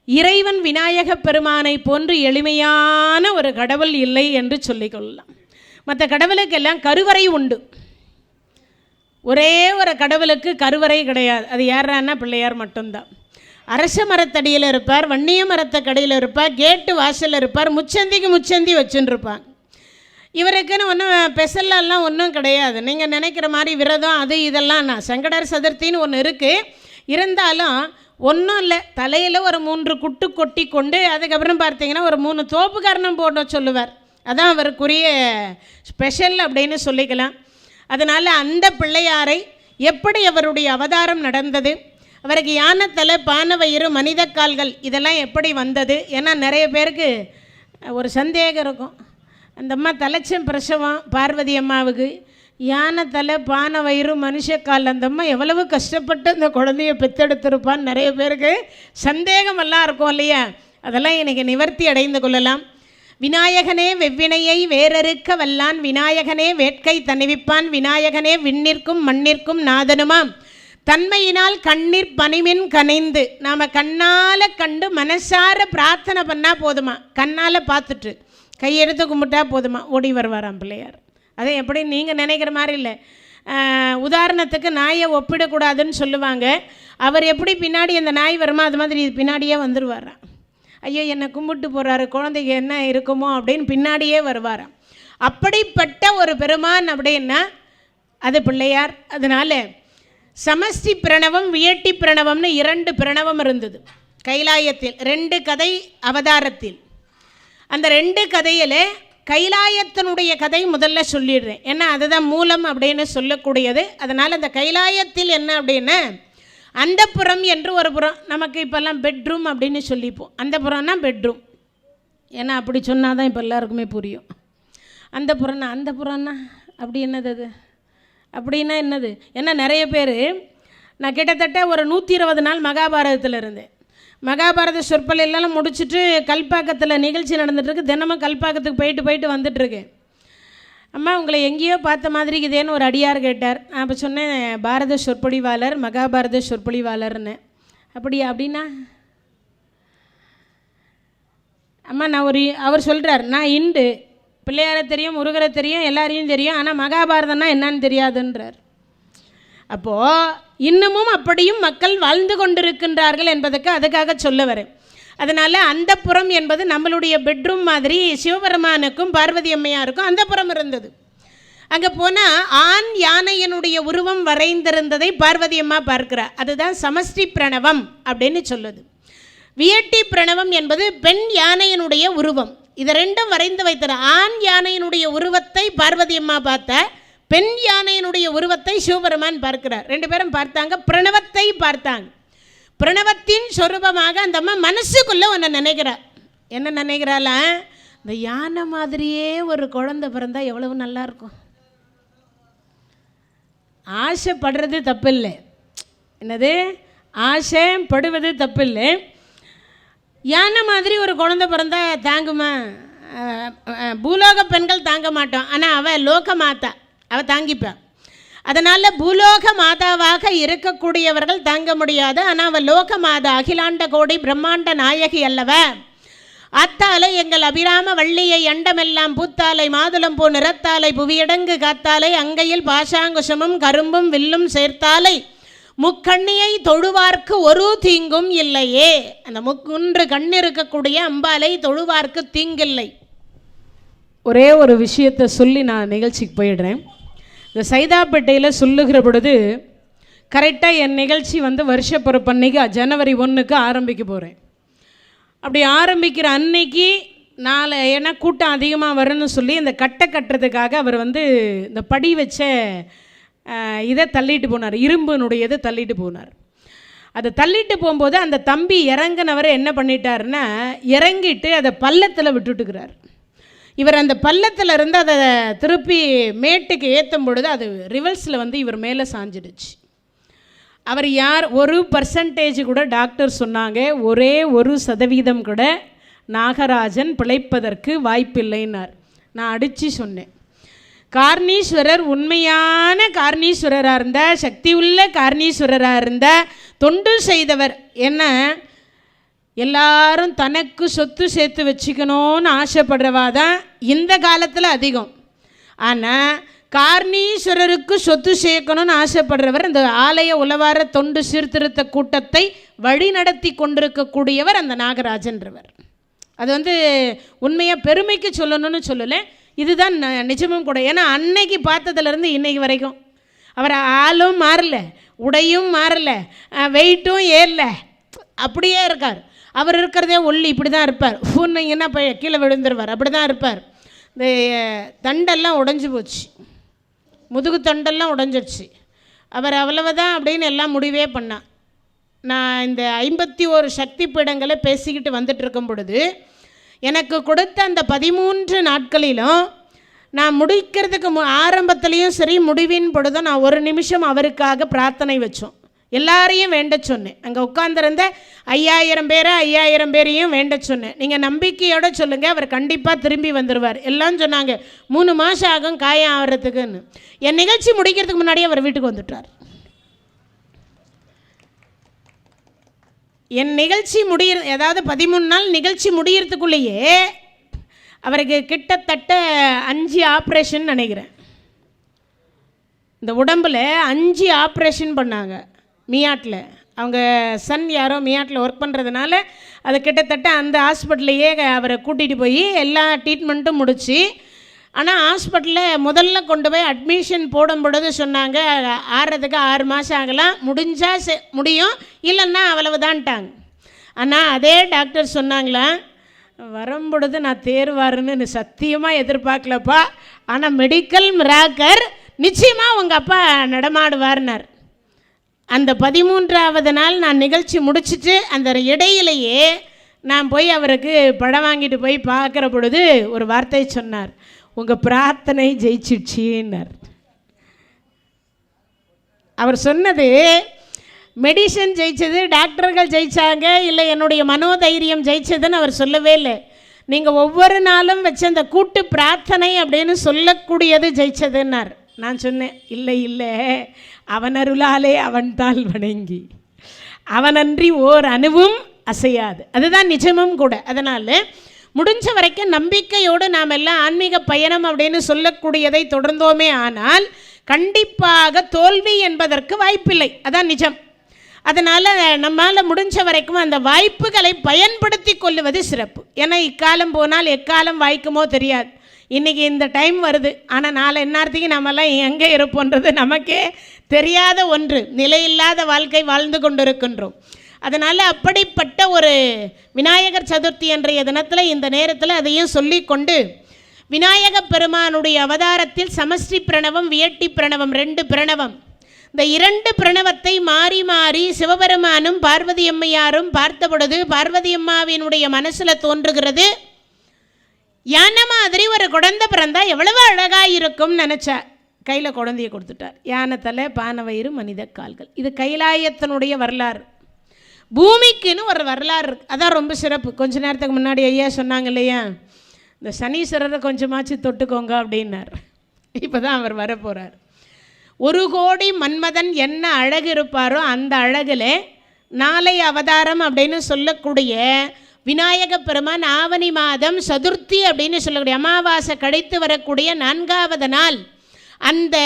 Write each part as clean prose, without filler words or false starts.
இறைவன் விநாயக பெருமானை போன்று எளிமையான ஒரு கடவுள் இல்லை என்று சொல்லிக்கொள்ளலாம். மற்ற கடவுளுக்கெல்லாம் கருவறை உண்டு. ஒரே ஒரு கடவுளுக்கு கருவறை கிடையாது. அது யாரான்னா பிள்ளையார் மட்டும்தான். அரச மரத்தடியில் இருப்பார், வன்னிய மரத்தக்கடியில் இருப்பார், கேட்டு வாசலில் இருப்பார், முச்சந்திக்கு முச்சந்தி வச்சுருப்பாங்க. இவருக்குன்னு ஒன்றும் ஸ்பெஷல்லாம் ஒன்றும் கிடையாது. நீங்கள் நினைக்கிற மாதிரி விரதம் அது இதெல்லாம் சங்கடர் சதுர்த்தின்னு ஒன்று இருக்குது. இருந்தாலும் ஒன்றும் இல்லை, தலையில் ஒரு 3 குட்டு கொட்டி கொண்டு அதுக்கப்புறம் பார்த்தீங்கன்னா ஒரு 3 தோப்பு காரணம் போட சொல்லுவார். அதான் அவருக்குரிய ஸ்பெஷல் அப்படின்னு சொல்லிக்கலாம். அதனால் அந்த பிள்ளையாரை எப்படி அவருடைய அவதாரம் நடந்தது, அவருக்கு யானைத்தலை, பானவயிறு, மனித கால்கள் இதெல்லாம் எப்படி வந்தது? ஏன்னா நிறைய பேருக்கு ஒரு சந்தேகம் இருக்கும். அந்த அம்மா தலைச்சம் பிரசவம் பார்வதி அம்மாவுக்கு, யானைத்தலை, பானவயிறு, மனுஷக்கால், அந்த அம்மா எவ்வளவு கஷ்டப்பட்டு அந்த குழந்தைய பெற்றெடுத்திருப்பான்னு நிறைய பேருக்கு சந்தேகமெல்லாம் இருக்கும் இல்லையா? அதெல்லாம் இன்றைக்கி நிவர்த்தி அடைந்து கொள்ளலாம். விநாயகனே வெவ்வினையை வேறறுக்க வல்லான், விநாயகனே வேட்கை தணிவிப்பான், விநாயகனே விண்ணிற்கும் மண்ணிற்கும் நாதனுமாம், தன்மையினால் கண்ணீர் பனிமின் கனைந்து. நாம் கண்ணால் கண்டு மனசார பிரார்த்தனை பண்ணால் போதுமா, கண்ணால் பார்த்துட்டு கையெடுத்து கும்பிட்டா போதுமா, ஓடி வருவாராம் பிள்ளையார். அதை எப்படி நீங்கள் நினைக்கிற மாதிரி இல்லை. உதாரணத்துக்கு நாயை ஒப்பிடக்கூடாதுன்னு சொல்லுவாங்க. அவர் எப்படி பின்னாடி அந்த நாய் வருமா அது மாதிரி பின்னாடியே வந்துடுவாராம். ஐயோ என்னை கும்பிட்டு போகிறாரு, குழந்தைக்கு என்ன இருக்குமோ அப்படின்னு பின்னாடியே வருவாராம். அப்படிப்பட்ட ஒரு பெருமான் அப்படின்னா அது பிள்ளையார். அதனால் சமஷ்டி பிரணவம், வியட்டி பிரணவம்னு 2 பிரணவம் இருந்தது கைலாயத்தில். 2 கதை அவதாரத்தில். அந்த 2 கதையில் கைலாயத்தினுடைய கதை முதல்ல சொல்லிடுறேன், ஏன்னா அதுதான் மூலம் அப்படின்னு சொல்லக்கூடியது. அதனால் அந்த கைலாயத்தில் என்ன அப்படின்னா அந்தப்புறம் என்று ஒரு புறம், நமக்கு இப்போல்லாம் பெட்ரூம் அப்படின்னு சொல்லிப்போம். அந்த புறம்னா பெட்ரூம், ஏன்னா அப்படி சொன்னால் தான் இப்போ எல்லாருக்குமே புரியும். அந்த புறம்னா அப்படி என்னது, அது அப்படின்னா என்னது? ஏன்னா நிறைய பேர், நான் கிட்டத்தட்ட ஒரு 120 நாள் மகாபாரதத்தில் இருந்தேன். மகாபாரத சொற்பொழிவு எல்லாம் முடிச்சுட்டு கல்பாக்கத்தில் நிகழ்ச்சி நடந்துகிட்ருக்கு. தினமும் கல்பாக்கத்துக்கு போயிட்டு வந்துட்டுருக்கேன். அம்மா உங்களை எங்கேயோ பார்த்த மாதிரி இதேன்னு ஒரு அடியார் கேட்டார். நான் அப்போ சொன்னேன் பாரத சொற்பொழிவாளர், மகாபாரத சொற்பொழிவாளர்னு. அப்படின்னா அம்மா நான் அவர் சொல்கிறார், நான் இண்டு பிள்ளையாரை தெரியும், முருகரை தெரியும், எல்லாரையும் தெரியும், ஆனால் மகாபாரதம்னா என்னன்னு தெரியாதுன்றார். அப்போது இன்னமும் அப்படியும் மக்கள் வாழ்ந்து கொண்டிருக்கின்றார்கள் என்பதுக்கு அதுக்காக சொல்ல வரேன். அதனால் அந்த புறம் என்பது நம்மளுடைய பெட்ரூம் மாதிரி சிவபெருமானுக்கும் பார்வதி அம்மையாருக்கும் அந்த புறம் இருந்தது. அங்கே போனால் ஆண் யானையினுடைய உருவம் வரைந்திருந்ததை பார்வதி அம்மா பார்க்கிறார். அதுதான் சமஷ்டி பிரணவம் அப்படின்னு சொல்லுது. வியட்டி பிரணவம் என்பது பெண் யானையினுடைய உருவம். இதை 2ம் வரைந்து வைத்தார். ஆண் யானையினுடைய உருவத்தை பார்வதி அம்மா பார்த்த, பெண் யானையினுடைய உருவத்தை சிவபெருமான் பார்க்கிறார். 2 பேரும் பார்த்தாங்க, பிரணவத்தை பார்த்தாங்க. பிரணவத்தின் சொரூபமாக அந்த அம்மா மனசுக்குள்ளே ஒன்று நினைக்கிறார். என்ன நினைக்கிறாளா, இந்த யானை மாதிரியே ஒரு குழந்தை பிறந்தா எவ்வளவு நல்லாயிருக்கும். ஆசைப்படுறது தப்பில்லை, என்னது ஆசைப்படுவது தப்பில்லை. யானை மாதிரி ஒரு குழந்தை பிறந்தா தாங்குமா? பூலோக பெண்கள் தாங்க மாட்டோம், ஆனால் அவள் லோக மாதா, அவள் தாங்கிப்பாள். அதனால் பூலோக மாதாவாக இருக்கக்கூடியவர்கள் தாங்க முடியாது. ஆனால் அவள் லோக மாதா, அகிலாண்ட கோடி பிரம்மாண்ட நாயகி அல்லவ. அத்தாலை எங்கள் அபிராம வள்ளியை அண்டமெல்லாம் பூத்தாலை, மாதுளம் பூ நிறத்தாலை, புவியடங்கு காத்தாலை, அங்கையில் பாஷாங்குஷமும் கரும்பும் வில்லும் சேர்த்தாலை, முக்கண்ணியை தொழுவார்க்கு ஒரு தீங்கும் இல்லையே. அந்த 3 கண் இருக்கக்கூடிய அம்பாலை தொழுவார்க்கு தீங்கில்லை. ஒரே ஒரு விஷயத்தை சொல்லி நான் நிகழ்ச்சிக்கு போயிடுறேன். இந்த சைதாப்பேட்டையில் சொல்லுகிற பொழுது கரெக்டாக என் நிகழ்ச்சி வருஷ பிறப்பு அன்னைக்கு ஜனவரி 1க்கு ஆரம்பிக்க போகிறேன். அப்படி ஆரம்பிக்கிற அன்னைக்கு ஏன்னா கூட்டம் அதிகமாக வரும்னு சொல்லி இந்த கட்டுறதுக்காக அவர் இந்த படி வச்ச இதை தள்ளிட்டு போனார், இரும்புனுடையதை தள்ளிட்டு போனார். அதை தள்ளிட்டு போகும்போது அந்த தம்பி இறங்கினவர் என்ன பண்ணிட்டாருன்னா, இறங்கிட்டு அதை பள்ளத்தில் விட்டுட்டுக்கிறார். இவர் அந்த பள்ளத்தில் இருந்து அதை திருப்பி மேட்டுக்கு ஏற்றும் பொழுது அது ரிவர்ஸில் இவர் மேலே சாஞ்சிடுச்சு. அவர் யார் 1% கூட டாக்டர் சொன்னாங்க, ஒரே 1% கூட நாகராஜன் பிழைப்பதற்கு வாய்ப்பில்லைன்னார். நான் அடித்து சொன்னேன், கார்ணீஸ்வரர் உண்மையான கார்ணீஸ்வரராக இருந்தால், சக்தி உள்ள கார்ணீஸ்வரராக இருந்தால், தொண்டு செய்தவர். என்ன, எல்லாரும் தனக்கு சொத்து சேர்த்து வச்சுக்கணும்னு ஆசைப்படுறவா தான் இந்த காலத்தில் அதிகம். ஆனால் கார்ணீஸ்வரருக்கு சொத்து சேர்க்கணும்னு ஆசைப்படுறவர் இந்த ஆலய உலவார தொண்டு சீர்திருத்த கூட்டத்தை வழி நடத்தி கொண்டிருக்கக்கூடியவர் அந்த நாகராஜன்றவர். அது உண்மையாக பெருமைக்கு சொல்லணும்னு சொல்லலை, இதுதான் நிஜமும் கூட. ஏன்னா அன்னைக்கு பார்த்ததுலேருந்து இன்னைக்கு வரைக்கும் அவர் ஆளும் மாறல, உடையும் மாறல, வெயிட்டும் ஏறல, அப்படியே இருக்கார். அவர் இருக்கிறதே ஒல்லி, இப்படி தான் இருப்பார். பூர்ணிங்கன்னா போய் கீழே விழுந்துருவார், அப்படி தான் இருப்பார். இந்த தண்டெல்லாம் உடஞ்சி போச்சு, முதுகு தண்டெல்லாம் உடஞ்சிடுச்சு. அவர் அவ்வளவுதான் அப்படின்னு எல்லாம் முடிவே பண்ணான். நான் இந்த 51 சக்தி பீடங்களை பேசிக்கிட்டு வந்துட்டு இருக்கும் பொழுது எனக்கு கொடுத்த அந்த 13 நாட்களிலும் நான் முடிக்கிறதுக்கு ஆரம்பத்துலேயும் சரி முடிவின் பொழுதும் நான் ஒரு நிமிஷம் அவருக்காக பிரார்த்தனை வச்சோம். எல்லாரையும் வேண்ட சொன்னேன். அங்கே உட்கார்ந்துருந்த 5000 பேரையும் வேண்ட சொன்னேன். நீங்கள் நம்பிக்கையோடு சொல்லுங்கள், அவர் கண்டிப்பாக திரும்பி வந்துடுவார். எல்லாம் சொன்னாங்க 3 மாதம் ஆகும் காயம் ஆகிறதுக்குன்னு. என் நிகழ்ச்சி முடிக்கிறதுக்கு முன்னாடியே அவர் வீட்டுக்கு வந்துட்டார். என் நிகழ்ச்சி அதாவது 13 நாள் நிகழ்ச்சி முடிகிறதுக்குள்ளேயே அவருக்கு கிட்டத்தட்ட 5 ஆப்ரேஷன் நினைக்கிறேன். இந்த உடம்பில் 5 ஆப்ரேஷன் பண்ணாங்க மியாட்டில். அவங்க சன் யாரோ மியாட்டில் ஒர்க் பண்ணுறதுனால அது கிட்டத்தட்ட அந்த ஹாஸ்பிட்டல்லையே அவரை கூட்டிகிட்டு போய் எல்லா ட்ரீட்மெண்ட்டும் முடித்து, ஆனால் ஹாஸ்பிட்டலில் முதல்ல கொண்டு போய் அட்மிஷன் போடும் பொழுது சொன்னாங்க ஆறுறதுக்கு 6 மாதம் ஆகலாம், முடிஞ்சால் முடியும், இல்லைன்னா அவ்வளவுதான்ட்டாங்க. ஆனால் அதே டாக்டர் சொன்னாங்களா, வரும்பொழுது நான் தேர்வாருன்னு சத்தியமாக எதிர்பார்க்கலப்பா, ஆனால் மெடிக்கல் மிராக்கர் நிச்சயமாக உங்கள் அப்பா நடமாடுவார்னார். அந்த 13வது நாள் நான் நிகழ்ச்சி முடிச்சுட்டு அந்த இடையிலேயே நான் போய் அவருக்கு படம் வாங்கிட்டு போய் பார்க்குற பொழுது ஒரு வார்த்தை சொன்னார், உங்கள் பிரார்த்தனை ஜெயிச்சிடுச்சின்னார். அவர் சொன்னது மெடிசன் ஜெயிச்சது, டாக்டர்கள் ஜெயித்தாங்க, இல்லை என்னுடைய மனோதைரியம் ஜெயிச்சதுன்னு அவர் சொல்லவே இல்லை. நீங்கள் ஒவ்வொரு நாளும் வச்ச அந்த கூட்டு பிரார்த்தனை அப்படின்னு சொல்லக்கூடியது ஜெயிச்சதுன்னார். நான் சொன்னேன், இல்லை இல்லை, அவன் அருளாலே அவன் தாள் வணங்கி அவனன்றி ஓர் அணுவும் அசையாது, அதுதான் நிஜமும் கூட. அதனால் முடிஞ்ச வரைக்கும் நம்பிக்கையோடு நாம் எல்லாம் ஆன்மீக பயணம் அப்படின்னு சொல்லக்கூடியதை தொடர்ந்தோமே ஆனால் கண்டிப்பாக தோல்வி என்பதற்கு வாய்ப்பில்லை, அதான் நிஜம். அதனால் நம்மால் முடிஞ்ச வரைக்கும் அந்த வாய்ப்புகளை பயன்படுத்தி கொள்ளுவது சிறப்பு. ஏன்னா இக்காலம் போனால் எக்காலம் வாய்க்குமோ தெரியாது. இன்றைக்கி இந்த டைம் வருது, ஆனால் நாளை எந்நேரத்துக்கு நம்மெல்லாம் எங்கே இருப்போன்றது நமக்கே தெரியாத ஒன்று. நிலையில்லாத வாழ்க்கை வாழ்ந்து கொண்டிருக்கின்றோம். அதனால் அப்படிப்பட்ட ஒரு விநாயகர் சதுர்த்தி அன்றைய தினத்தில் இந்த நேரத்தில் அதையும் சொல்லிக்கொண்டு, விநாயக பெருமானுடைய அவதாரத்தில் சமஷ்டி பிரணவம், வியட்டி பிரணவம், 2 பிரணவம். இந்த 2 பிரணவத்தை மாறி மாறி சிவபெருமானும் பார்வதி அம்மையாரும் பார்த்த பொழுது பார்வதி அம்மாவினுடைய மனசில் தோன்றுகிறது, யானை மாதிரி ஒரு குழந்தை பிறந்தா எவ்வளவு அழகாக இருக்கும்னு நினச்சா. கையில் குழந்தைய கொடுத்துட்டார். யானை தலை, பானை வயிறு, மனித கால்கள். இது கைலாயத்தினுடைய வரலாறு. பூமிக்குன்னு ஒரு வரலாறு இருக்குது, அதான் ரொம்ப சிறப்பு. கொஞ்ச நேரத்துக்கு முன்னாடி ஐயா சொன்னாங்க இல்லையா, இந்த சனீஸ்வரரை கொஞ்சமாச்சு தொட்டுக்கோங்க அப்படின்னார். இப்போ தான் அவர் வரப்போகிறார். 1 கோடி மன்மதன் என்ன அழகு இருப்பாரோ அந்த அழகில் நாளை அவதாரம் அப்படின்னு சொல்லக்கூடிய விநாயக பெருமான் ஆவணி மாதம் சதுர்த்தி அப்படின்னு சொல்லக்கூடிய அமாவாசை கழித்து வரக்கூடிய 4வது நாள், அந்த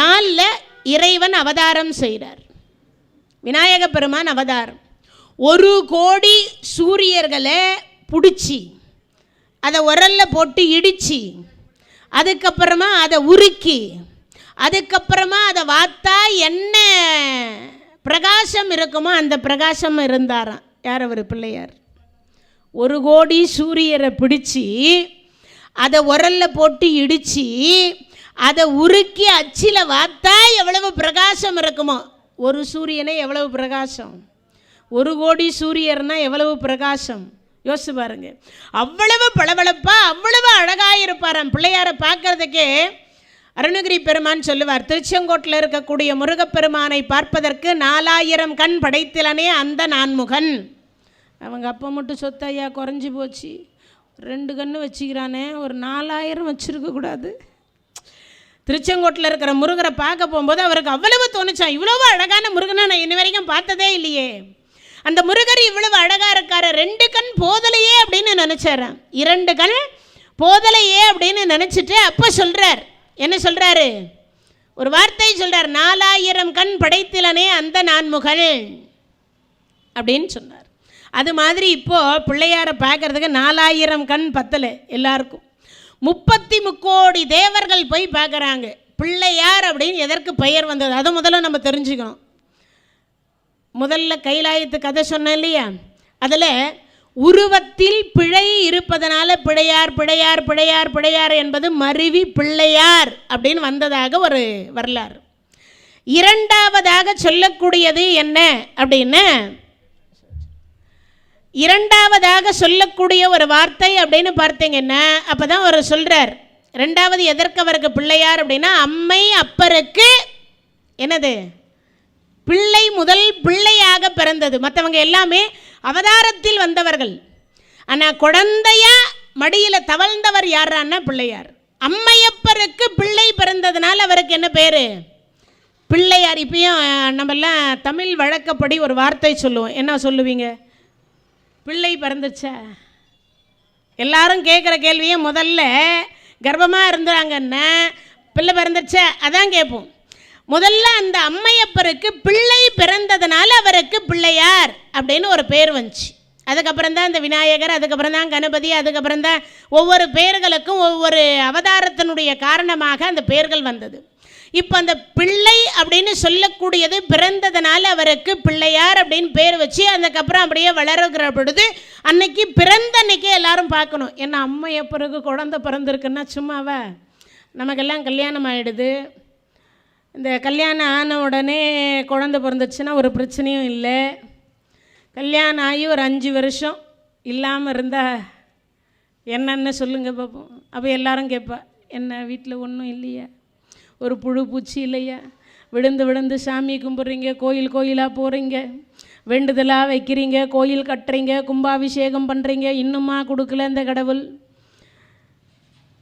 நாளில் இறைவன் அவதாரம் செய்கிறார். விநாயக பெருமான் அவதாரம் 1 கோடி சூரியர்களை பிடிச்சி அதை உரல்ல போட்டு இடித்து, அதுக்கப்புறமா அதை உருக்கி, அதுக்கப்புறமா அதை வாத்தா என்ன பிரகாசம் இருக்குமோ அந்த பிரகாசம் இருந்தாராம். யார் அவர்? பிள்ளையார். 1 கோடி சூரியரை பிடிச்சி அதை உரல்ல போட்டு இடித்து அதை உருக்கி அச்சில் வாத்தா எவ்வளவு பிரகாசம் இருக்குமோ. ஒரு சூரியனே எவ்வளவு பிரகாசம், 1 கோடி சூரியர்னா எவ்வளவு பிரகாசம் யோசிச்சு பாருங்க. அவ்வளவு பளபளப்பா அவ்வளவு அழகாக இருப்பாராம். பிள்ளையாரை பார்க்கறதுக்கே அருணகிரி பெருமான் சொல்லுவார், திருச்செங்கோட்டில் இருக்கக்கூடிய முருகப்பெருமானை பார்ப்பதற்கு 4000 கண் படைத்திலனே அந்த நான்முகன். அவங்க அப்பா மட்டும் சொத்து ஐயா குறைஞ்சி போச்சு, 2 கண்ணு வச்சுக்கிறானே, ஒரு 4000 வச்சுருக்கக்கூடாது. திருச்செங்கோட்டில் இருக்கிற முருகரை பார்க்க போகும்போது அவருக்கு அவ்வளவு தோணுச்சான், இவ்வளவு அழகான முருகனை நான் இன்ன வரைக்கும் பார்த்ததே இல்லையே, அந்த முருகர் இவ்வளவு அழகாக இருக்காரு, 2 கண் போதலையே அப்படின்னு நினச்சாரான். 2 கண் போதலையே அப்படின்னு நினச்சிட்டு அப்போ சொல்கிறார், என்ன சொல்கிறாரு, ஒரு வார்த்தை சொல்கிறார், 4000 கண் படைத்திலனே அந்த நான்முகன் அப்படின்னு சொன்னார். அது மாதிரி இப்போது பிள்ளையாரை பார்க்குறதுக்கு 4000 கண் பத்தலை எல்லாருக்கும். 33 கோடி தேவர்கள் போய் பார்க்குறாங்க. பிள்ளையார் அப்படின்னு எதற்கு பெயர் வந்தது அதை முதல்ல நம்ம தெரிஞ்சுக்கணும். முதல்ல கைலாயத்து கதை சொன்னேன் இல்லையா, அதில் உருவத்தில் பிழை இருப்பதனால பிழையார் பிழையார் பிழையார் பிழையார் என்பது மருவி பிள்ளையார் அப்படின்னு வந்ததாக ஒரு வரலாறு. 2வதாக சொல்லக்கூடியது என்ன அப்படின்னா, 2வதாக சொல்லக்கூடிய ஒரு வார்த்தை அப்படின்னு பார்த்தீங்கன்னா, அப்போ தான் அவர் சொல்கிறார், 2வது எதற்கு அவருக்கு பிள்ளையார் அப்படின்னா, அம்மை அப்பருக்கு என்னது பிள்ளை முதல் பிள்ளையாக பிறந்தது. மற்றவங்க எல்லாமே அவதாரத்தில் வந்தவர்கள், ஆனால் குழந்தையா மடியில் தவழ்ந்தவர் யாரான்னா பிள்ளையார். அம்மையப்பருக்கு பிள்ளை பிறந்ததுனால அவருக்கு என்ன பேர், பிள்ளையார். இப்பயும் நம்மெல்லாம் தமிழ் வழக்கப்படி ஒரு வார்த்தை சொல்லுவோம், என்ன சொல்லுவீங்க, பிள்ளை பிறந்துச்சா? எல்லாரும் கேட்குற கேள்வியே முதல்ல கர்ப்பமாக இருந்தாங்கன்னா பிள்ளை பிறந்துச்சா அதான் கேட்போம். முதல்ல அந்த அம்மையப்பருக்கு பிள்ளை பிறந்ததுனால அவருக்கு பிள்ளையார் அப்படின்னு ஒரு பேர் வந்துச்சு. அதுக்கப்புறம் தான் இந்த விநாயகர், அதுக்கப்புறம் தான் கணபதி, அதுக்கப்புறம் தான் ஒவ்வொரு பேர்களுக்கும் ஒவ்வொரு அவதாரத்தினுடைய காரணமாக அந்த பேர்கள் வந்தது. இப்போ அந்த பிள்ளை அப்படின்னு சொல்லக்கூடியது பிறந்ததுனால அவருக்கு பிள்ளையார் அப்படின்னு பேர் வச்சு அதுக்கப்புறம் அப்படியே வளருகிற பொழுது அன்னைக்கு பிறந்த அன்னைக்கு எல்லாரும் பார்க்கணும். ஏன்னா அம்மையப்பருக்கு குழந்தை பிறந்திருக்குன்னா சும்மாவா, நமக்கெல்லாம் கல்யாணம் ஆகிடுது. இந்த கல்யாணம் ஆன உடனே குழந்தை பிறந்துச்சுன்னா ஒரு பிரச்சனையும் இல்லை. கல்யாணம் ஆகி ஒரு 5 வருஷம் இல்லாமல் இருந்தால் என்னென்ன சொல்லுங்கள் பார்ப்போம். அப்போ எல்லாரும் கேட்பா, என்ன வீட்டில் ஒன்றும் இல்லையா, ஒரு புழு பூச்சி இல்லையா, விழுந்து விழுந்து சாமி கும்பிட்றீங்க, கோயில் கோயிலாக போகிறீங்க, வேண்டுதலாக வைக்கிறீங்க, கோயில் கட்டுறீங்க, கும்பாபிஷேகம் பண்ணுறீங்க, இன்னுமா கொடுக்கல இந்த கடவுள்.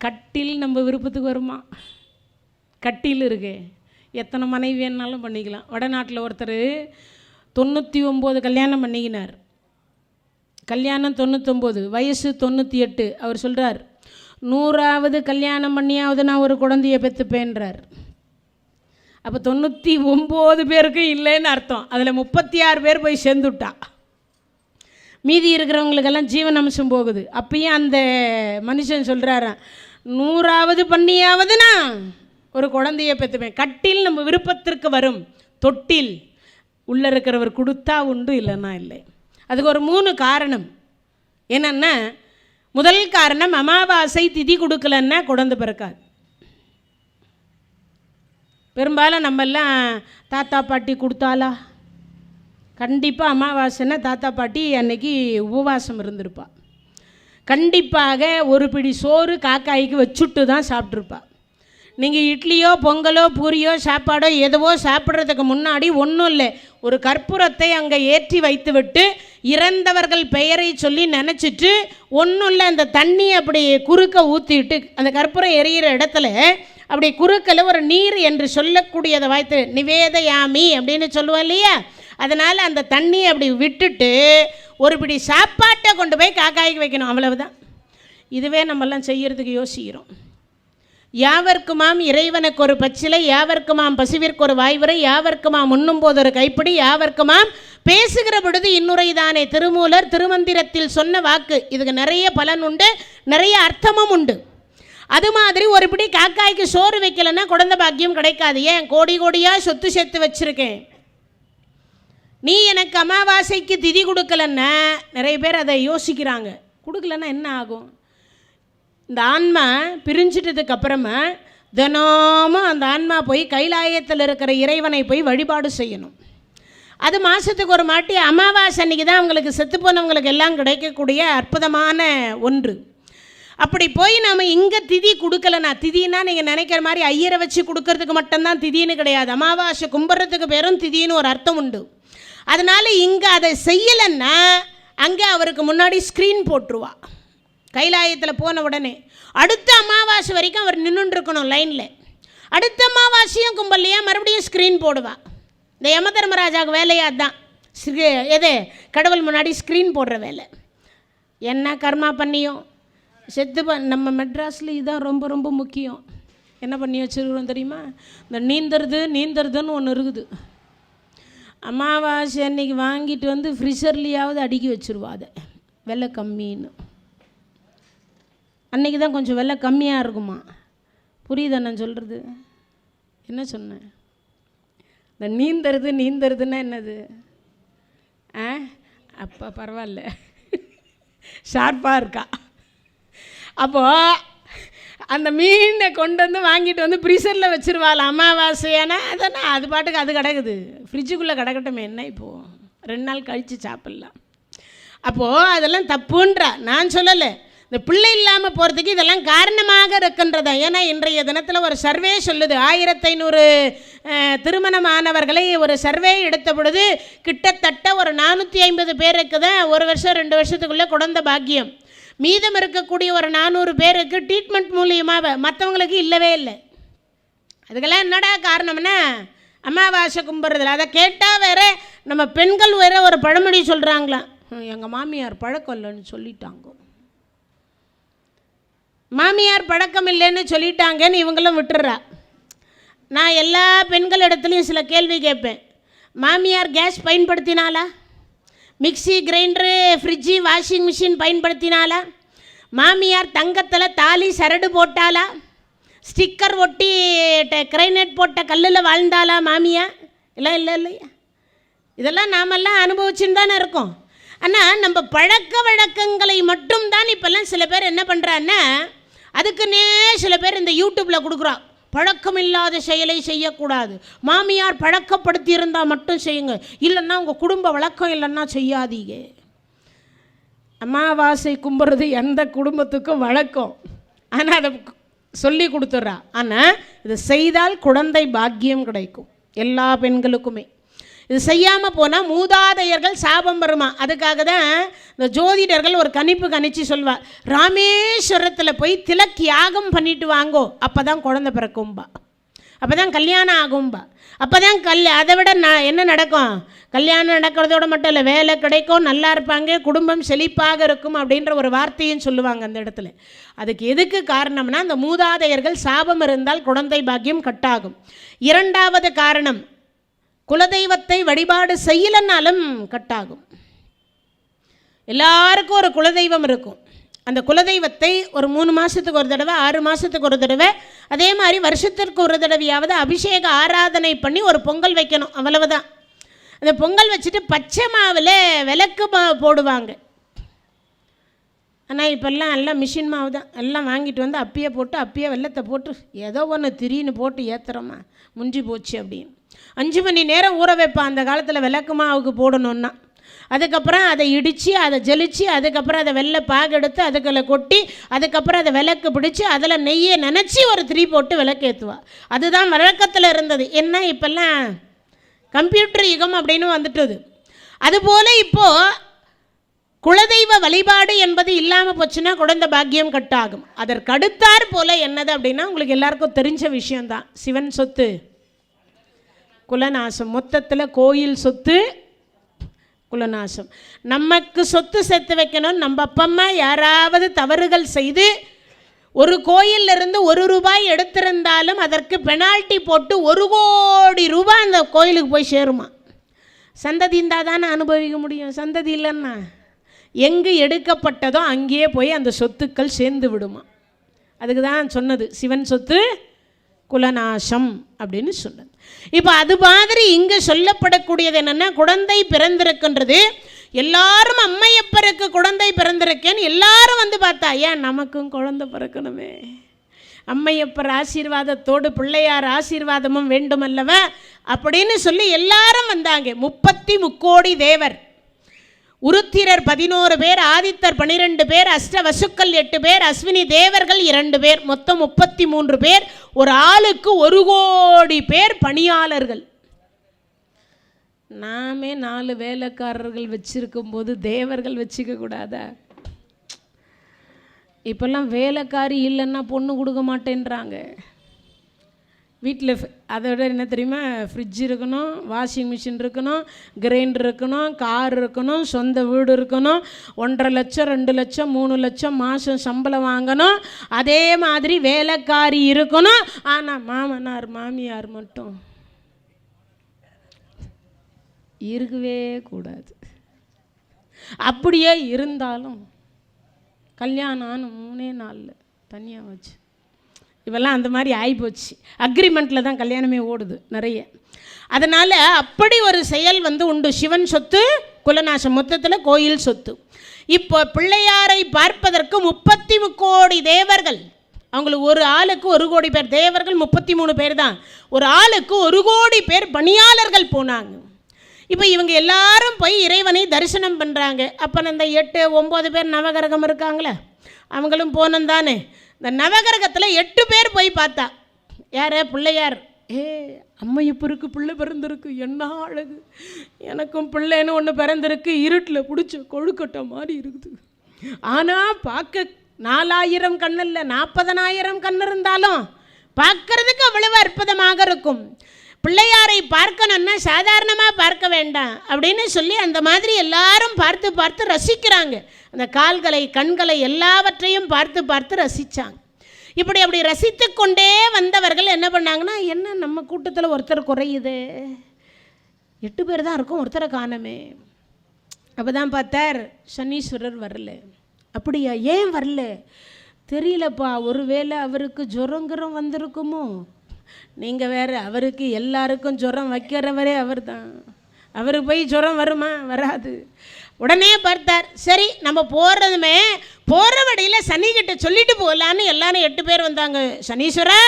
கட்டில் நம்ம விருப்பத்துக்கு வருமா? கட்டில் இருக்கு, எத்தனை மனைவி வேணாலும் பண்ணிக்கலாம். வடநாட்டில் ஒருத்தர் 99 கல்யாணம் பண்ணிக்கினார். கல்யாணம் 99, வயசு 98. அவர் சொல்கிறார், 100வது கல்யாணம் பண்ணியாவது நான் ஒரு குழந்தைய பெற்றுப்பேன்றார். அப்போ 99 பேருக்கு இல்லைன்னு அர்த்தம். அதில் 36 பேர் போய் சேர்ந்துட்டா, மீதி இருக்கிறவங்களுக்கெல்லாம் ஜீவன் அம்சம் போகுது. அப்பயும் அந்த மனுஷன் சொல்கிறாராம், 100வது பண்ணியாவது நான் ஒரு குழந்தைய பெற்றுப்பேன். கட்டில் நம்ம விருப்பத்திற்கு வரும், தொட்டில் உள்ளே இருக்கிறவர் கொடுத்தா உண்டு, இல்லைன்னா இல்லை. அதுக்கு ஒரு 3 காரணம். என்னென்னா, முதல் காரணம் அமாவாசை திதி கொடுக்கலன்னா குழந்தை பிறக்காது. பெரும்பாலும் நம்மெல்லாம் தாத்தா பாட்டி கொடுத்தாலா, கண்டிப்பாக அமாவாசைன்னா தாத்தா பாட்டி அன்னைக்கு உபவாசம் இருந்திருப்பா. கண்டிப்பாக ஒரு பிடி சோறு காக்காய்க்கு வச்சுட்டு தான் சாப்பிட்ருப்பா. நீங்கள் இட்லியோ பொங்கலோ பூரியோ சாப்பாடோ எதுவோ சாப்பிட்றதுக்கு முன்னாடி ஒன்றும் இல்லை, ஒரு கற்பூரத்தை அங்கே ஏற்றி வைத்து விட்டு இறந்தவர்கள் பெயரை சொல்லி நினச்சிட்டு ஒன்றும் இல்லை, அந்த தண்ணி அப்படி குறுக்க ஊற்றிட்டு அந்த கற்பூரம் எரியிற இடத்துல அப்படி குறுக்கல ஒரு நீர் என்று சொல்லக்கூடியதை வாய்த்து நிவேதயாமி அப்படின்னு சொல்லுவோம் இல்லையா, அதனால் அந்த தண்ணி அப்படி விட்டுட்டு ஒரு பிடி சாப்பாட்டை கொண்டு போய் காக்காய்க்கு வைக்கணும், அவ்வளவுதான். இதுவே நம்மெல்லாம் செய்யறதுக்கு யோசிக்கிறோம். யாவர்க்குமாம் இறைவனுக்கு ஒரு பச்சிலை, யாவர்க்குமாம் பசுவிற்கு ஒரு வாய்வரை, யாவர்க்குமாம் உண்ணும் போது ஒரு கைப்பிடி, யாவர்க்குமாம் பேசுகிற பொழுது இன்னுரை தானே. திருமூலர் திருமந்திரத்தில் சொன்ன வாக்கு. இதுக்கு நிறைய பலன் உண்டு, நிறைய அர்த்தமும் உண்டு. அது மாதிரி ஒரு பிடி காக்காய்க்கு சோறு வைக்கலைன்னா குழந்தை பாக்கியம் கிடைக்காது. ஏன், கோடி கோடியாக சொத்து சேர்த்து வச்சுருக்கேன், நீ எனக்கு அமாவாசைக்கு திதி கொடுக்கலன்னா, நிறைய பேர் அதை யோசிக்கிறாங்க, கொடுக்கலன்னா என்ன ஆகும். இந்த ஆன்மா பிரிஞ்சிட்டதுக்கு அப்புறமா தினமும் அந்த ஆன்மா போய் கைலாயத்தில் இருக்கிற இறைவனை போய் வழிபாடு செய்யணும். அது மாதத்துக்கு ஒரு மாட்டி அமாவாசை அன்றைக்கி தான் அவங்களுக்கு செத்து போனவங்களுக்கு எல்லாம் கிடைக்கக்கூடிய அற்புதமான ஒன்று. அப்படி போய் நாம் இங்கே திதி கொடுக்கலனா, திதினா நீங்கள் நினைக்கிற மாதிரி ஐயரை வச்சு கொடுக்கறதுக்கு மட்டும்தான் திதின்னு கிடையாது. அமாவாசை கும்பிட்றதுக்கு பேரும் திதின்னு ஒரு அர்த்தம் உண்டு. அதனால் இங்கே அதை செய்யலைன்னா அங்கே அவருக்கு முன்னாடி ஸ்க்ரீன் போட்டுருவா. கைலாயத்தில் போன உடனே அடுத்த அமாவாசை வரைக்கும் அவர் நின்றுருக்கணும் லைனில். அடுத்த அமாவாசையும் கும்பல்லையா மறுபடியும் ஸ்க்ரீன் போடுவா. இந்த யம தர்மராஜாவுக்கு வேலையாக தான் எது கடவுள் முன்னாடி ஸ்க்ரீன் போடுற வேலை. என்ன கர்மா பண்ணியும் செத்து நம்ம மெட்ராஸில் இதுதான் ரொம்ப ரொம்ப முக்கியம். என்ன பண்ணி வச்சுருக்கிறோம் தெரியுமா? இந்த நீந்தறதுன்னு ஒன்று இருக்குது. அமாவாசை அன்னைக்கு வாங்கிட்டு வந்து ஃப்ரிஷர்லேயாவது அடுக்கி வச்சுருவா. அதை விலை கம்மின்னு. அன்றைக்கி தான் கொஞ்சம் விலை கம்மியாக இருக்குமா. புரியுதா நான் சொல்கிறது? என்ன சொன்னேன்? இந்த நீந்தறதுன்னா என்னது? அப்போ பரவாயில்ல, ஷார்ப்பாக இருக்கா. அப்போது அந்த மீனை கொண்டு வந்து வாங்கிட்டு வந்து ஃப்ரீசரில் வச்சுருவாள் அமாவாசையானா. அதனால் அது பாட்டுக்கு அது கிடக்குது, ஃப்ரிட்ஜுக்குள்ளே கிடக்கட்டும். என்ன இப்போது 2 நாள் கழித்து சாப்பிட்லாம். அப்போது அதெல்லாம் தப்புன்றா. நான் சொல்லலை, இந்த பிள்ளை இல்லாமல் போகிறதுக்கு இதெல்லாம் காரணமாக இருக்கின்றதா. ஏன்னா இன்றைய தினத்தில் ஒரு சர்வே சொல்லுது, 1500 திருமணமானவர்களை ஒரு சர்வே எடுத்த பொழுது கிட்டத்தட்ட ஒரு 450 பேருக்கு தான் 1 வருஷம் 2 வருஷத்துக்குள்ளே குழந்தை பாக்கியம். மீதம் இருக்கக்கூடிய ஒரு 400 பேருக்கு ட்ரீட்மெண்ட் மூலியமாக, மற்றவங்களுக்கு இல்லவே இல்லை. அதுக்கெல்லாம் என்னடா காரணம்னா அமாவாசை கும்பிட்றதில்ல. அதை கேட்டால் வேற நம்ம பெண்கள் வேற ஒரு பழமொழி சொல்கிறாங்களாம், எங்கள் மாமியார் பழக்கம் இல்லைன்னு சொல்லிட்டாங்க. மாமியார் பழக்கம் இல்லைன்னு சொல்லிட்டாங்கன்னு இவங்களும் விட்டுறா. நான் எல்லா பெண்கள் இடத்துலையும் சில கேள்வி கேட்பேன். மாமியார் கேஸ் பயன்படுத்தினாலா? Mixie, grinder, fridge, washing machine பயன்படுத்தினாலா? மாமியார் தங்கத்தில் தாலி சரடு போட்டாலா? ஸ்டிக்கர் ஒட்டி கிரைனேட் போட்ட கல்லில் வாழ்ந்தாளா மாமியா? இல்லையா? இதெல்லாம் நாமெல்லாம் அனுபவிச்சுன்னு தானே இருக்கோம். ஆனால் நம்ம பழக்க வழக்கங்களை மட்டும்தான் இப்போல்லாம் சில பேர் என்ன பண்ணுறான்னா, அதுக்குன்னே சில பேர் இந்த யூடியூப்பில் கொடுக்குறான், பழக்கம் இல்லாத செயலை செய்யக்கூடாது, மாமியார் பழக்கப்படுத்தி இருந்தால் மட்டும் செய்யுங்க, இல்லைன்னா உங்கள் குடும்ப வழக்கம் இல்லைன்னா செய்யாதீங்க. அமாவாசை கும்பிட்றது எந்த குடும்பத்துக்கும் வழக்கம், ஆனால் அதை சொல்லி கொடுத்துட்றா. ஆனால் இதை செய்தால் குழந்தை பாக்கியம் கிடைக்கும் எல்லா பெண்களுக்குமே. இது செய்யாமல் போனால் மூதாதையர்கள் சாபம் வருமா. அதுக்காக தான் இந்த ஜோதிடர்கள் ஒரு கணிப்பு கணிச்சு சொல்வார், ராமேஸ்வரத்தில் போய் திலக் யாகம் பண்ணிட்டு வாங்கோ, அப்போ தான் குழந்தை பிறக்கும்பா, அப்போ தான் கல்யாணம் ஆகும்பா, அப்போ தான் அதை விட என்ன நடக்கும், கல்யாணம் நடக்கிறதோட மட்டும் இல்லை, வேலை கிடைக்கும், நல்லா இருப்பாங்க, குடும்பம் செழிப்பாக இருக்கும் அப்படின்ற ஒரு வார்த்தையும் சொல்லுவாங்க அந்த இடத்துல. அதுக்கு எதுக்கு காரணம்னா, அந்த மூதாதையர்கள் சாபம் இருந்தால் குழந்தை பாக்கியம் கட்டாகும். 2வது காரணம், குலதெய்வத்தை வழிபாடு செய்யலன்னாலும் கட்டாகும். எல்லாருக்கும் ஒரு குலதெய்வம் இருக்கும். அந்த குலதெய்வத்தை ஒரு 3 மாதத்துக்கு ஒரு தடவை, 6 மாதத்துக்கு ஒரு தடவை, அதே மாதிரி வருஷத்திற்கு ஒரு தடவையாவது அபிஷேக ஆராதனை பண்ணி ஒரு பொங்கல் வைக்கணும், அவ்வளவுதான். அந்த பொங்கல் வச்சுட்டு பச்சை மாவில் விளக்கு போடுவாங்க. ஆனால் இப்போல்லாம் எல்லாம் மிஷின் மாவு தான், எல்லாம் வாங்கிட்டு வந்து அப்பயே போட்டு அப்பயே வெள்ளத்தை போட்டு ஏதோ ஒன்று திடீர்னு போட்டு ஏற்றுறோமா, முஞ்சி போச்சு அப்படின்னு 5 மணி நேரம் ஊற வைப்பான் அந்த காலத்தில் விளக்கு மாவுக்கு போடணுன்னா. அதுக்கப்புறம் அதை இடித்து அதை ஜலிச்சு, அதுக்கப்புறம் அதை வெள்ளை பாகு எடுத்து அதுக்குள்ள கொட்டி, அதுக்கப்புறம் அதை விளக்கு பிடிச்சி அதில் நெய்யை நினச்சி ஒரு திரி போட்டு விளக்கு ஏற்றுவா. அதுதான் வழக்கத்தில் இருந்தது. என்ன இப்போல்லாம் கம்ப்யூட்டர் யுகம் அப்படின்னு வந்துட்டுது. அதுபோல் இப்போது குலதெய்வ வழிபாடு என்பது இல்லாமல் போச்சுன்னா குழந்தை பாக்கியம் கட்டாகும். அதற்கு அடுத்தாற் போல் என்னது அப்படின்னா, உங்களுக்கு எல்லாருக்கும் தெரிஞ்ச விஷயந்தான், சிவன் சொத்து குலநாசம். மொத்தத்தில் கோயில் சொத்து குலநாசம். நமக்கு சொத்து சேர்த்து வைக்கணும். நம்ம அப்பா அம்மா யாராவது தவறுகள் செய்து ஒரு கோயிலிருந்து 1 ரூபாய் எடுத்திருந்தாலும் அதற்கு பெனால்ட்டி போட்டு 1 கோடி ரூபாய் அந்த கோயிலுக்கு போய் சேருமா. சந்ததி இருந்தால் தானே அனுபவிக்க முடியும். சந்ததி இல்லைன்னா எங்கு எடுக்கப்பட்டதோ அங்கேயே போய் அந்த சொத்துக்கள் சேர்ந்து விடுமா. அதுக்கு தான் சொன்னது சிவன் சொத்து குலநாசம் அப்படின்னு சொன்னது. இப்போ அது மாதிரி இங்கே சொல்லப்படக்கூடியது என்னென்னா, குழந்தை பிறந்திருக்கின்றது. எல்லாரும் அம்மையப்பருக்கு குழந்தை பிறந்திருக்கேன்னு எல்லாரும் வந்து பார்த்தா, ஏன் நமக்கும் குழந்தை பிறக்கணுமே, அம்மையப்பர் ஆசீர்வாதத்தோடு பிள்ளையார் ஆசீர்வாதமும் வேண்டுமல்லவா அப்படின்னு சொல்லி எல்லாரும் வந்தாங்க. 33 தேவர், உருத்திரர் 11 பேர், ஆதித்தர் 12 பேர், அஷ்டவசுக்கள் 8 பேர், அஸ்வினி தேவர்கள் 2 பேர், மொத்தம் 33 பேர். ஒரு ஆளுக்கு 1 கோடி பேர் பணியாளர்கள். நாமே 4 வேலைக்காரர்கள் வச்சிருக்கும் போது தேவர்கள் வச்சுக்க கூடாதா? இப்பெல்லாம் வேலைக்காரி இல்லைன்னா பொண்ணு கொடுக்க மாட்டேன்றாங்க. வீட்டில் அதோட என்ன தெரியுமா, ஃப்ரிட்ஜ் இருக்கணும், வாஷிங் மிஷின் இருக்கணும், கிரைண்டர் இருக்கணும், கார் இருக்கணும், சொந்த வீடு இருக்கணும், 1.5 லட்சம் 2 லட்சம் 3 லட்சம் மாதம் சம்பளம் வாங்கணும், அதே மாதிரி வேலைக்காரி இருக்கணும். ஆனால் மாமனார் மாமியார் மட்டும் இருக்கவே கூடாது. அப்படியே இருந்தாலும் கல்யாணம் ஆன 3 நாளில் தனியாக வச்சு, இவெல்லாம் அந்த மாதிரி ஆகிப்போச்சு. அக்ரிமெண்ட்டில் தான் கல்யாணமே ஓடுது நிறைய. அதனால் அப்படி ஒரு செயல் உண்டு. சிவன் சொத்து குலநாசம், மொத்தத்தில் கோயில் சொத்து. இப்போ பிள்ளையாரை பார்ப்பதற்கு 33 கோடி தேவர்கள், அவங்களுக்கு ஒரு ஆளுக்கு 1 கோடி பேர், தேவர்கள் 33 பேர் தான், ஒரு ஆளுக்கு 1 கோடி பேர் பணியாளர்கள் போனாங்க. இப்போ இவங்க எல்லாரும் போய் இறைவனை தரிசனம் பண்ணுறாங்க. அப்போ அந்த 8 9 பேர் நவகிரகம் இருக்காங்களே, அவங்களும் போனோம் தானே. இந்த நவகிரகத்தில் 8 பேர் போய் பார்த்தா, யார்? பிள்ளையார். அம்மையப்பருக்கு பிள்ளை பிறந்திருக்கு, என்ன அழகு, எனக்கும் பிள்ளைன்னு ஒன்று பிறந்திருக்கு, இருட்டில் பிடிச்ச கொழுக்கட்டை மாதிரி இருக்குது. ஆனால் பார்க்க 4000 கண்ணு இல்லை 40,000 கண்ணு இருந்தாலும் பார்க்கறதுக்கு அவ்வளவு அற்புதமாக இருக்கும். பிள்ளையாரை பார்க்கணுன்னா சாதாரணமாக பார்க்க வேண்டாம் அப்படின்னு சொல்லி அந்த மாதிரி எல்லாரும் பார்த்து பார்த்து ரசிக்கிறாங்க. அந்த கால்களை கண்களை எல்லாவற்றையும் பார்த்து பார்த்து ரசித்தாங்க. அப்படி ரசித்து கொண்டே வந்தவர்கள் என்ன பண்ணாங்கன்னா, என்ன நம்ம கூட்டத்தில் ஒருத்தர் குறையுது, 8 பேர் தான் இருக்கும், ஒருத்தரை காணமே. அப்போ தான் பார்த்தார், சனீஸ்வரர் வரல. அப்படியா, ஏன் வரல தெரியலப்பா, ஒருவேளை அவருக்கு ஜுரங்கிறம் வந்திருக்குமோ. நீங்கள் வேறு, அவருக்கு எல்லாருக்கும் ஜுரம் வைக்கிறவரே அவர் தான், அவருக்கு போய் ஜுரம் வருமா? வராது. உடனே பார்த்தார், சரி நம்ம போகிறதுமே போகிற வழியில் சனிக்கிட்ட சொல்லிட்டு போகலான்னு எல்லாரும் 8 பேர் வந்தாங்க. சனீஸ்வரா,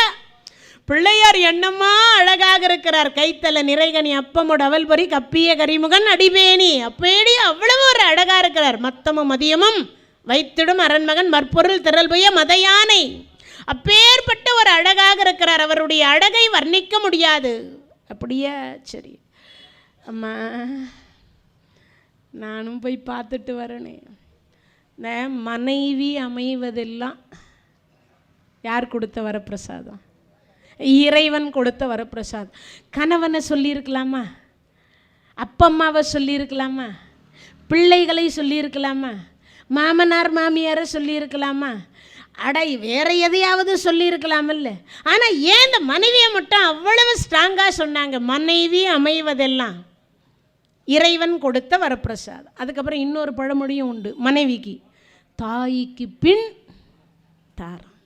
பிள்ளையார் என்னம்மா அழகாக இருக்கிறார், கைத்தலை நிறைகனி அப்பமோட அவல் பொறி கப்பிய கரிமுகன் அடிபேணி, அப்பேடி அவ்வளவு ஒரு அழகாக இருக்கிறார், மத்தமும் மதியமும் வைத்திடும் அரண்மகன் மற்பொருள் திரள் போய மத யானை, அப்பேற்பட்ட ஒரு அழகாக இருக்கிறார், அவருடைய அழகை வர்ணிக்க முடியாது. அப்படியே சரி அம்மா, நானும் போய் பார்த்துட்டு வரேனே. இந்த மனைவி அமைவதெல்லாம் யார் கொடுத்த வரப்பிரசாதம்? இறைவன் கொடுத்த வரப்பிரசாதம். கணவனை சொல்லியிருக்கலாமா, அப்பம்மாவை சொல்லியிருக்கலாமா, பிள்ளைகளை சொல்லியிருக்கலாமா, மாமனார் மாமியாரை சொல்லியிருக்கலாமா, அடை வேறு எதையாவது சொல்லியிருக்கலாமில்ல. ஆனால் ஏன் இந்த மனைவியை மட்டும் அவ்வளவு ஸ்ட்ராங்காக சொன்னாங்க? மனைவி அமைவதெல்லாம் இறைவன் கொடுத்த வரப்பிரசாதம். அதுக்கப்புறம் இன்னொரு பழமொழியும் உண்டு மனைவிக்கு, தாய்க்கு பின் தாரம்.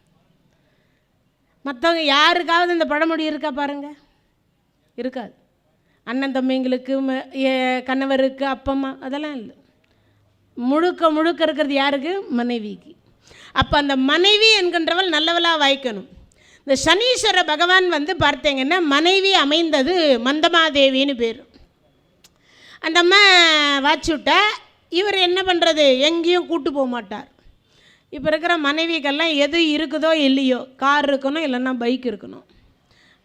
மற்றவங்க யாருக்காவது இந்த பழமொழி இருக்கா பாருங்க? இருக்காது. அண்ணன் தம்பிங்களுக்கு, கணவருக்கு, அப்பம்மா, அதெல்லாம் இல்லை. முழுக்க முழுக்க இருக்கிறது யாருக்கு? மனைவிக்கு. அப்போ அந்த மனைவி என்கின்றவள் நல்லவளாக வாய்க்கணும். இந்த சனீஸ்வர பகவான் பார்த்தீங்கன்னா மனைவி அமைந்தது மந்தமாதேவின்னு பேர். அந்த அம்மா வாச்சுட்டா, இவர் என்ன பண்ணுறது, எங்கேயும் கூட்டு போக மாட்டார். இப்போ இருக்கிற மனைவிக்கெல்லாம் எது இருக்குதோ இல்லையோ, கார் இருக்கணும், இல்லைன்னா பைக் இருக்கணும்.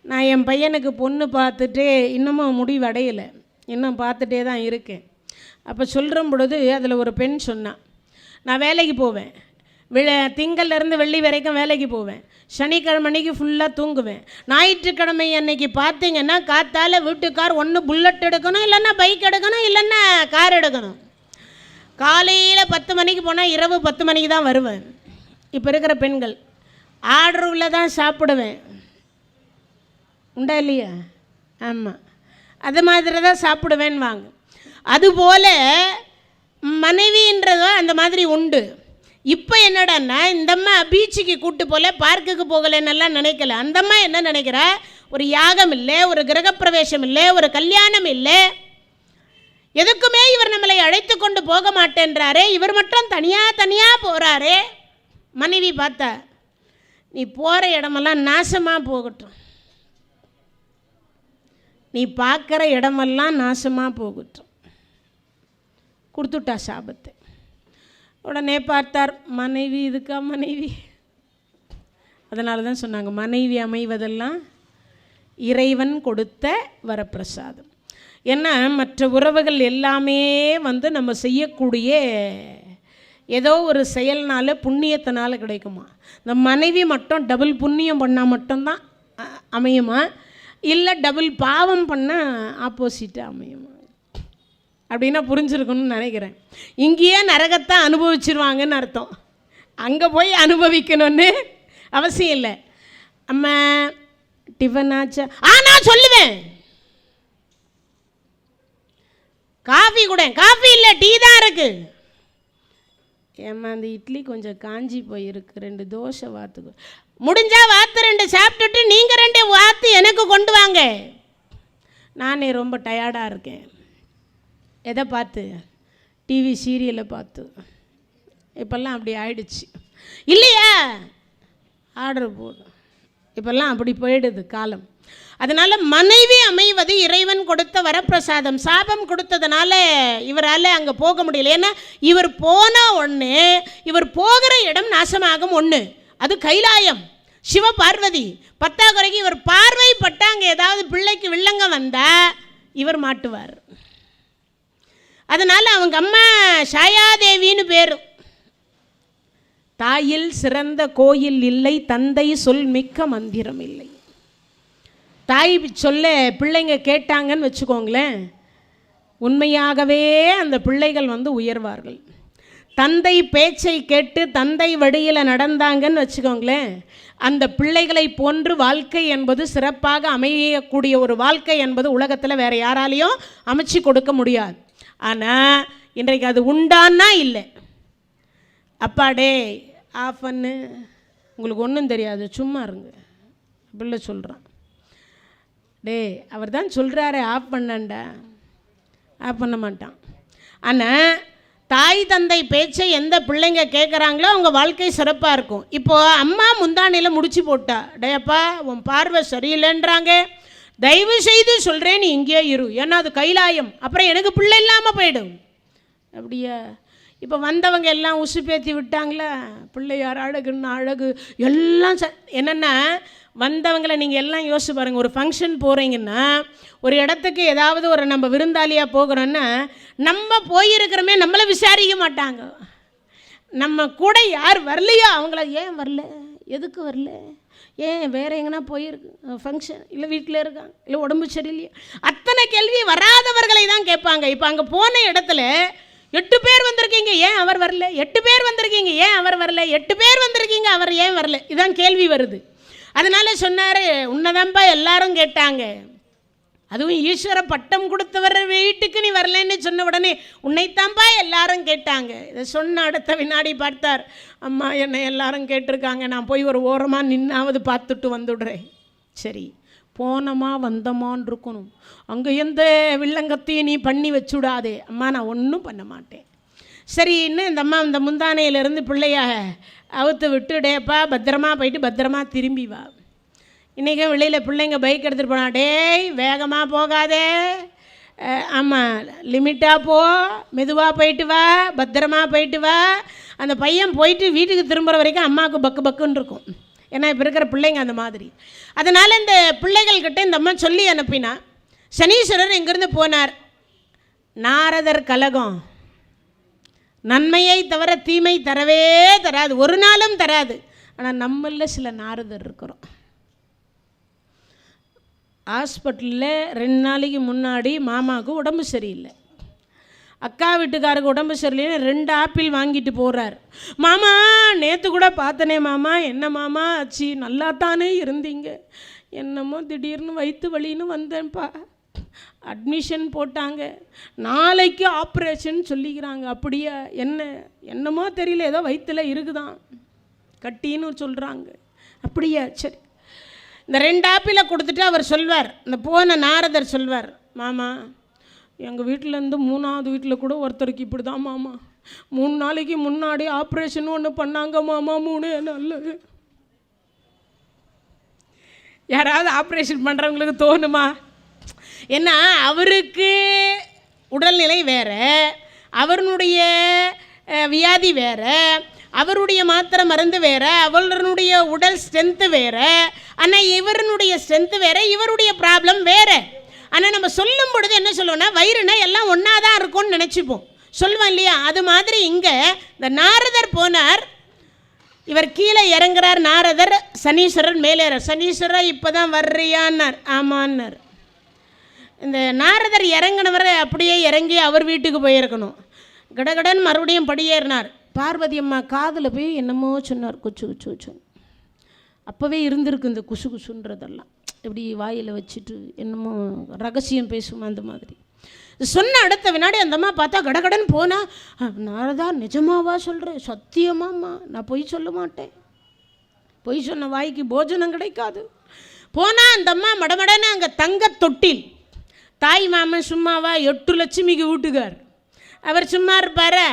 நான் என் பையனுக்கு பொண்ணு பார்த்துட்டே இன்னமும் முடிவு அடையலை, இன்னும் பார்த்துட்டே தான் இருக்கேன். அப்போ சொல்கிற பொழுது அதில் ஒரு பெண் சொன்னான், நான் வேலைக்கு போவேன், திங்கள்லேருந்து வெள்ளி வரைக்கும் வேலைக்கு போவேன், சனிக்கிழமை அன்னைக்கு ஃபுல்லாக தூங்குவேன், ஞாயிற்றுக்கிழமை அன்னைக்கு பார்த்தீங்கன்னா காத்தால் வீட்டுக்கார் ஒன்று புல்லட் எடுக்கணும், இல்லைன்னா பைக் எடுக்கணும், இல்லைன்னா கார் எடுக்கணும். காலையில் 10 மணிக்கு போனால் இரவு 10 மணிக்கு தான் வருவேன். இப்போ இருக்கிற பெண்கள் ஆர்டரில் தான் சாப்பிடுவேன், உண்டா இல்லையா? ஆமாம், அது மாதிரி தான் சாப்பிடுவேன்னு வாங்க. அதுபோல் மனைவின்றதோ அந்த மாதிரி உண்டு. இப்போ என்னடான்னா, இந்தம்மா பீச்சுக்கு கூட்டு போகல, பார்க்குக்கு போகலன்னெல்லாம் நினைக்கல. அந்தம்மா என்ன நினைக்கிறா, ஒரு யாகம் இல்லை, ஒரு கிரகப்பிரவேசம் இல்லை, ஒரு கல்யாணம் இல்லை, எதுக்குமே இவர் நம்மளை அழைத்து கொண்டு போக மாட்டேன்றாரே, இவர் மட்டும் தனியாக போகிறாரே. மனைவி பார்த்தா, நீ போகிற இடமெல்லாம் நாசமாக போகட்டும், நீ பார்க்குற இடமெல்லாம் நாசமாக போகட்டும், கொடுத்துட்டா சாபத்தை. உடனே பார்த்தார், மனைவி இதுக்கா மனைவி? அதனால தான் சொன்னாங்க, மனைவி அமைவதெல்லாம் இறைவன் கொடுத்த வரப்பிரசாதம். ஏன்னா மற்ற உறவுகள் எல்லாமே நம்ம செய்யக்கூடிய ஏதோ ஒரு செயல்னால புண்ணியத்தினால கிடைக்குமா. இந்த மனைவி மட்டும் டபுள் புண்ணியம் பண்ணால் மட்டும்தான் அமையுமா, இல்லை டபுள் பாவம் பண்ணால் ஆப்போசிட்டாக அமையுமா அப்படின்னா புரிஞ்சுருக்கணும்னு நினைக்கிறேன். இங்கேயே நரகத்தை அனுபவிச்சிருவாங்கன்னு அர்த்தம், அங்கே போய் அனுபவிக்கணும்னு அவசியம் இல்லை. அம்மா டிஃபன் ஆச்சா? நான் சொல்லுவேன், காஃபி கூட, காஃபி இல்லை டீ தான் இருக்குது. ஏம்மா அந்த இட்லி கொஞ்சம் காஞ்சி போயிருக்கு, 2 தோசை வாத்துக்கு, முடிஞ்சா வாத்து 2 சாப்பிட்டுட்டு நீங்கள் 2 வாத்து எனக்கு கொண்டு வாங்க. நானே ரொம்ப டயர்டாக இருக்கேன். எதை பார்த்து? டிவி சீரியலை பார்த்து. இப்போல்லாம் அப்படி ஆயிடுச்சு இல்லையா? ஆர்டர் போடு, இப்போல்லாம் அப்படி போயிடுது காலம். அதனால் மனைவி அமைவது இறைவன் கொடுத்த வரப்பிரசாதம். சாபம் கொடுத்ததுனால இவரால் அங்கே போக முடியல. ஏன்னா இவர் போனால் ஒன்று, இவர் போகிற இடம் நாசமாகும் ஒன்று. அது கைலாயம், சிவ பார்வதி. 10ஆம் குறைக்கு இவர் பார்வைப்பட்ட அங்கே ஏதாவது பிள்ளைக்கு வில்லங்க வந்தால் இவர் மாட்டுவார். அதனால் அவங்க அம்மா சாயாதேவின்னு பேர். தாயில் சிறந்த கோயில் இல்லை, தந்தை சொல் மிக்க மந்திரம் இல்லை. தாய் சொல்ல பிள்ளைங்க கேட்டாங்கன்னு வச்சுக்கோங்களேன், உண்மையாகவே அந்த பிள்ளைகள் உயர்வார்கள். தந்தை பேச்சை கேட்டு தந்தை வழியில் நடந்தாங்கன்னு வச்சுக்கோங்களேன், அந்த பிள்ளைகளை போன்று வாழ்க்கை என்பது சிறப்பாக அமையக்கூடிய ஒரு வாழ்க்கை என்பது உலகத்தில் வேறு யாராலையும் அமைச்சு கொடுக்க முடியாது. ஆனால் இன்றைக்கு அது உண்டான்னா இல்லை. அப்பாடே ஆஃப் பண்ணு, உங்களுக்கு ஒன்றும் தெரியாது, சும்மா இருங்க பிள்ளை சொல்கிறான். டே அவர் தான் சொல்கிறாரு ஆஃப் பண்ணான்டா, ஆஃப் பண்ண மாட்டான். ஆனால் தாய் தந்தை பேச்சை எந்த பிள்ளைங்க கேட்குறாங்களோ அவங்க வாழ்க்கை சிறப்பாக இருக்கும். இப்போது அம்மா முந்தானையில் முடிச்சு போட்டா, டேப்பா உன் பார்வை சரியில்லைன்றாங்க, தயவு செய்து சொல்கிறேன் நீ இங்கேயே இரு, ஏன்னா அது கைலாயம், அப்புறம் எனக்கு பிள்ளை இல்லாமல் போயிடும். அப்படியா? இப்போ வந்தவங்க எல்லாம் உசுப்பேற்றி விட்டாங்களா, பிள்ளையார் அழகுன்னு அழகு எல்லாம் என்னென்னா வந்தவங்களை நீங்கள் எல்லாம் யோசிச்சு பாருங்கள். ஒரு ஃபங்க்ஷன் போகிறீங்கன்னா, ஒரு இடத்துக்கு ஏதாவது ஒரு நம்ம விருந்தாளியாக போகிறோன்னா, நம்ம போயிருக்கிறோமே நம்மளை விசாரிக்க மாட்டாங்க. நம்ம கூட யார் வரலையோ அவங்கள ஏன் வரல, எதுக்கு வரல, ஏன் வேறு எங்கன்னா போயிருக்கு ஃபங்க்ஷன், இல்லை வீட்டில் இருக்காங்க, இல்லை உடம்பு சரியில்லையா, அத்தனை கேள்வி வராதவர்களை தான் கேட்பாங்க. இப்போ அங்கே போன இடத்துல 8 பேர் வந்திருக்கீங்க, ஏன் அவர் வரல, 8 பேர் வந்திருக்கீங்க, ஏன் அவர் வரல, 8 பேர் வந்திருக்கீங்க, அவர் ஏன் வரல, இதான் கேள்வி வருது. அதனால் சொன்னார், உன்னதான்பா எல்லாரும் கேட்டாங்க, அதுவும் ஈஸ்வர பட்டம் கொடுத்தவர் வீட்டுக்கு நீ வரலன்னு சொன்ன உடனே உன்னைத்தான்பா எல்லாரும் கேட்டாங்க. இதை சொன்ன அடுத்த வினாடி பார்த்தார், அம்மா என்னை எல்லாரும் கேட்டிருக்காங்க, நான் போய் ஒரு ஓரமாக நின்னாவது பார்த்துட்டு வந்துடுறேன். சரி, போனமா வந்தமான்னு இருக்கணும், அங்கே எந்த வில்லங்கத்தையும் நீ பண்ணி வச்சுடாதே. அம்மா நான் ஒன்றும் பண்ண மாட்டேன். சரி, இன்னும் இந்த அம்மா இந்த முந்தானையிலேருந்து பிள்ளையாக அவுத்து விட்டுடேப்பா, பத்திரமா போயிட்டு பத்திரமா திரும்பி வா. இன்றைக்கும் வெளியில் பிள்ளைங்க பைக் எடுத்துகிட்டு போனா, டேய் வேகமாக போகாதே, ஆமாம் லிமிட்டாக போ, மெதுவாக போயிட்டு வா, பத்திரமா போயிட்டு வா. அந்த பையன் போயிட்டு வீட்டுக்கு திரும்புகிற வரைக்கும் அம்மாவுக்கு பக்கு பக்குன்னு இருக்கும். ஏன்னா இப்போ இருக்கிற பிள்ளைங்க அந்த மாதிரி. அதனால் இந்த பிள்ளைகள்கிட்ட இந்த அம்மா சொல்லி அனுப்பினா, சனீஸ்வரர் இங்கேருந்து போனார். நாரதர் கலகம் நன்மையை தவிர தீமை தரவே தராது, ஒரு நாளும் தராது. ஆனால் நம்மளில் சில நாரதர் இருக்கிறோம். ஹாஸ்பிட்டலில் 2 நாளைக்கு முன்னாடி மாமாவுக்கு உடம்பு சரியில்லை, அக்கா வீட்டுக்காருக்கு உடம்பு சரியில்லைன்னு 2 ஆப்பிள் வாங்கிட்டு போகிறார். மாமா நேற்று கூட பார்த்தனே மாமா, என்ன மாமா ஆச்சு, நல்லா தானே இருந்தீங்க, என்னமோ திடீர்னு வயிற்று வலின்னு வந்தேன்ப்பா, அட்மிஷன் போட்டாங்க, நாளைக்கு ஆப்ரேஷன் சொல்லிக்கிறாங்க. அப்படியா, என்னமோ தெரியல, ஏதோ வயிற்றில் இருக்குதான், கட்டின்னு சொல்கிறாங்க. அப்படியா, சரி. இந்த 2 ஆப்பிளை கொடுத்துட்டு அவர் சொல்வார், இந்த போன நாரதர் சொல்வார், மாமா எங்கள் வீட்டிலேருந்து 3ஆவது வீட்டில் கூட ஒருத்தருக்கு இப்படி தான் மாமா, 3 நாளைக்கு முன்னாடி ஆப்ரேஷன் ஒன்று பண்ணாங்க மாமா, 3 நல்லது. யாராவது ஆப்ரேஷன் பண்ணுறவங்களுக்கு தோணுமா? ஏன்னா அவருக்கு உடல்நிலை வேறு, அவருடைய வியாதி வேறு, அவருடைய மாத்திரை மருந்து வேறு, அவருடைய உடல் ஸ்ட்ரென்த்து வேறு. ஆனால் இவருடைய ஸ்ட்ரென்த்து வேறு, இவருடைய ப்ராப்ளம் வேறு. ஆனால் நம்ம சொல்லும் பொழுது என்ன சொல்லுவோம்னா, வயிறுனா எல்லாம் ஒன்றா தான் இருக்கும்னு நினச்சிப்போம், சொல்லுவோம் இல்லையா? அது மாதிரி இங்கே இந்த நாரதர் போனார், இவர் கீழே இறங்குறார். நாரதர் சனீஸ்வரர் மேலேற. சனீஸ்வரர் இப்போ தான் வர்றியான்னார். ஆமான்னார். இந்த நாரதர் இறங்கினவரை அப்படியே இறங்கி அவர் வீட்டுக்கு போயிருக்கணும். கடகடன் மறுபடியும் படியேறினார். பார்வதி அம்மா காதில் போய் என்னமோ சொன்னார், குச்சு குச்சு குச்சு. அப்போவே இருந்திருக்கு இந்த குசு குசுன்றதெல்லாம், இப்படி வாயில் வச்சுட்டு என்னமோ ரகசியம் பேசுமா அந்த மாதிரி. சொன்ன அடுத்த வினாடி அந்த அம்மா பார்த்தா கடகடன் போனா, நாரதா நிஜமாவா சொல்கிறேன், சத்தியமாம்மா, நான் பொய் சொல்ல மாட்டேன், பொய் சொன்ன வாய்க்கு போஜனம் கிடைக்காது. போனால் அந்த அம்மா மடமடன்னு அங்கே தங்க தொட்டில். தாய் மாமன் சும்மாவா, 8 லட்சுமிக்கு வீட்டுக்கார், அவர் சும்மா இருப்பார்.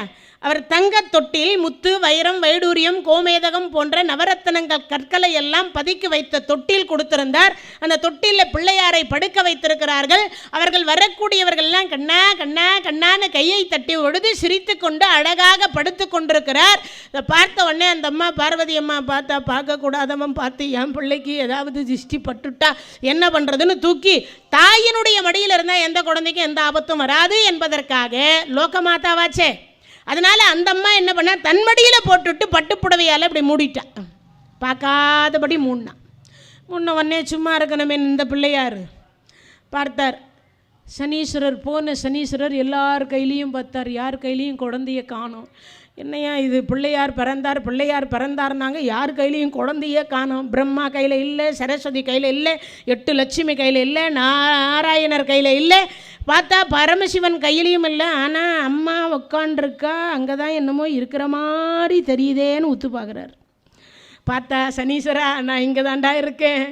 அவர் தங்க தொட்டில் முத்து வைரம் வைடூரியம் கோமேதகம் போன்ற நவரத்தனங்கள் கற்களை எல்லாம் பதுக்கி வைத்த தொட்டில் கொடுத்திருந்தார். அந்த தொட்டிலில் பிள்ளையாரை படுக்க வைத்திருக்கிறார்கள். அவர்கள் வரக்கூடியவர்கள்லாம் கண்ணா கண்ணா கண்ணான்னு கையை தட்டி ஒழுது சிரித்து கொண்டு அழகாக படுத்து கொண்டிருக்கிறார். இதை பார்த்த உடனே அந்த அம்மா பார்வதி அம்மா பார்த்தா, பார்க்கக்கூடாதவன் பார்த்து என் பிள்ளைக்கு ஏதாவது திருஷ்டி பட்டுட்டா என்ன பண்ணுறதுன்னு தூக்கி தாயினுடைய மடியில் இருந்தால் எந்த குழந்தைக்கும் எந்த ஆபத்தும் வராது என்பதற்காக லோகமாதாவாச்சே. அதனால் அந்த அம்மா என்ன பண்ணா, தன் மடியில் போட்டுவிட்டு பட்டுப்புடவையால் இப்படி மூடிட்டான். பார்க்காதபடி மூடினா. முன்ன உடனே சும்மா இருக்கணுமே இந்த பிள்ளையார் பார்த்தார். சனீஸ்வரர் போன சனீஸ்வரர் எல்லார் கையிலையும் பார்த்தார், யார் கையிலையும் குழந்தைய காணோம். என்னையா இது, பிள்ளையார் பிறந்தார் பிள்ளையார் பிறந்தார்னாங்க, யார் கையிலையும் குழந்தையே காணோம். பிரம்மா கையில் இல்லை, சரஸ்வதி கையில் இல்லை, 8 லட்சுமி கையில் இல்லை, நாராயணர் கையில் இல்லை, பார்த்தா பரமசிவன் கையிலையும் இல்லை. ஆனால் அம்மா உட்காண்டிருக்கா, அங்கே தான் என்னமோ இருக்கிற மாதிரி தெரியுதேன்னு உத்து பார்க்குறாரு. பார்த்தா சனீஸ்வரா, நான் இங்கே தாண்டா இருக்கேன்,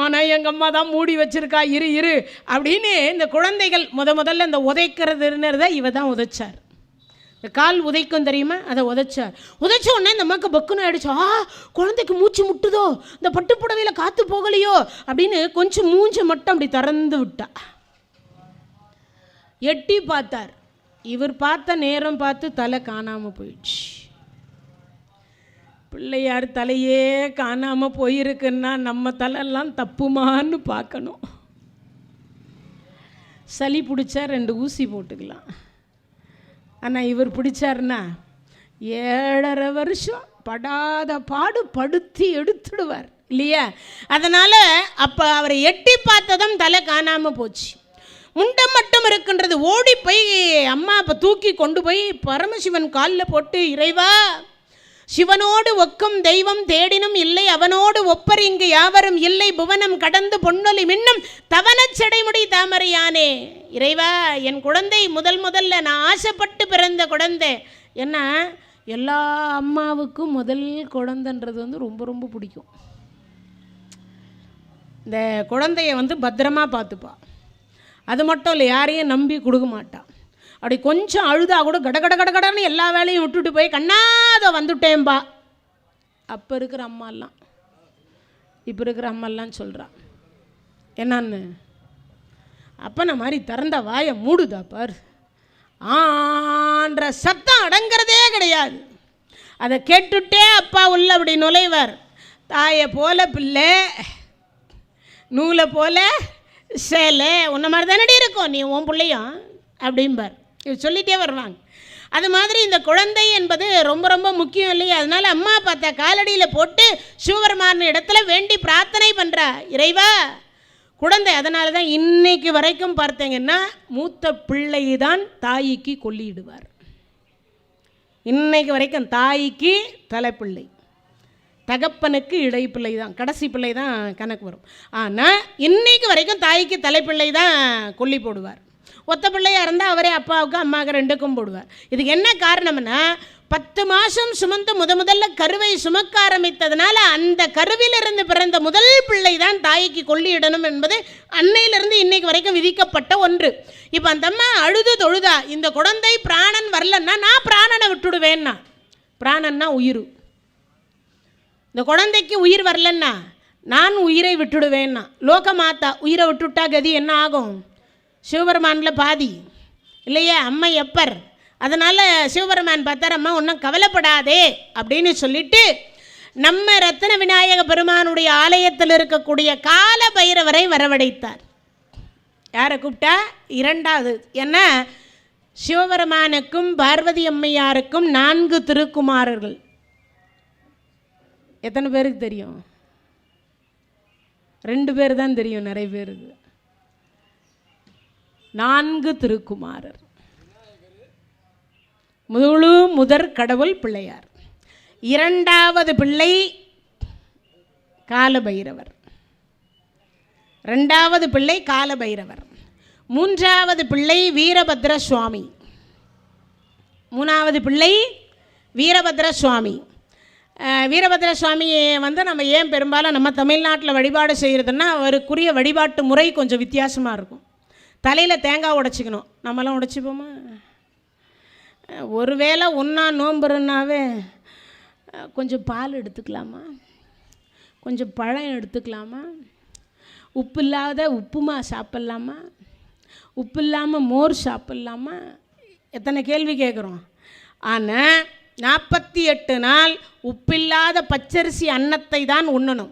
ஆனால் எங்கள் அம்மா தான் மூடி வச்சுருக்கா, இரு அப்படின்னு இந்த குழந்தைகள் முதல்ல இந்த உதைக்கிறதுன்னு தான் இவ தான் உதைச்சார். இந்த கால் உதைக்கும் தெரியுமா, அதை உதைச்சார். உதைச்ச உடனே இந்த அம்மாவுக்கு பக்குன்னு ஆகிடுச்சா, குழந்தைக்கு மூச்சு முட்டுதோ, இந்த பட்டுப்புடவையில் காற்று போகலையோ அப்படின்னு கொஞ்சம் மூஞ்சை மட்டும் அப்படி திறந்து விட்டா. எட்டி பார்த்தார். இவர் பார்த்த நேரம் பார்த்து தலை காணாமல் போயிடுச்சு. பிள்ளையார் தலையே காணாமல் போயிருக்குன்னா நம்ம தலையெல்லாம் தப்புமான்னு பார்க்கணும். சளி பிடிச்சா 2 ஊசி போட்டுக்கலாம். ஆனால் இவர் பிடிச்சாருன்னா 7.5 வருஷம் படாத பாடு படுத்தி எடுத்துடுவார் இல்லையா. அதனால் அப்போ அவரை எட்டி பார்த்ததும் தலை காணாமல் போச்சு. முண்டம் மட்டும் இருக்கின்றது. ஓடி போய் அம்மா அப்போ தூக்கி கொண்டு போய் பரமசிவன் காலில் போட்டு, இறைவா, சிவனோடு ஒக்கும் தெய்வம் தேடினும் இல்லை, அவனோடு ஒப்பர் இங்கு யாவரும் இல்லை, புவனம் கடந்து பொன்னொலி மின்னும் தவனச்சடைமுடி தாமரையானே, இறைவா, என் குழந்தை முதல்ல நான் ஆசைப்பட்டு பிறந்த குழந்தை. ஏன்னா எல்லா அம்மாவுக்கும் முதல் குழந்தைன்றது ரொம்ப ரொம்ப பிடிக்கும். இந்த குழந்தைய பத்திரமா பார்த்துப்பா. அது மட்டும் இல்லை, யாரையும் நம்பி கொடுக்க மாட்டான். அப்படி கொஞ்சம் அழுதா கூட கடன்னு எல்லா வேலையும் விட்டுட்டு போய் கண்ணாத வந்துட்டேன்பா. அப்போ இருக்கிற அம்மாலாம் இப்போ இருக்கிற அம்மாலாம் சொல்கிறான் என்னான்னு, அப்பனை மாதிரி திறந்த வாயை மூடுதா பார், ஆன்ற சத்தம் அடங்கிறதே கிடையாது. அதை கேட்டுட்டே அப்பா உள்ள அப்படி நுழைவார். தாயை போல பிள்ளை, நூலை போல சேலை, உன்ன மாதிரி தானடி இருக்கும், நீ உன் பிள்ளையும் அப்படிம்பார். இது சொல்லிகிட்டே வருவாங்க. அது மாதிரி இந்த குழந்தை என்பது ரொம்ப ரொம்ப முக்கியம் இல்லையா. அதனால் அம்மா பார்த்தா காலடியில் போட்டு சிவபெருமான இடத்துல வேண்டி பிரார்த்தனை பண்ணுறா, இறைவா குழந்தை. அதனால தான் இன்னைக்கு வரைக்கும் பார்த்தீங்கன்னா மூத்த பிள்ளை தான் தாய்க்கு கொல்லிடுவார். இன்னைக்கு வரைக்கும் தாய்க்கு தலைப்பிள்ளை, தகப்பனுக்கு இடைப்பிள்ளை தான், கடைசி பிள்ளை தான் கணக்கு வரும். ஆனால் இன்னைக்கு வரைக்கும் தாய்க்கு தலைப்பிள்ளை தான் கொல்லி போடுவார். ஒத்த பிள்ளையாக இருந்தால் அவரே அப்பாவுக்கு அம்மாவுக்கு 2க்கும் போடுவார். இதுக்கு என்ன காரணம்னா, 10 மாதம் சுமந்து முதல்ல கருவை சுமக்க ஆரம்பித்ததுனால அந்த கருவிலிருந்து பிறந்த முதல் பிள்ளை தான் தாய்க்கு கொல்லிடணும் என்பது அன்னையிலிருந்து இன்னைக்கு வரைக்கும் விதிக்கப்பட்ட ஒன்று. இப்போ அந்த அம்மா அழுது தொழுதா, இந்த குழந்தை பிராணன் வரலன்னா நான் பிராணனை விட்டுடுவேன்னா, பிராணன்னா உயிர், இந்த குழந்தைக்கு உயிர் வரலன்னா நான் உயிரை விட்டுடுவேன்னா. லோகமாத்தா உயிரை விட்டுவிட்டா கதி என்ன ஆகும்? சிவபெருமானில் பாதி இல்லையா, அம்மை எப்பர். அதனால் சிவபெருமான் பார்த்தார், அம்மா ஒன்றும் கவலைப்படாதே அப்படின்னு சொல்லிட்டு நம்ம ரத்தின விநாயக பெருமானுடைய ஆலயத்தில் இருக்கக்கூடிய கால பைரவரை வரவழைத்தார். யாரை கூப்பிட்டா? 2வது. ஏன்னா சிவபெருமானுக்கும் பார்வதி அம்மையாருக்கும் 4 திருக்குமாரர்கள். எத்தனை பேருக்கு தெரியும்? 2 பேர் தான் தெரியும். நிறைய பேருக்கு 4 திருக்குமாரர். முதற் கடவுள் பிள்ளையார், 2வது பிள்ளை காலபைரவர், 2வது பிள்ளை காலபைரவர், 3வது பிள்ளை வீரபத்ர சுவாமி, 3வது பிள்ளை வீரபத்ர சுவாமி. வீரபத்ர சுவாமியை வந்து நம்ம ஏன் பெரும்பாலும் நம்ம தமிழ்நாட்டில் வழிபாடு செய்கிறதுன்னா அவருக்குரிய வழிபாட்டு முறை கொஞ்சம் வித்தியாசமாக இருக்கும். தலையில் தேங்காய் உடைச்சிக்கணும். நம்மளாம் உடைச்சிப்போமா? ஒருவேளை ஒன்றா நோம்புறனாவே கொஞ்சம் பால் எடுத்துக்கலாமா, கொஞ்சம் பழம் எடுத்துக்கலாமா, உப்பு இல்லாத உப்புமா சாப்பிட்லாமா, உப்பு இல்லாமல் மோர் சாப்பிட்லாமா, எத்தனை கேள்வி கேட்குறோம். ஆனால் 48 நாள் உப்பில்லாத பச்சரிசி அன்னத்தை தான் உண்ணணும்.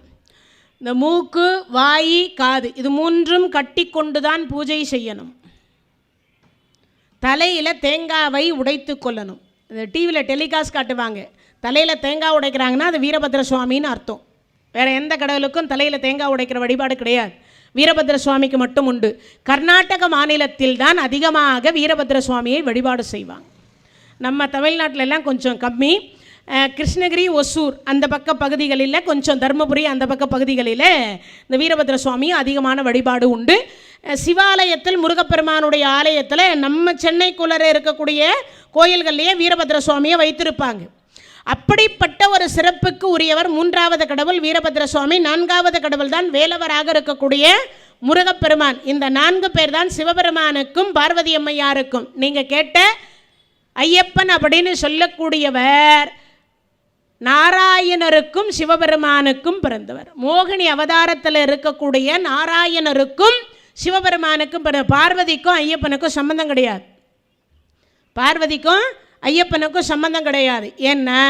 இந்த மூக்கு, வாய், காது இது 3ம் கட்டி கொண்டு தான் பூஜை செய்யணும். தலையில் தேங்காவை உடைத்து கொள்ளணும். இந்த டிவியில் டெலிகாஸ்ட் காட்டுவாங்க, தலையில் தேங்காய் உடைக்கிறாங்கன்னா அது வீரபத்ர சுவாமின்னு அர்த்தம். வேறு எந்த கடவுளுக்கும் தலையில் தேங்காய் உடைக்கிற வழிபாடு கிடையாது, வீரபத்ர சுவாமிக்கு மட்டும் உண்டு. கர்நாடக மாநிலத்தில் தான் அதிகமாக வீரபத்ர சுவாமியை வழிபாடு செய்வாங்க. நம்ம தமிழ்நாட்டில் எல்லாம் கொஞ்சம் கம்மி. கிருஷ்ணகிரி, ஒசூர் அந்த பக்க பகுதிகளில், கொஞ்சம் தருமபுரி அந்த பக்க பகுதிகளில் இந்த வீரபத்ர சுவாமி அதிகமான வழிபாடு உண்டு. சிவாலயத்தில், முருகப்பெருமானுடைய ஆலயத்தில், நம்ம சென்னைக்குள்ளே இருக்கக்கூடிய கோயில்கள்லேயே வீரபத்ர சுவாமியை வைத்திருப்பாங்க. அப்படிப்பட்ட ஒரு சிறப்புக்கு உரியவர் 3வது கடவுள் வீரபத்ர சுவாமி. 4வது கடவுள் தான் வேலவராக இருக்கக்கூடிய முருகப்பெருமான். இந்த 4 பேர் தான் சிவபெருமானுக்கும் பார்வதி அம்மையாருக்கும். நீங்கள் கேட்ட ஐயப்பன் அப்படின்னு சொல்லக்கூடியவர் நாராயணருக்கும் சிவபெருமானுக்கும் பிறந்தவர். மோகினி அவதாரத்தில் இருக்கக்கூடிய நாராயணருக்கும் சிவபெருமானுக்கும் பார்வதிக்கும் ஐயப்பனுக்கும் சம்பந்தம் கிடையாது. பார்வதிக்கும் ஐயப்பனுக்கும் சம்பந்தம் கிடையாது. ஏன்னா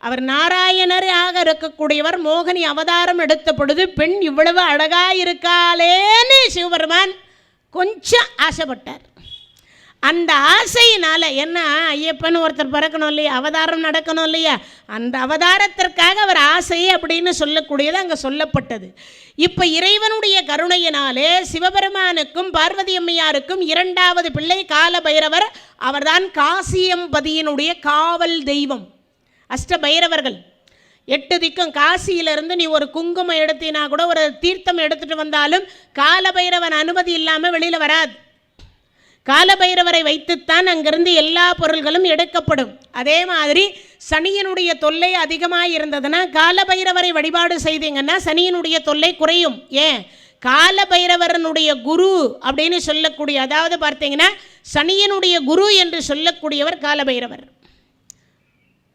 அவர் நாராயணராக இருக்கக்கூடியவர். மோகினி அவதாரம் எடுத்த பொழுது பெண் இவ்வளவு அழகாக இருக்காளேன்னு சிவபெருமான் கொஞ்சம் ஆசைப்பட்டார். அந்த ஆசையினால், என்ன ஐயப்பன் ஒருத்தர் பிறக்கணும் இல்லையா, அவதாரம் நடக்கணும் இல்லையா, அந்த அவதாரத்திற்காக அவர் ஆசை அப்படின்னு சொல்லக்கூடியது அங்கே சொல்லப்பட்டது. இப்போ இறைவனுடைய கருணையினாலே சிவபெருமானுக்கும் பார்வதி அம்மையாருக்கும் 2வது பிள்ளை காலபைரவர். அவர்தான் காசியம்பதியினுடைய காவல் தெய்வம். அஷ்டபைரவர்கள் 8 திக்கும். காசியிலிருந்து நீ ஒரு குங்குமம் எடுத்தினா கூட, ஒரு தீர்த்தம் எடுத்துகிட்டு வந்தாலும் காலபைரவன் அனுமதி இல்லாமல் வெளியில் வராது. காலபைரவரை வைத்துத்தான் அங்கிருந்து எல்லா பொருள்களும் எடுக்கப்படும். அதே மாதிரி சனியினுடைய தொல்லை அதிகமாக இருந்ததுன்னா காலபைரவரை வழிபாடு செய்தீங்கன்னா சனியினுடைய தொல்லை குறையும். ஏன்? காலபைரவரனுடைய குரு அப்படின்னு சொல்லக்கூடிய, அதாவது பார்த்தீங்கன்னா சனியினுடைய குரு என்று சொல்லக்கூடியவர் காலபைரவர்.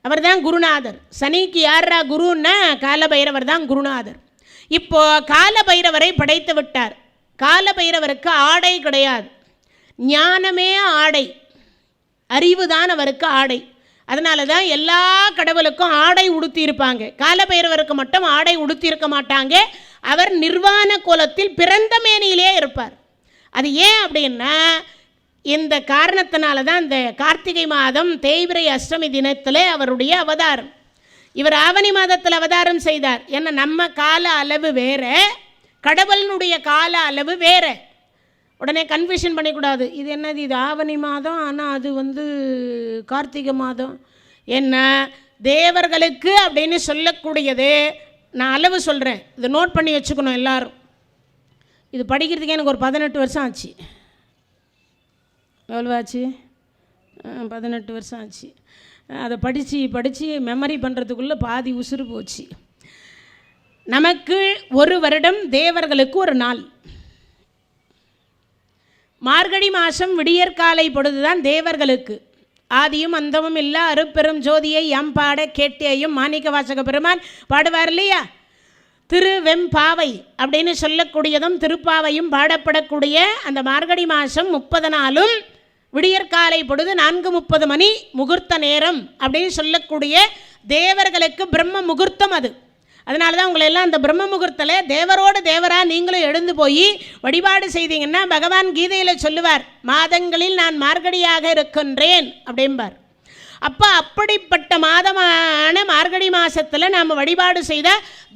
அவர் தான் குருநாதர். சனிக்கு யாரா குருன்னா காலபைரவர் தான் குருநாதர். இப்போ காலபைரவரை படைத்து விட்டார். காலபைரவருக்கு ஆடை கிடையாது, ஞானமே ஆடை, அறிவு தான் அவருக்கு ஆடை. அதனால தான் எல்லா கடவுளுக்கும் ஆடை உடுத்தி இருப்பாங்க. காலபைரவருக்கு மட்டும் ஆடை உடுத்தி இருக்க மாட்டாங்க. அவர் நிர்வாண கோலத்தில் பிறந்த மேனியிலே இருப்பார். அது ஏன் அப்படின்னா இந்த காரணத்தினால தான் இந்த கார்த்திகை மாதம் தேய்பிரை அஷ்டமி தினத்தில் அவருடைய அவதாரம். இவர் ஆவணி மாதத்தில் அவதாரம் செய்தார். ஏன்னா நம்ம கால அளவு வேற, கடவுளினுடைய கால அளவு வேற. உடனே கன்ஃபியூஷன் பண்ணிக்கூடாது. இது என்னது, இது ஆவணி மாதம் ஆனால் அது கார்த்திகை மாதம். என்ன தேவர்களுக்கு அப்படின்னு சொல்லக்கூடியது. நான் அளவு சொல்கிறேன், இதை நோட் பண்ணி வச்சுக்கணும் எல்லாரும். இது படிக்கிறதுக்கே எனக்கு ஒரு 18 வருஷம் ஆச்சு. எவ்வளோ ஆச்சு? 18 வருஷம் ஆச்சு. அதை படித்து மெமரி பண்ணுறதுக்குள்ளே பாதி உசுறு போச்சு. நமக்கு ஒரு வருடம், தேவர்களுக்கு ஒரு நாள். மார்கழி மாதம் விடியற்காலை பொழுதுதான் தேவர்களுக்கு. ஆதியும் அந்தமும் இல்லா அருப்பெரும் ஜோதியை எம் பாட கேட்டேயும் மாணிக்க வாசக பெருமான் பாடுவார் இல்லையா. திருவெம்பாவை அப்படின்னு சொல்லக்கூடியதும் திருப்பாவையும் பாடப்படக்கூடிய அந்த மார்கழி மாதம் 30 நாளும் விடியற்காலை பொழுது 4:30 மணி முகூர்த்த நேரம் அப்படின்னு சொல்லக்கூடிய தேவர்களுக்கு பிரம்ம முகூர்த்தம் அது. அதனால தான் உங்களை எல்லாம் அந்த பிரம்ம முகூர்த்தத்தில் தேவரோடு தேவராக நீங்களும் எழுந்து போய் வழிபாடு செய்தீங்கன்னா பகவான் கீதையில் சொல்லுவார், மாதங்களில் நான் மார்கழியாக இருக்கின்றேன் அப்படிம்பார். அப்போ அப்படிப்பட்ட மாதமான மார்கழி மாதத்தில் நாம் வழிபாடு செய்த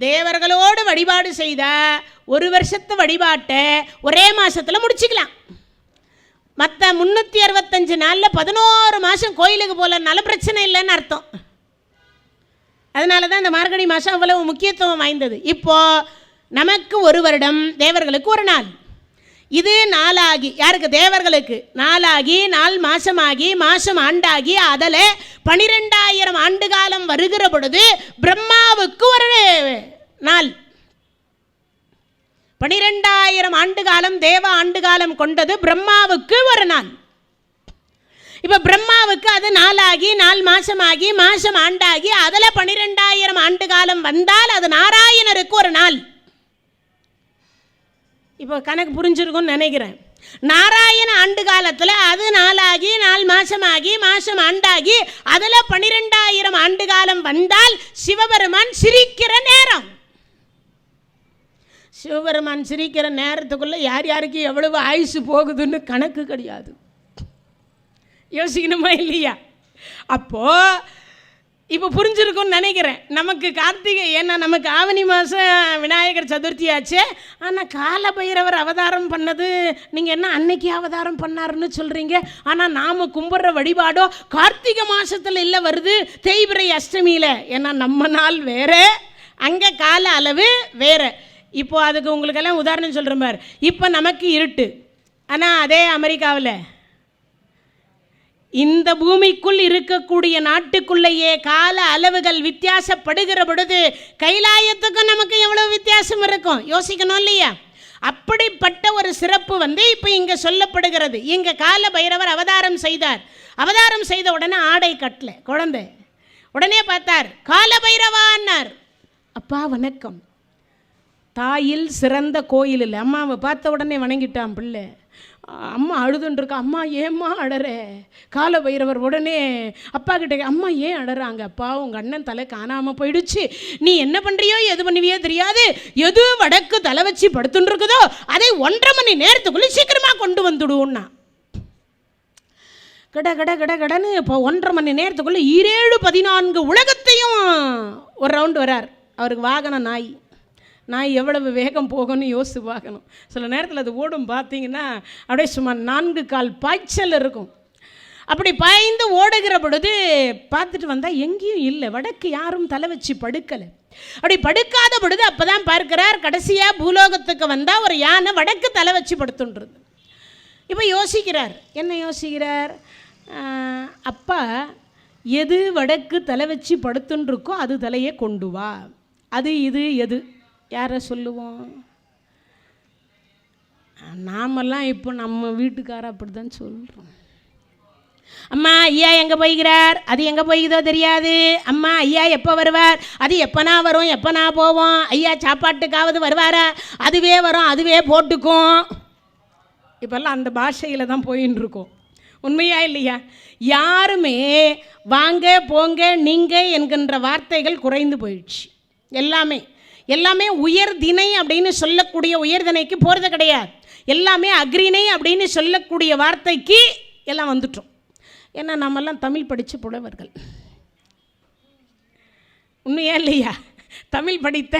தேவர்களோடு வழிபாடு செய்த ஒரு வருஷத்து வழிபாட்டை ஒரே மாதத்தில் முடிச்சுக்கலாம். மற்ற 365 நாளில் 11 மாதம் கோயிலுக்கு போகலனால பிரச்சனை இல்லைன்னு அர்த்தம். அதனால தான் இந்த மார்கழி மாதம் அவ்வளவு முக்கியத்துவம் வாய்ந்தது. இப்போது நமக்கு ஒரு வருடம், தேவர்களுக்கு ஒரு நாள். இது நாளாகி, யாருக்கு? தேவர்களுக்கு நாளாகி, நாள் மாசமாகி, மாசம் ஆண்டாகி, அதில் 12,000 ஆண்டு காலம் வருகிற பொழுது பிரம்மாவுக்கு ஒரு நாள். 12,000 ஆண்டு காலம் தேவ ஆண்டு காலம் கொண்டது பிரம்மாவுக்கு ஒரு நாள். இப்போ பிரம்மாவுக்கு அது நாளாகி, நாள் மாசமாகி, மாசம் ஆண்டாகி, அதில் 12,000 ஆண்டு காலம் வந்தால் அது நாராயணருக்கு ஒரு நாள். இப்போ கணக்கு புரிஞ்சிருக்கும்னு நினைக்கிறேன். நாராயண ஆண்டு காலத்தில் அது நாளாகி, நாள் மாசமாகி, மாசம் ஆண்டாகி, அதில் 12,000 ஆண்டு காலம் வந்தால் சிவபெருமான் சிரிக்கிற நேரம். சிவபெருமான் சிரிக்கிற நேரத்துக்குள்ளே யார் யாருக்கு எவ்வளவு ஆயுசு போகுதுன்னு கணக்கு கிடையாது. யோசிக்கணுமா இல்லையா? அப்போது இப்போ புரிஞ்சிருக்கும்னு நினைக்கிறேன். நமக்கு கார்த்திகை, ஏன்னா நமக்கு ஆவணி மாதம் விநாயகர் சதுர்த்தி ஆச்சு. ஆனால் கால பைரவர் அவதாரம் பண்ணது நீங்கள் என்ன அன்னைக்கு அவதாரம் பண்ணாருன்னு சொல்கிறீங்க. ஆனால் நாம் கும்பிட்ற வழிபாடோ கார்த்திகை மாதத்தில் இல்லை, வருது தேய்பிறை அஷ்டமியில். ஏன்னா நம்ம நாள் வேறு, அங்கே கால அளவு வேறு. இப்போது அதுக்கு உங்களுக்கெல்லாம் உதாரணம் சொல்கிறேன் பார். இப்போ நமக்கு இருட்டு, ஆனால் அதே அமெரிக்காவில் இந்த பூமிக்குள் இருக்கக்கூடிய நாட்டுக்குள்ளேயே கால அளவுகள் வித்தியாசப்படுகிற பொழுது கைலாயத்துக்கும் நமக்கு எவ்வளவு வித்தியாசம் இருக்கும், யோசிக்கணும் இல்லையா? அப்படிப்பட்ட ஒரு சிறப்பு இப்போ இங்கே சொல்லப்படுகிறது. இங்கே கால பைரவர் அவதாரம் செய்தார். அவதாரம் செய்த உடனே ஆடை கட்டல குழந்தை. உடனே பார்த்தார், கால பைரவான்னார். அப்பா வணக்கம். தாயில் சிறந்த கோயில் இல்லை. அம்மாவை பார்த்த உடனே வணங்கிட்டான் பிள்ளை. அம்மா அழுதுன்ட்ருக்கா. அம்மா ஏம்மா அழற? கால பைரவர் உடனே அப்பா கிட்ட, அம்மா ஏன் அழறாங்க? அப்பா உங்கள் அண்ணன் தலை காணாமல் போயிடுச்சு, நீ என்ன பண்ணுறியோ எது பண்ணுவியோ தெரியாது, எது வடக்கு தலை வச்சு படுத்துன்னு இருக்குதோ அதை 1.5 மணி நேரத்துக்குள்ளே சீக்கிரமாக கொண்டு வந்துடுவோன்னா. கட கட கட கடன்னு இப்போ 1.5 மணி நேரத்துக்குள்ளே 14 உலகத்தையும் ஒரு ரவுண்டு வரார். அவருக்கு வாகனம் நாய். நாய் எவ்வளவு வேகம் போகும்னு யோசித்து பார்க்கணும். சில நேரத்தில் அது ஓடும் பார்த்தீங்கன்னா அப்படியே சும்மா 4 கால் பாய்ச்சல் இருக்கும். அப்படி பாய்ந்து ஓடுகிற பொழுது பார்த்துட்டு வந்தால் எங்கேயும் இல்லை, வடக்கு யாரும் தலை வச்சு படுக்கலை. அப்படி படுக்காத பொழுது அப்போ தான் பார்க்கிறார், கடைசியாக பூலோகத்துக்கு வந்தால் ஒரு யானை வடக்கு தலை வச்சு படுத்துன்றது. இப்போ யோசிக்கிறார். என்ன யோசிக்கிறார்? அப்பா எது வடக்கு தலை வச்சு படுத்துன்ருக்கோ அது தலையை கொண்டு வா. அது இது எது யாரை சொல்லுவோம்? நாமெல்லாம் இப்போ நம்ம வீட்டுக்கார அப்படி தான் சொல்கிறோம். அம்மா ஐயா எங்கே போய்கிறார், அது எங்கே போய்குதோ தெரியாது. அம்மா ஐயா எப்போ வருவார், அது எப்போனா வரும், எப்போனா போவோம். ஐயா சாப்பாட்டுக்காவது வருவாரா, அதுவே வரும், அதுவே போட்டுக்கும். இப்போல்லாம் அந்த பாஷையில் தான் போயின்னு இருக்கோம். உண்மையா இல்லையா? யாருமே வாங்க போங்க நீங்கள் என்கின்ற வார்த்தைகள் குறைந்து போயிடுச்சு. எல்லாமே உயர்திணை அப்படின்னு சொல்லக்கூடிய உயர்திணைக்கு போகிறது கிடையாது. எல்லாமே அக்ரிணை அப்படின்னு சொல்லக்கூடிய வார்த்தைக்கு எல்லாம் வந்துட்டோம். ஏன்னா நம்மெல்லாம் தமிழ் படித்த புலவர்கள். உண்மையா இல்லையா? தமிழ் படித்த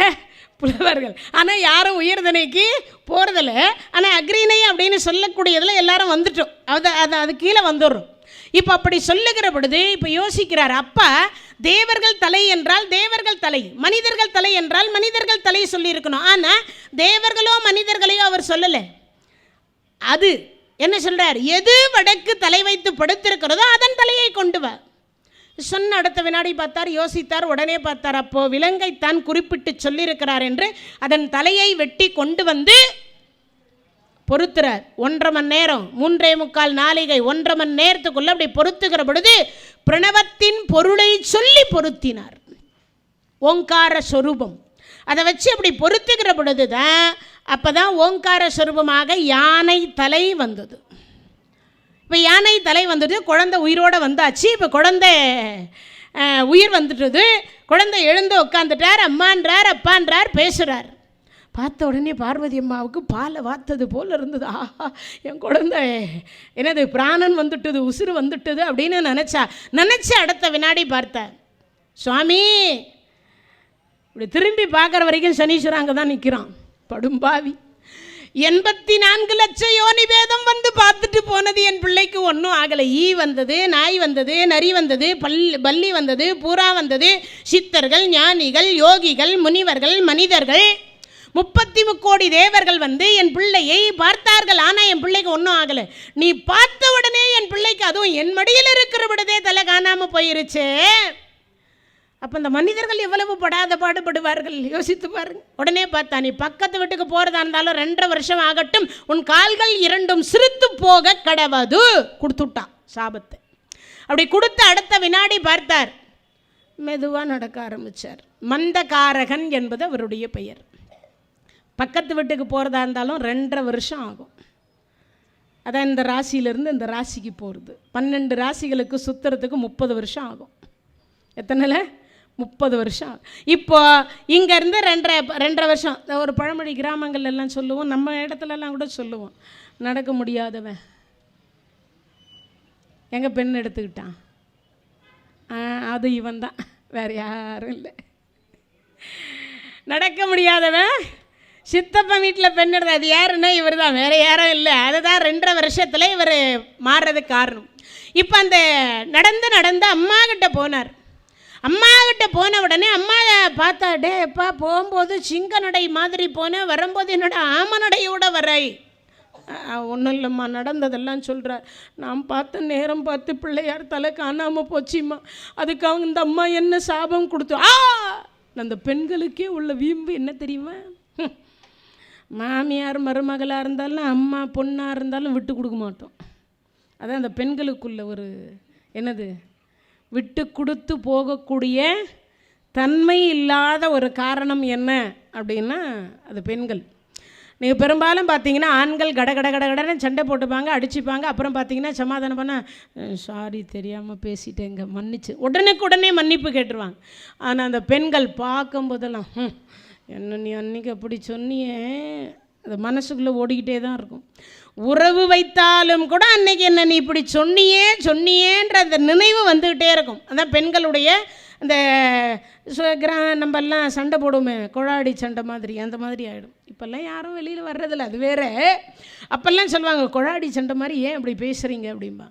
புலவர்கள். ஆனால் யாரும் உயர்திணைக்கு போகிறதில்ல. ஆனால் அக்ரிணை அப்படின்னு சொல்லக்கூடியதில் எல்லாரும் வந்துட்டோம். அது கீழே வந்துடுறோம். இப்போ அப்படி சொல்லுகிற பொழுது இப்போ யோசிக்கிறார். அப்பா தேவர்கள் தலை என்றால் தேவர்கள் தலை, மனிதர்கள் தலை என்றால் மனிதர்கள் தலை சொல்லியிருக்கணும். ஆனால் தேவர்களோ மனிதர்களையோ அவர் சொல்லலை. அது என்ன சொல்கிறார்? எது வடக்கு தலை வைத்து படுத்திருக்கிறதோ அதன் தலையை கொண்டு வா சொன்ன அடுத்த வினாடி பார்த்தார், யோசித்தார், உடனே பார்த்தார். அப்போது விலங்கைத்தான் குறிப்பிட்டு சொல்லியிருக்கிறார் என்று அதன் தலையை வெட்டி கொண்டு வந்து பொருத்துறார். 1.5 மணி நேரம், 3.25 நாளிகை, 1.5 மணி நேரத்துக்குள்ள அப்படி பொருத்துகிற பொழுது பிரணவத்தின் பொருளை சொல்லி பொருத்தினார். ஓங்கார சொரூபம் அதை வச்சு அப்படி பொருத்துகிற பொழுது தான் அப்போ தான் ஓங்கார சொரூபமாக யானை தலை வந்தது. இப்போ யானை தலை வந்தது, குழந்தை உயிரோடு வந்தாச்சு. இப்போ குழந்தை உயிர் வந்துட்டது. குழந்தை எழுந்து உட்காந்துட்டார். அம்மான்றார், அப்பான்றார், பேசுகிறார். பார்த்த உடனே பார்வதி அம்மாவுக்கு பாலை வாத்தது போல் இருந்தது. ஆஹா, என் குழந்தை என்னது பிராணன் வந்துட்டுது, உசுறு வந்துட்டுது அப்படின்னு நினச்சி அடுத்த வினாடி பார்த்தேன். சுவாமி இப்படி திரும்பி பார்க்குற வரைக்கும் சனீஸ்வரன் அங்கே தான் நிற்கிறான். படும்பாவி, 84 லட்சம் யோனி வேதம் வந்து பார்த்துட்டு போனது என் பிள்ளைக்கு ஒன்றும் ஆகலை. ஈ வந்தது, நாய் வந்தது, நரி வந்தது, பல்லி வந்தது, பூரா வந்தது, சித்தர்கள், ஞானிகள், யோகிகள், முனிவர்கள், மனிதர்கள், 33 கோடி தேவர்கள் வந்து என் பிள்ளையை பார்த்தார்கள். ஆனால் என் பிள்ளைக்கு ஒன்றும் ஆகலை. நீ பார்த்த உடனே என் பிள்ளைக்கு, அதுவும் என் மடியில் இருக்கிற விடதே தலை காணாமல் போயிருச்சே. அப்போ இந்த மனிதர்கள் எவ்வளவு படாத பாடுபடுவார்கள் யோசித்து பாருங்க. உடனே பார்த்தா, நீ பக்கத்து வீட்டுக்கு போகிறதா இருந்தாலும் 2.5 வருஷம் ஆகட்டும், உன் கால்கள் 2 சிறுத்து போக கடவது. கொடுத்துட்டான் சாபத்தை. அப்படி கொடுத்த அடுத்த வினாடி பார்த்தார், மெதுவாக நடக்க ஆரம்பித்தார். மந்தகாரகன் என்பது அவருடைய பெயர். பக்கத்து வீட்டுக்கு போகிறதா இருந்தாலும் 2.5 வருஷம் ஆகும். அதான் இந்த ராசியிலேருந்து இந்த ராசிக்கு போகிறது. 12 ராசிகளுக்கு சுற்றுறதுக்கு 30 வருஷம் ஆகும். எத்தனைல? 30 வருஷம். இப்போ இங்கேருந்து 2.5 வருஷம். ஒரு பழமொழி கிராமங்கள் எல்லாம் சொல்லுவோம், நம்ம இடத்துலலாம் கூட சொல்லுவோம், நடக்க முடியாதவன் எங்கள் பெண் எடுத்துக்கிட்டான், அது இவன் தான், வேறு யாரும் இல்லை. நடக்க முடியாதவன் சித்தப்பன் வீட்டில் பெண் எடுத்து, அது யாருன்னா இவர் தான், வேறு யாரும் இல்லை. அதுதான் 2.5 வருஷத்தில் இவர் மாறுறதுக்கு காரணம். இப்போ அந்த நடந்து அம்மா கிட்ட போனார். அம்மா கிட்ட போன உடனே அம்மா பார்த்தா, டே எப்பா போகும்போது சிங்க நடை மாதிரி போனேன், வரும்போது என்னோட ஆம நடையோட வரை. ஒன்றும் இல்லைம்மா, நடந்ததெல்லாம் சொல்கிறார். நான் பார்த்த நேரம் பார்த்து பிள்ளையார் தலை காணாமல் போச்சும்மா, அதுக்கு அவங்க இந்த அம்மா என்ன சாபம் கொடுத்து. அந்த பெண்களுக்கே உள்ள வீம்பு என்ன தெரியுமா? மாமியார் மருமகளாக இருந்தாலும் அம்மா பொண்ணாக இருந்தாலும் விட்டு கொடுக்க மாட்டோம். அதான் அந்த பெண்களுக்குள்ள ஒரு என்னது, விட்டு கொடுத்து போகக்கூடிய தன்மை இல்லாத ஒரு காரணம் என்ன அப்படின்னா அது பெண்கள். நீங்கள் பெரும்பாலும் பார்த்தீங்கன்னா ஆண்கள் கடன்னு சண்டை போட்டுப்பாங்க, அடிச்சுப்பாங்க. அப்புறம் பார்த்தீங்கன்னா சமாதானம் பண்ண, சாரி தெரியாமல் பேசிட்டேங்க, மன்னிச்சு, உடனே மன்னிப்பு கேட்டுருவாங்க. ஆனால் அந்த பெண்கள் பார்க்கும்போதெல்லாம், என்ன நீ அன்றைக்கி அப்படி சொன்னியே, அது மனசுக்குள்ளே ஓடிக்கிட்டே தான் இருக்கும். உறவு வைத்தாலும் கூட அன்னைக்கு என்ன நீ இப்படி சொன்னியேன்ற அந்த நினைவு வந்துக்கிட்டே இருக்கும். அதான் பெண்களுடைய அந்த நம்மெல்லாம் சண்டை போடுவோமே, கொழாடி சண்டை மாதிரி, அந்த மாதிரி ஆகிடும். இப்போல்லாம் யாரும் வெளியில் வர்றதில்ல, அது வேறு. அப்போல்லாம் சொல்லுவாங்க, கொழாடி சண்டை மாதிரி ஏன் அப்படி பேசுகிறீங்க அப்படின்பா.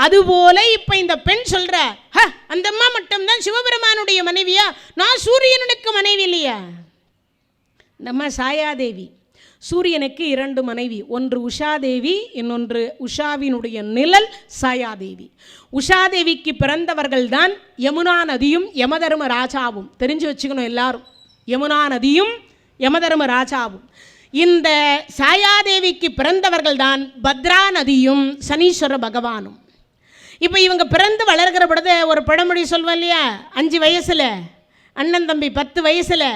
அதுபோல் இப்போ இந்த பெண் சொல்கிற, அந்த அம்மா மட்டும்தான் சிவபெருமானுடைய மனைவியா? நான் சூரியனுக்கு மனைவி இல்லையா? இந்த அம்மா சாயாதேவி. சூரியனுக்கு 2 மனைவி, ஒன்று உஷாதேவி, இன்னொன்று உஷாவினுடைய நிழல் சாயாதேவி. உஷாதேவிக்கு பிறந்தவர்கள் தான் யமுனா நதியும் யமதர்ம ராஜாவும். தெரிஞ்சு வச்சுக்கணும் எல்லாரும், யமுனா நதியும் யமதர்ம ராஜாவும். இந்த சாயாதேவிக்கு பிறந்தவர்கள் தான் பத்ரா நதியும் சனீஸ்வர பகவானும். இப்போ இவங்க பிறந்து வளர்கிற பொழுது ஒரு பழமொழி சொல்வோம் இல்லையா, 5 வயசில் அண்ணன் தம்பி, 10 வயசில்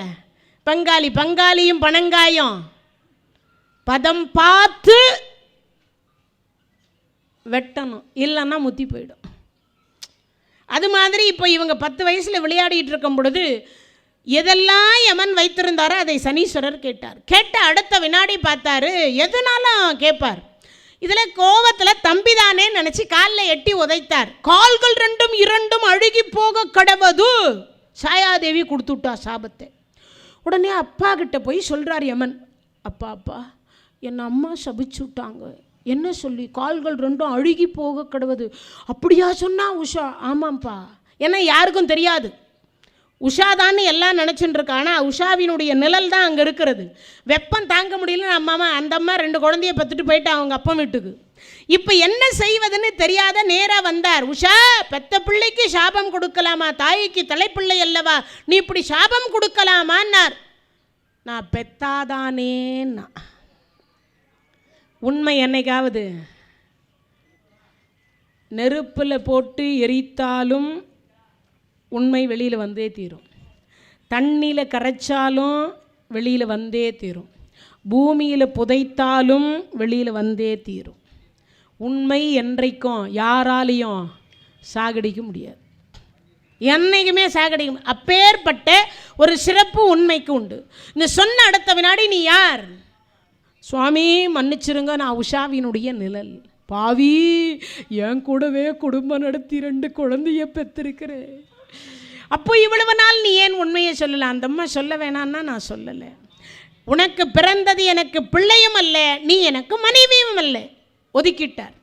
பங்காளியும் பணங்காயும், பதம் பார்த்து வெட்டணும், இல்லைன்னா முத்தி போயிடும். அது மாதிரி இப்போ இவங்க 10 வயசில் விளையாடிட்டு இருக்கும் பொழுது எதெல்லாம் யமன் வைத்திருந்தாரோ அதை சனீஸ்வரர் கேட்டார். கேட்ட அடுத்த வினாடி பார்த்தாரு, எதுனாலும் கேட்பார். இதில் கோவத்தில் தம்பிதானே நினச்சி காலில் எட்டி உதைத்தார். கால்கள் 2 அழுகி போக கடவது. சாயாதேவி கொடுத்துட்டா சாபத்தை. உடனே அப்பா கிட்ட போய் சொல்கிறார் யமன், அப்பா என்னை அம்மா சபிச்சு விட்டாங்க, என்ன சொல்லி? கால்கள் 2 அழுகி போக கடவுது. அப்படியா சொன்னா உஷா? ஆமாம்ப்பா. ஏன்னா யாருக்கும் தெரியாது, உஷாதான்னு எல்லாம் நினச்சிட்டு இருக்கா. ஆனால் உஷாவினுடைய நிழல் தான் அங்கே இருக்கிறது. வெப்பம் தாங்க முடியல, அம்மா அந்த அம்மா 2 குழந்தைய பெற்றுட்டு போயிட்டு அவங்க அப்பா வீட்டுக்கு. இப்போ என்ன செய்வதுன்னு தெரியாத நேராக வந்தார். உஷா, பெத்த பிள்ளைக்கு சாபம் கொடுக்கலாமா? தாய்க்கு தலைப்பிள்ளை அல்லவா, நீ இப்படி சாபம் கொடுக்கலாமான்னார். நான் பெத்தாதானேன்னா உண்மை என்னைக்காவது நெருப்பில் போட்டு எரித்தாலும் உண்மை வெளியில் வந்தே தீரும். தண்ணியில் கரைச்சாலும் வெளியில் வந்தே தீரும். பூமியில் புதைத்தாலும் வெளியில் வந்தே தீரும். உண்மை என்றைக்கும் யாராலையும் சாகடிக்க முடியாது. என்னைக்குமே சாகடிக்கும். அப்பேற்பட்ட ஒரு சிறப்பு உண்மைக்கு உண்டு. இந்த சொன்ன அடுத்த வினாடி நீ யார்? சுவாமி மன்னிச்சிருங்க, நான் உஷாவினுடைய நிழல், பாவி, என் கூடவே குடும்பம் நடத்தி 2 குழந்தைய பெற்றிருக்கிறேன். அப்போ இவ்வளவு நாள் நீ ஏன் உண்மையை சொல்லலை? அந்த அம்மா சொல்ல வேணான்னா நான் சொல்லலை. உனக்கு பிறந்தது எனக்கு பிள்ளையும் அல்ல, நீ எனக்கு மனைவியும் அல்ல. ஒதுக்கிட்டார்.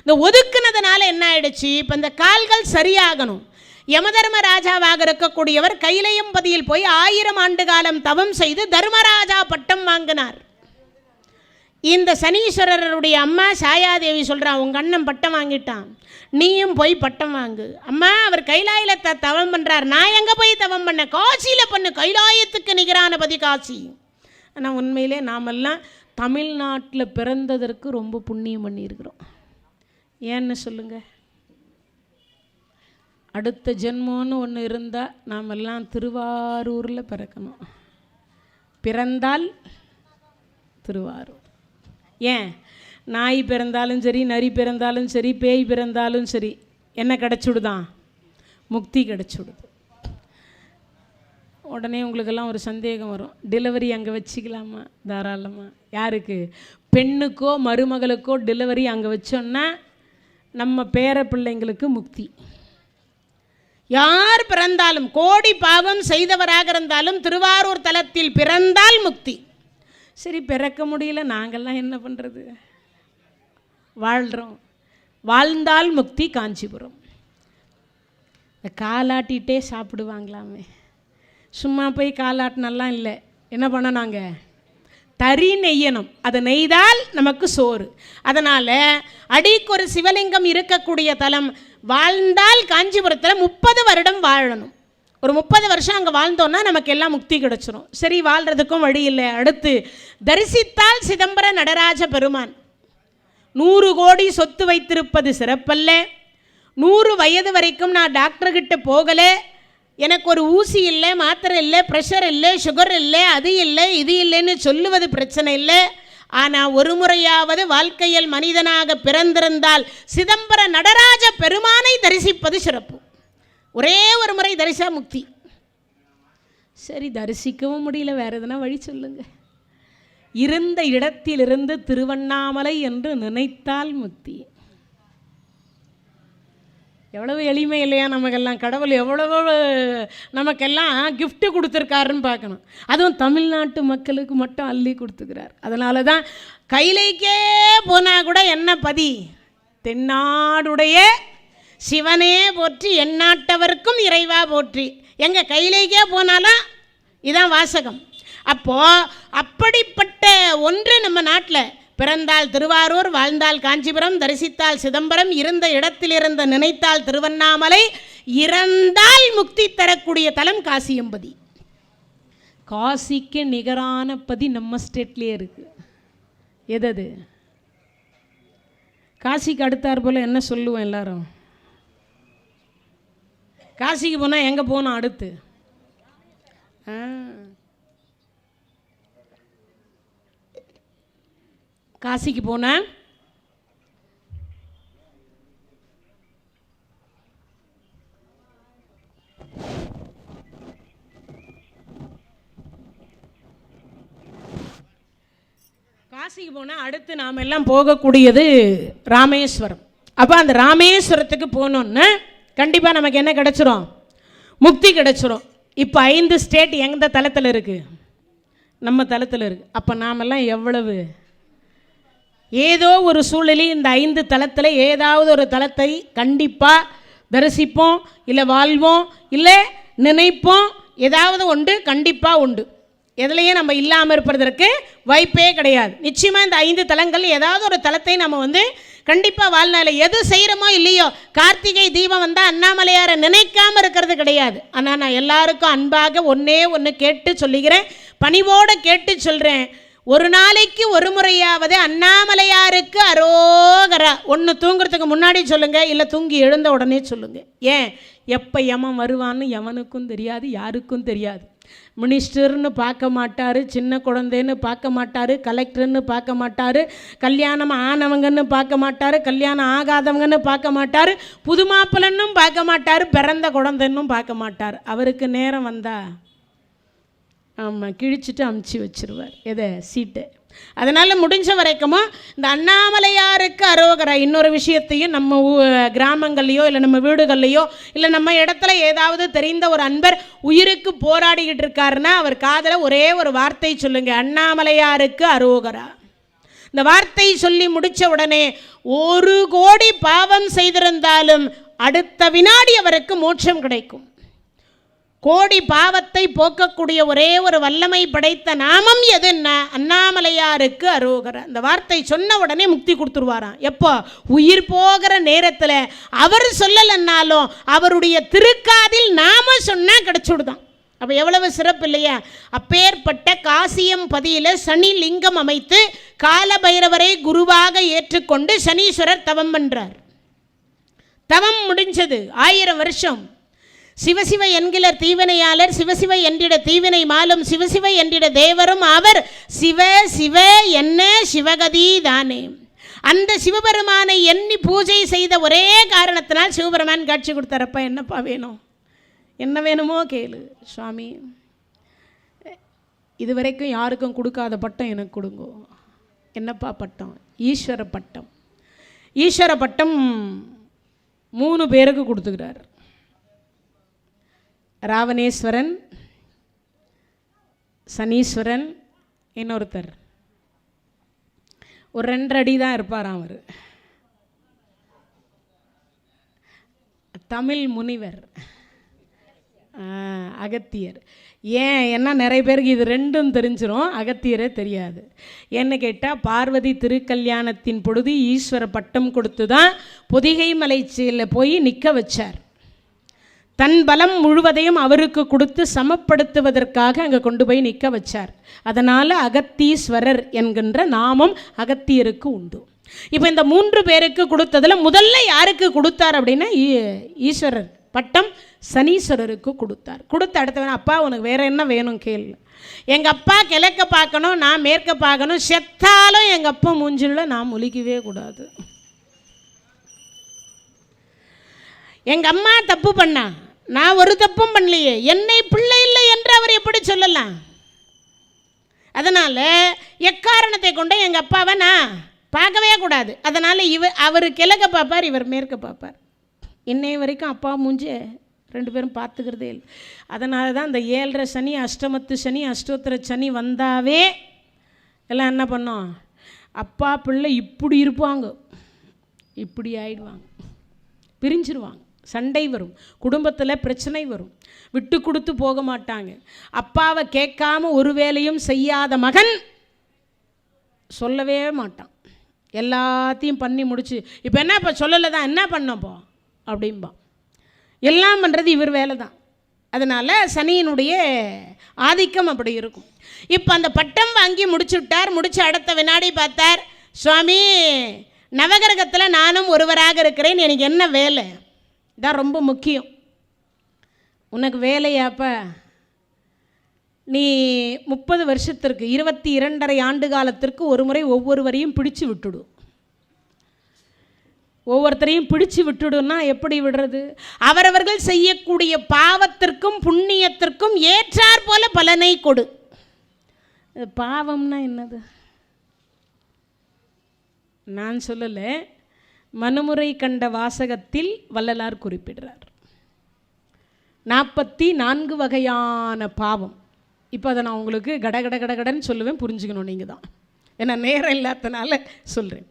இந்த ஒதுக்குனதுனால என்ன ஆயிடுச்சு? இப்போ இந்த கால்கள் சரியாகணும். யமதர்ம ராஜாவாக இருக்கக்கூடியவர் கைலையம்பதியில் போய் 1000 ஆண்டு காலம் தவம் செய்து தர்மராஜா பட்டம் வாங்கினார். இந்த சனீஸ்வரருடைய அம்மா சாயாதேவி சொல்கிறான், உங்கள் அண்ணன் பட்டம் வாங்கிட்டான், நீயும் போய் பட்டம் வாங்கு. அம்மா, அவர் கைலாயில் தவம் பண்ணுறார், நான் எங்கே போய் தவம் பண்ண? காசியில் பண்ணு, கைலாயத்துக்கு நிகரான பதி காசி. ஆனால் உண்மையிலே நாமெல்லாம் தமிழ்நாட்டில் பிறந்ததற்கு ரொம்ப புண்ணியம் பண்ணியிருக்கிறோம். ஏன்னு சொல்லுங்கள்? அடுத்த ஜென்மோன்னு ஒன்று இருந்தால் நாமெல்லாம் திருவாரூரில் பிறக்கணும். பிறந்தால் திருவாரூர். ஏன்? நாய் பிறந்தாலும் சரி, நரி பிறந்தாலும் சரி, பேய் பிறந்தாலும் சரி, என்ன கிடச்சிடுதான்? முக்தி கிடச்சிடுது. உடனே உங்களுக்கெல்லாம் ஒரு சந்தேகம் வரும், டெலிவரி அங்கே வச்சுக்கலாமா? தாராளமாக. யாருக்கு? பெண்ணுக்கோ மருமகளுக்கோ டெலிவரி அங்கே வச்சோன்னா நம்ம பேர பிள்ளைங்களுக்கு முக்தி. யார் பிறந்தாலும், கோடி பாவம் செய்தவராக இருந்தாலும் திருவாரூர் தலத்தில் பிறந்தால் முக்தி. சரி, பிறக்க முடியல, நாங்கள்லாம் என்ன பண்ணுறது? வாழ்கிறோம். வாழ்ந்தால் முக்தி காஞ்சிபுரம். காலாட்டிகிட்டே சாப்பிடுவாங்களாமே. சும்மா போய் காலாட்டினெல்லாம் இல்லை. என்ன பண்ணனாங்க? தறி நெய்யணும். அதை நெய்தால் நமக்கு சோறு. அதனால் அடிக்கு ஒரு சிவலிங்கம் இருக்கக்கூடிய தலம். வாழ்ந்தால் காஞ்சிபுரத்தில் 30 வருடம் வாழணும். ஒரு 30 வருஷம் அங்கே வாழ்ந்தோன்னா நமக்கு எல்லாம் முக்தி கிடச்சிரும். சரி, வாழ்கிறதுக்கும் வழி இல்லை. அடுத்து தரிசித்தால் சிதம்பர நடராஜ பெருமான். 100 கோடி சொத்து வைத்திருப்பது சிறப்பல்ல. 100 வயது வரைக்கும் நான் டாக்டர்கிட்ட போகலை, எனக்கு ஒரு ஊசி இல்லை, மாத்திரை இல்லை, ப்ரெஷர் இல்லை, சுகர் இல்லை, அது இல்லை, இது இல்லைன்னு சொல்லுவது பிரச்சனை இல்லை. ஆனால் ஒரு முறையாவது வாழ்க்கையில் மனிதனாக பிறந்திருந்தால் சிதம்பர நடராஜ பெருமானை தரிசிப்பது சிறப்பு. ஒரே ஒரு முறை தரிசா முக்தி. சரி, தரிசிக்கவும் முடியல, வேறு எதுனா வழி சொல்லுங்க. இருந்த இடத்திலிருந்து திருவண்ணாமலை என்று நினைத்தால் முக்தி. எவ்வளவு எளிமை இல்லையா? நமக்கெல்லாம் கடவுள் எவ்வளவு நமக்கெல்லாம் கிஃப்ட்டு கொடுத்துருக்காருன்னு பார்க்கணும். அதுவும் தமிழ்நாட்டு மக்களுக்கு மட்டும் அள்ளி கொடுத்துக்கிறார். அதனால தான் கைலைக்கே போனால் கூட என்ன பதி? தென்னாடுடைய சிவனே போற்றி, எந்நாட்டவர்க்கும் இறைவா போற்றி. எங்கள் கைலைக்கே போனாலும் இதான் வாசகம். அப்போது அப்படிப்பட்ட ஒன்று நம்ம நாட்டில் பிறந்தால் திருவாரூர், வாழ்ந்தால் காஞ்சிபுரம், தரிசித்தால் சிதம்பரம், இருந்த இடத்திலிருந்து நினைத்தால் திருவண்ணாமலை, இறந்தால் முக்தி தரக்கூடிய தலம் காசியம்பதி. காசிக்கு நிகரான பதி நம்ம ஸ்டேட்லேயே இருக்குது. எது? காசிக்கு அடுத்தார் போல் என்ன சொல்லுவோம் எல்லாரும்? காசிக்கு போனால் எங்கே போனோம் அடுத்து? காசிக்கு போனேன். காசிக்கு போனால் அடுத்து நாம் எல்லாம் போகக்கூடியது ராமேஸ்வரம். அப்போ அந்த ராமேஸ்வரத்துக்கு போனோன்னு கண்டிப்பாக நமக்கு என்ன கிடச்சிரும்? முக்தி கிடச்சிரும். இப்போ 5 ஸ்டேட் எந்த தலத்தில் இருக்குது? நம்ம தலத்தில் இருக்குது. அப்போ நாமெல்லாம் எவ்வளவு ஏதோ ஒரு சூழலில் இந்த 5 தலத்தில் ஏதாவது ஒரு தலத்தை கண்டிப்பாக தரிசிப்போம், இல்லை வாழ்வோம், இல்லை நினைப்போம். ஏதாவது ஒன்று கண்டிப்பாக உண்டு. எதுலேயும் நம்ம இல்லாமல் இருப்பதற்கு வாய்ப்பே கிடையாது. நிச்சயமாக இந்த 5 தலங்கள் ஏதாவது ஒரு தலத்தை நம்ம கண்டிப்பாக வாழ்நாள் எது செய்கிறோமோ இல்லையோ, கார்த்திகை தீபம் வந்தால் அண்ணாமலையாரை நினைக்காமல் இருக்கிறது கிடையாது. ஆனால் நான் எல்லாருக்கும் அன்பாக ஒன்று கேட்டு சொல்லுகிறேன், பணிவோடு கேட்டு சொல்கிறேன். ஒரு நாளைக்கு ஒரு முறையாவது அண்ணாமலையாருக்கு அரோகரா. ஒன்று தூங்குறதுக்கு முன்னாடி சொல்லுங்கள், இல்லை தூங்கி எழுந்த உடனே சொல்லுங்கள். ஏன்? எப்போ யமன் வருவான்னு எவனுக்கும் தெரியாது, யாருக்கும் தெரியாது. மினிஸ்டர்னு பார்க்க மாட்டார், சின்ன குழந்தைன்னு பார்க்க மாட்டார், கலெக்டர்னு பார்க்க மாட்டார், கல்யாணம் ஆனவங்கன்னு பார்க்க மாட்டார், கல்யாணம் ஆகாதவங்கன்னு பார்க்க மாட்டார், புது மாப்பிள்ளன்னும் பார்க்க மாட்டார், பிறந்த குழந்தைன்னும் பார்க்க மாட்டார். அவருக்கு நேரம் வந்தா ஆமாம் கிழிச்சிட்டு அமுச்சு வச்சிருவார் எதை சீட்டை. அதனால் முடிஞ்ச வரைக்கும் இந்த அண்ணாமலையாருக்கு அரோகரா. இன்னொரு விஷயத்தையும் நம்ம கிராமங்கள்லையோ இல்லை நம்ம வீடுகள்லையோ இல்லை நம்ம இடத்துல ஏதாவது தெரிந்த ஒரு அன்பர் உயிருக்கு போராடிக்கிட்டு இருக்காருன்னா அவர் காதில் ஒரே ஒரு வார்த்தை சொல்லுங்க, அண்ணாமலையாருக்கு அரோகரா. இந்த வார்த்தை சொல்லி முடித்த உடனே 1 கோடி பாவம் செய்திருந்தாலும் அடுத்த வினாடி அவருக்கு மோட்சம் கிடைக்கும். கோடி பாவத்தை போக்கக்கூடிய ஒரே ஒரு வல்லமை படைத்த நாமம் எதுன்னா அண்ணாமலையாருக்கு அரோகரா. இந்த வார்த்தை சொன்ன உடனே முக்தி கொடுத்துருவாராம். எப்போ? உயிர் போகிற நேரத்தில். அவர் சொல்லலைன்னாலும் அவருடைய திருக்காதில் நாம சொன்னால் கிடச்சுடுதான். அப்போ எவ்வளவு சிறப்பு இல்லையா? அப்பேற்பட்ட காசியம் பதியில் சனி லிங்கம் அமைத்து கால பைரவரை குருவாக ஏற்றுக்கொண்டு சனீஸ்வரர் தவம் பண்ணுறார். தவம் முடிஞ்சது 1000 வருஷம். சிவசிவ என்கிற தீவினையாளர் சிவசிவ என்றிட தீவினை மாலும் சிவசிவ என்றிட தேவரும் அவர் சிவ சிவ என்ன சிவகதி தானே. அந்த சிவபெருமானை எண்ணி பூஜை செய்த ஒரே காரணத்தினால் சிவபெருமான் காட்சி கொடுத்தாரப்பா. என்னப்பா வேணும், என்ன வேணுமோ கேளு சுவாமி, இதுவரைக்கும் யாருக்கும் கொடுக்காத பட்டம் எனக்கு கொடுங்கோ. என்னப்பா பட்டம்? ஈஸ்வர பட்டம். ஈஸ்வர பட்டம் 3 பேருக்கு கொடுத்துக்கிறார். ராவணேஸ்வரன், சனீஸ்வரன், இன்னொருத்தர் ஒரு 2 அடி தான் இருப்பாராம். அவர் தமிழ் முனிவர் அகத்தியர். ஏன்னா நிறைய பேருக்கு இது 2ம் தெரிஞ்சிடும், அகத்தியரே தெரியாது. என்ன கேட்டால் பார்வதி திருக்கல்யாணத்தின் பொழுது ஈஸ்வர பட்டம் கொடுத்து தான் பொதிகை மலைச்சியில் போய் நிற்க வச்சார். தன் பலம் முழுவதையும் அவருக்கு கொடுத்து சமப்படுத்துவதற்காக அங்கே கொண்டு போய் நிற்க வச்சார். அதனால் அகத்தீஸ்வரர் என்கின்ற நாமம் அகத்தியருக்கு உண்டு. இப்போ இந்த 3 பேருக்கு கொடுத்ததில் முதல்ல யாருக்கு கொடுத்தார் அப்படின்னா ஈஸ்வரர் பட்டம் சனீஸ்வரருக்கு கொடுத்தார். கொடுத்த அடுத்தவன், அப்பா உனக்கு வேறு என்ன வேணும் கேளு. எங்கள் அப்பா கிழக்க பார்க்கணும், நான் மேற்க பார்க்கணும், செத்தாலும் எங்கள் அப்பா மூஞ்சில் நான் முழிக்கவே கூடாது. எங்கள் அம்மா தப்பு பண்ணா, நான் ஒரு தப்பும் பண்ணலையே, என்னை பிள்ளை இல்லை என்று அவர் எப்படி சொல்லலாம்? அதனால் எக்காரணத்தை கொண்டு எங்கள் அப்பாவை நான் பார்க்கவே கூடாது. அதனால் அவர் கிழக்க பார்ப்பார், இவர் மேற்க பார்ப்பார். இன்னைய வரைக்கும் அப்பா மூஞ்சி 2 பேரும் பார்த்துக்கிறதே இல்லை. அதனால தான் இந்த 7.5 சனி, அஷ்டமத்து சனி, அஷ்டோத்திர சனி வந்தாவே எல்லாம் என்ன பண்ணோம், அப்பா பிள்ளை இப்படி இருப்பாங்க, இப்படி ஆயிடுவாங்க, பிரிஞ்சிருவாங்க, சண்டை வரும், குடும்பத்தில் பிரச்சனை வரும், விட்டு கொடுத்து போக மாட்டாங்க. அப்பாவை கேட்காம ஒரு வேலையும் செய்யாத மகன் சொல்லவே மாட்டான், எல்லாத்தையும் பண்ணி முடிச்சு இப்போ என்ன இப்போ சொல்லலை தான் என்ன பண்ணப்போ அப்படின்பா. எல்லாம் பண்ணுறது இவர் வேலை தான். அதனால் சனியினுடைய ஆதிக்கம் அப்படி இருக்கும். இப்போ அந்த பட்டம் வாங்கி முடிச்சுட்டார். முடிச்சு அடுத்த வினாடி பார்த்தார், சுவாமி நவகிரகத்தில் நானும் ஒருவராக இருக்கிறேன், எனக்கு என்ன வேலை? இதான் ரொம்ப முக்கியம். உனக்கு வேலையாப்பா? நீ 30 வருஷத்திற்கு 22.5 ஆண்டு காலத்திற்கு ஒரு முறை ஒவ்வொருவரையும் பிடிச்சு விட்டுடு. ஒவ்வொருத்தரையும் பிடிச்சு விட்டுடுன்னா எப்படி விடுறது? அவரவர்கள் செய்யக்கூடிய பாவத்திற்கும் புண்ணியத்திற்கும் ஏற்றாற் போல பலனை கொடு. பாவம்னா என்னது? நான் சொல்லலை, மனுமுறை கண்ட வாசகத்தில் வள்ளலார் குறிப்பிடுறார் 44 வகையான பாவம். இப்போ அதை நான் உங்களுக்கு கடன்னு சொல்லுவேன், புரிஞ்சுக்கணும் நீங்கள் தான். ஏன்னா நேரம் இல்லாதனால சொல்கிறேன்.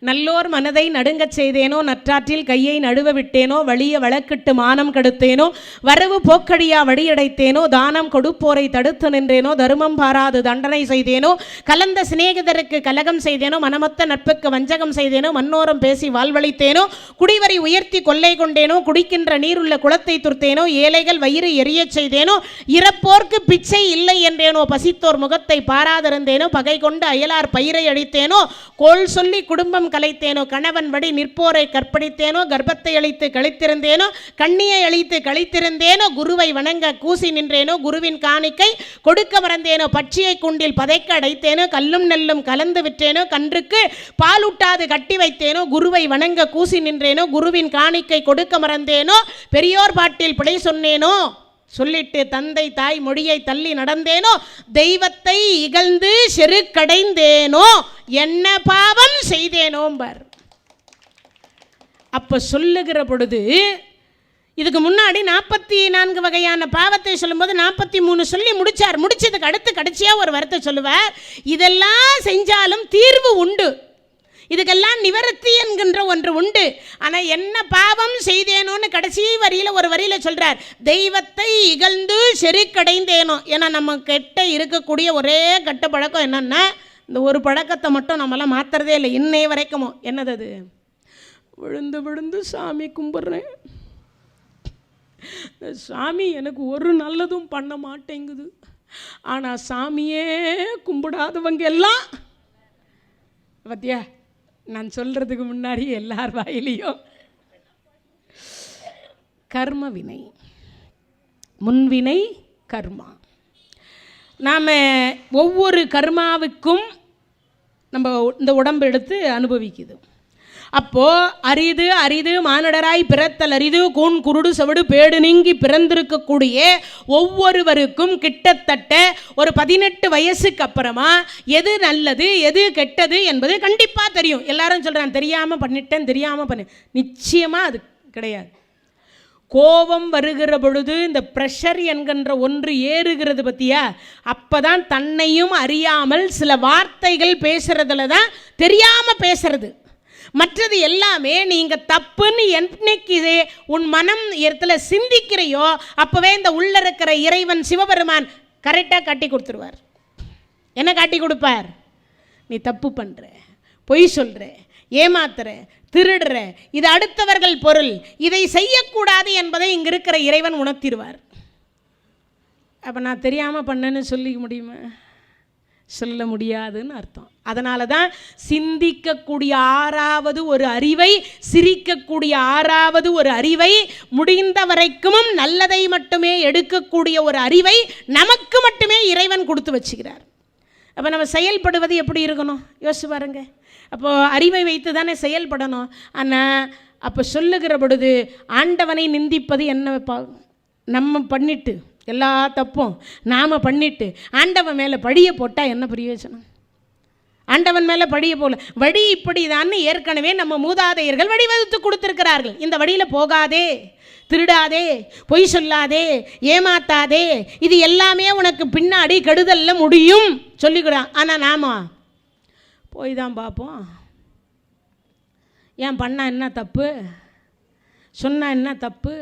நல்லோர் மனதை நடுங்கச் செய்தேனோ, நற்றாற்றில் கையை நடுவ விட்டேனோ, வழிய வழக்கிட்டு மானம் கெடுத்தேனோ, வரவு போக்கடியா வழியடைத்தேனோ, தானம் கொடுப்போரை தடுத்து நின்றேனோ, தர்மம் பாராது தண்டனை செய்தேனோ, கலந்த சிநேகிதருக்கு கலகம் செய்தேனோ, மனமொத்த நட்புக்கு வஞ்சகம் செய்தேனோ, மன்னோரம் பேசி வாழ்வழித்தேனோ, குடிவரை உயர்த்தி கொள்ளை கொண்டேனோ, குடிக்கின்ற நீருள்ள குளத்தை துர்த்தேனோ, ஏழைகள் வயிறு எரியச் செய்தேனோ, இறப்போர்க்கு பிச்சை இல்லை என்றேனோ, பசித்தோர் முகத்தை பாராதிருந்தேனோ, பகை கொண்டு அயலார் பயிரை அடித்தேனோ, கோள் சொல்லி குடும்பம் கலைத்தேனோ, கணவன் வடி நிற்போரை கற்பழித்தேனோ, கர்ப்பத்தை அழித்து கழித்திருந்தேனோ, கண்ணியை அழித்து கழித்திருந்தேனோ, குருவை வணங்க கூசி நின்றேனோ, குருவின் காணிக்கை கொடுக்க மறந்தேனோ, பட்சியை குண்டில் பதைக்க அடைத்தேனோ, கல்லும் நெல்லும் கலந்து விற்றேனோ, கன்றுக்கு பாலூட்டாது கட்டி வைத்தேனோ, குருவை வணங்க கூசி நின்றேனோ, குருவின் காணிக்கை கொடுக்க மறந்தேனோ, பெரியோர் பாட்டில் பிழை சொன்னேனோ, சொல்லிட்டு தந்தை தாய் மொழியை தள்ளி நடந்தேனோ, தெய்வத்தை இகழ்ந்து செருக்கடைந்தேனோ, என்ன பாவம் செய்தேனோம்பர். அப்ப சொல்லுகிற பொழுது இதுக்கு முன்னாடி 44 வகையான பாவத்தை சொல்லும்போது 43 சொல்லி முடிச்சார். முடிச்சதுக்கு அடுத்து கடைசியா ஒரு வார்த்தை சொல்லுவார், இதெல்லாம் செஞ்சாலும் தீர்வு உண்டு, இதுக்கெல்லாம் நிவர்த்தி என்கின்ற ஒன்று உண்டு. ஆனால் என்ன பாவம் செய்தேனோன்னு கடைசி வரியில் ஒரு வரியில் சொல்கிறார், தெய்வத்தை இகழ்ந்து செருக்கடைந்தேனோ. ஏன்னா நம்ம கிட்ட இருக்கக்கூடிய ஒரே கெட்ட பழக்கம் என்னன்னா, இந்த ஒரு பழக்கத்தை மட்டும் நம்மளாம் மாற்றுறதே இல்லை இன்னைய வரைக்கும். என்னது அது? விழுந்து விழுந்து சாமி கும்பிட்றேன், சாமி எனக்கு ஒரு நல்லதும் பண்ண மாட்டேங்குது. ஆனால் சாமியே கும்பிடாதவங்க எல்லாம் பத்தியா, நான் சொல்கிறதுக்கு முன்னாடி எல்லார் வாயிலையும் கர்ம வினை, முன்வினை கர்மா. நாம் ஒவ்வொரு கர்மாவுக்கும் நம்ம இந்த உடம்பு எடுத்து அனுபவிக்குது. அப்போது அரிது அரிது மானடராய் பிறத்தல் அரிது, கூன் குருடு செவடு பேடு நீங்கி பிறந்திருக்கக்கூடிய ஒவ்வொருவருக்கும் கிட்டத்தட்ட ஒரு 18 வயசுக்கு அப்புறமா எது நல்லது எது கெட்டது என்பது கண்டிப்பாக தெரியும். எல்லாரும் சொல்கிறாங்க தெரியாமல் பண்ணிட்டேன் தெரியாமல் பண்ண, நிச்சயமாக அது கிடையாது. கோபம் வருகிற பொழுது இந்த ப்ரெஷர் என்கின்ற ஒன்று ஏறுகிறது பற்றியா, அப்போ தான் தன்னையும் அறியாமல் சில வார்த்தைகள் பேசுகிறதுல தான் தெரியாமல் பேசுறது. மற்றது எல்லாமே நீங்கள் தப்புன்னு என்னைக்கு உன் மனம் இடத்துல சிந்திக்கிறையோ அப்போவே இந்த உள்ள இருக்கிற இறைவன் சிவபெருமான் கரெக்டாக காட்டி கொடுத்துருவார். என்ன காட்டி கொடுப்பார்? நீ தப்பு பண்ணுற, பொய் சொல்கிற, ஏமாத்துற, திருடுற, இது அடுத்தவர்கள் பொருள், இதை செய்யக்கூடாது என்பதை இங்கே இருக்கிற இறைவன் உணர்த்திடுவார். அப்போ நான் தெரியாமல் பண்ணேன்னு சொல்லிக்க முடியுமா? சொல்ல முடியாதுன்னு அர்த்தம். அதனால தான் சிந்திக்கக்கூடிய 6வது ஒரு அறிவை, சிரிக்கக்கூடிய 6வது ஒரு அறிவை, முடிந்த வரைக்கும் நல்லதை மட்டுமே எடுக்கக்கூடிய ஒரு அறிவை நமக்கு மட்டுமே இறைவன் கொடுத்து வச்சுக்கிறார். அப்போ நம்ம செயல்படுவது எப்படி இருக்கணும் யோசிச்சு பாருங்க. அப்போது அறிவை வைத்து தானே செயல்படணும். ஆனால் அப்போ சொல்லுகிற பொழுது ஆண்டவனை நிந்திப்பது என்ன? நம்ம பண்ணிட்டு எல்லா தப்பும் நாம் பண்ணிட்டு ஆண்டவன் மேலே பழியை போட்டால் என்ன பிரயோஜனம்? ஆண்டவன் மேலே பழியை போல வழி இப்படி தான் ஏற்கனவே நம்ம மூதாதையர்கள் வடிவகுத்து கொடுத்துருக்கிறார்கள். இந்த வழியில் போகாதே, திருடாதே, பொய் சொல்லாதே, ஏமாத்தாதே, இது எல்லாமே உனக்கு பின்னாடி கெடுதல்ல முடியும் சொல்லிக்கிறான். ஆனால் நாம போய் தான் பார்ப்போம். ஏன் பண்ணா என்ன தப்பு, சொன்னா என்ன தப்பு,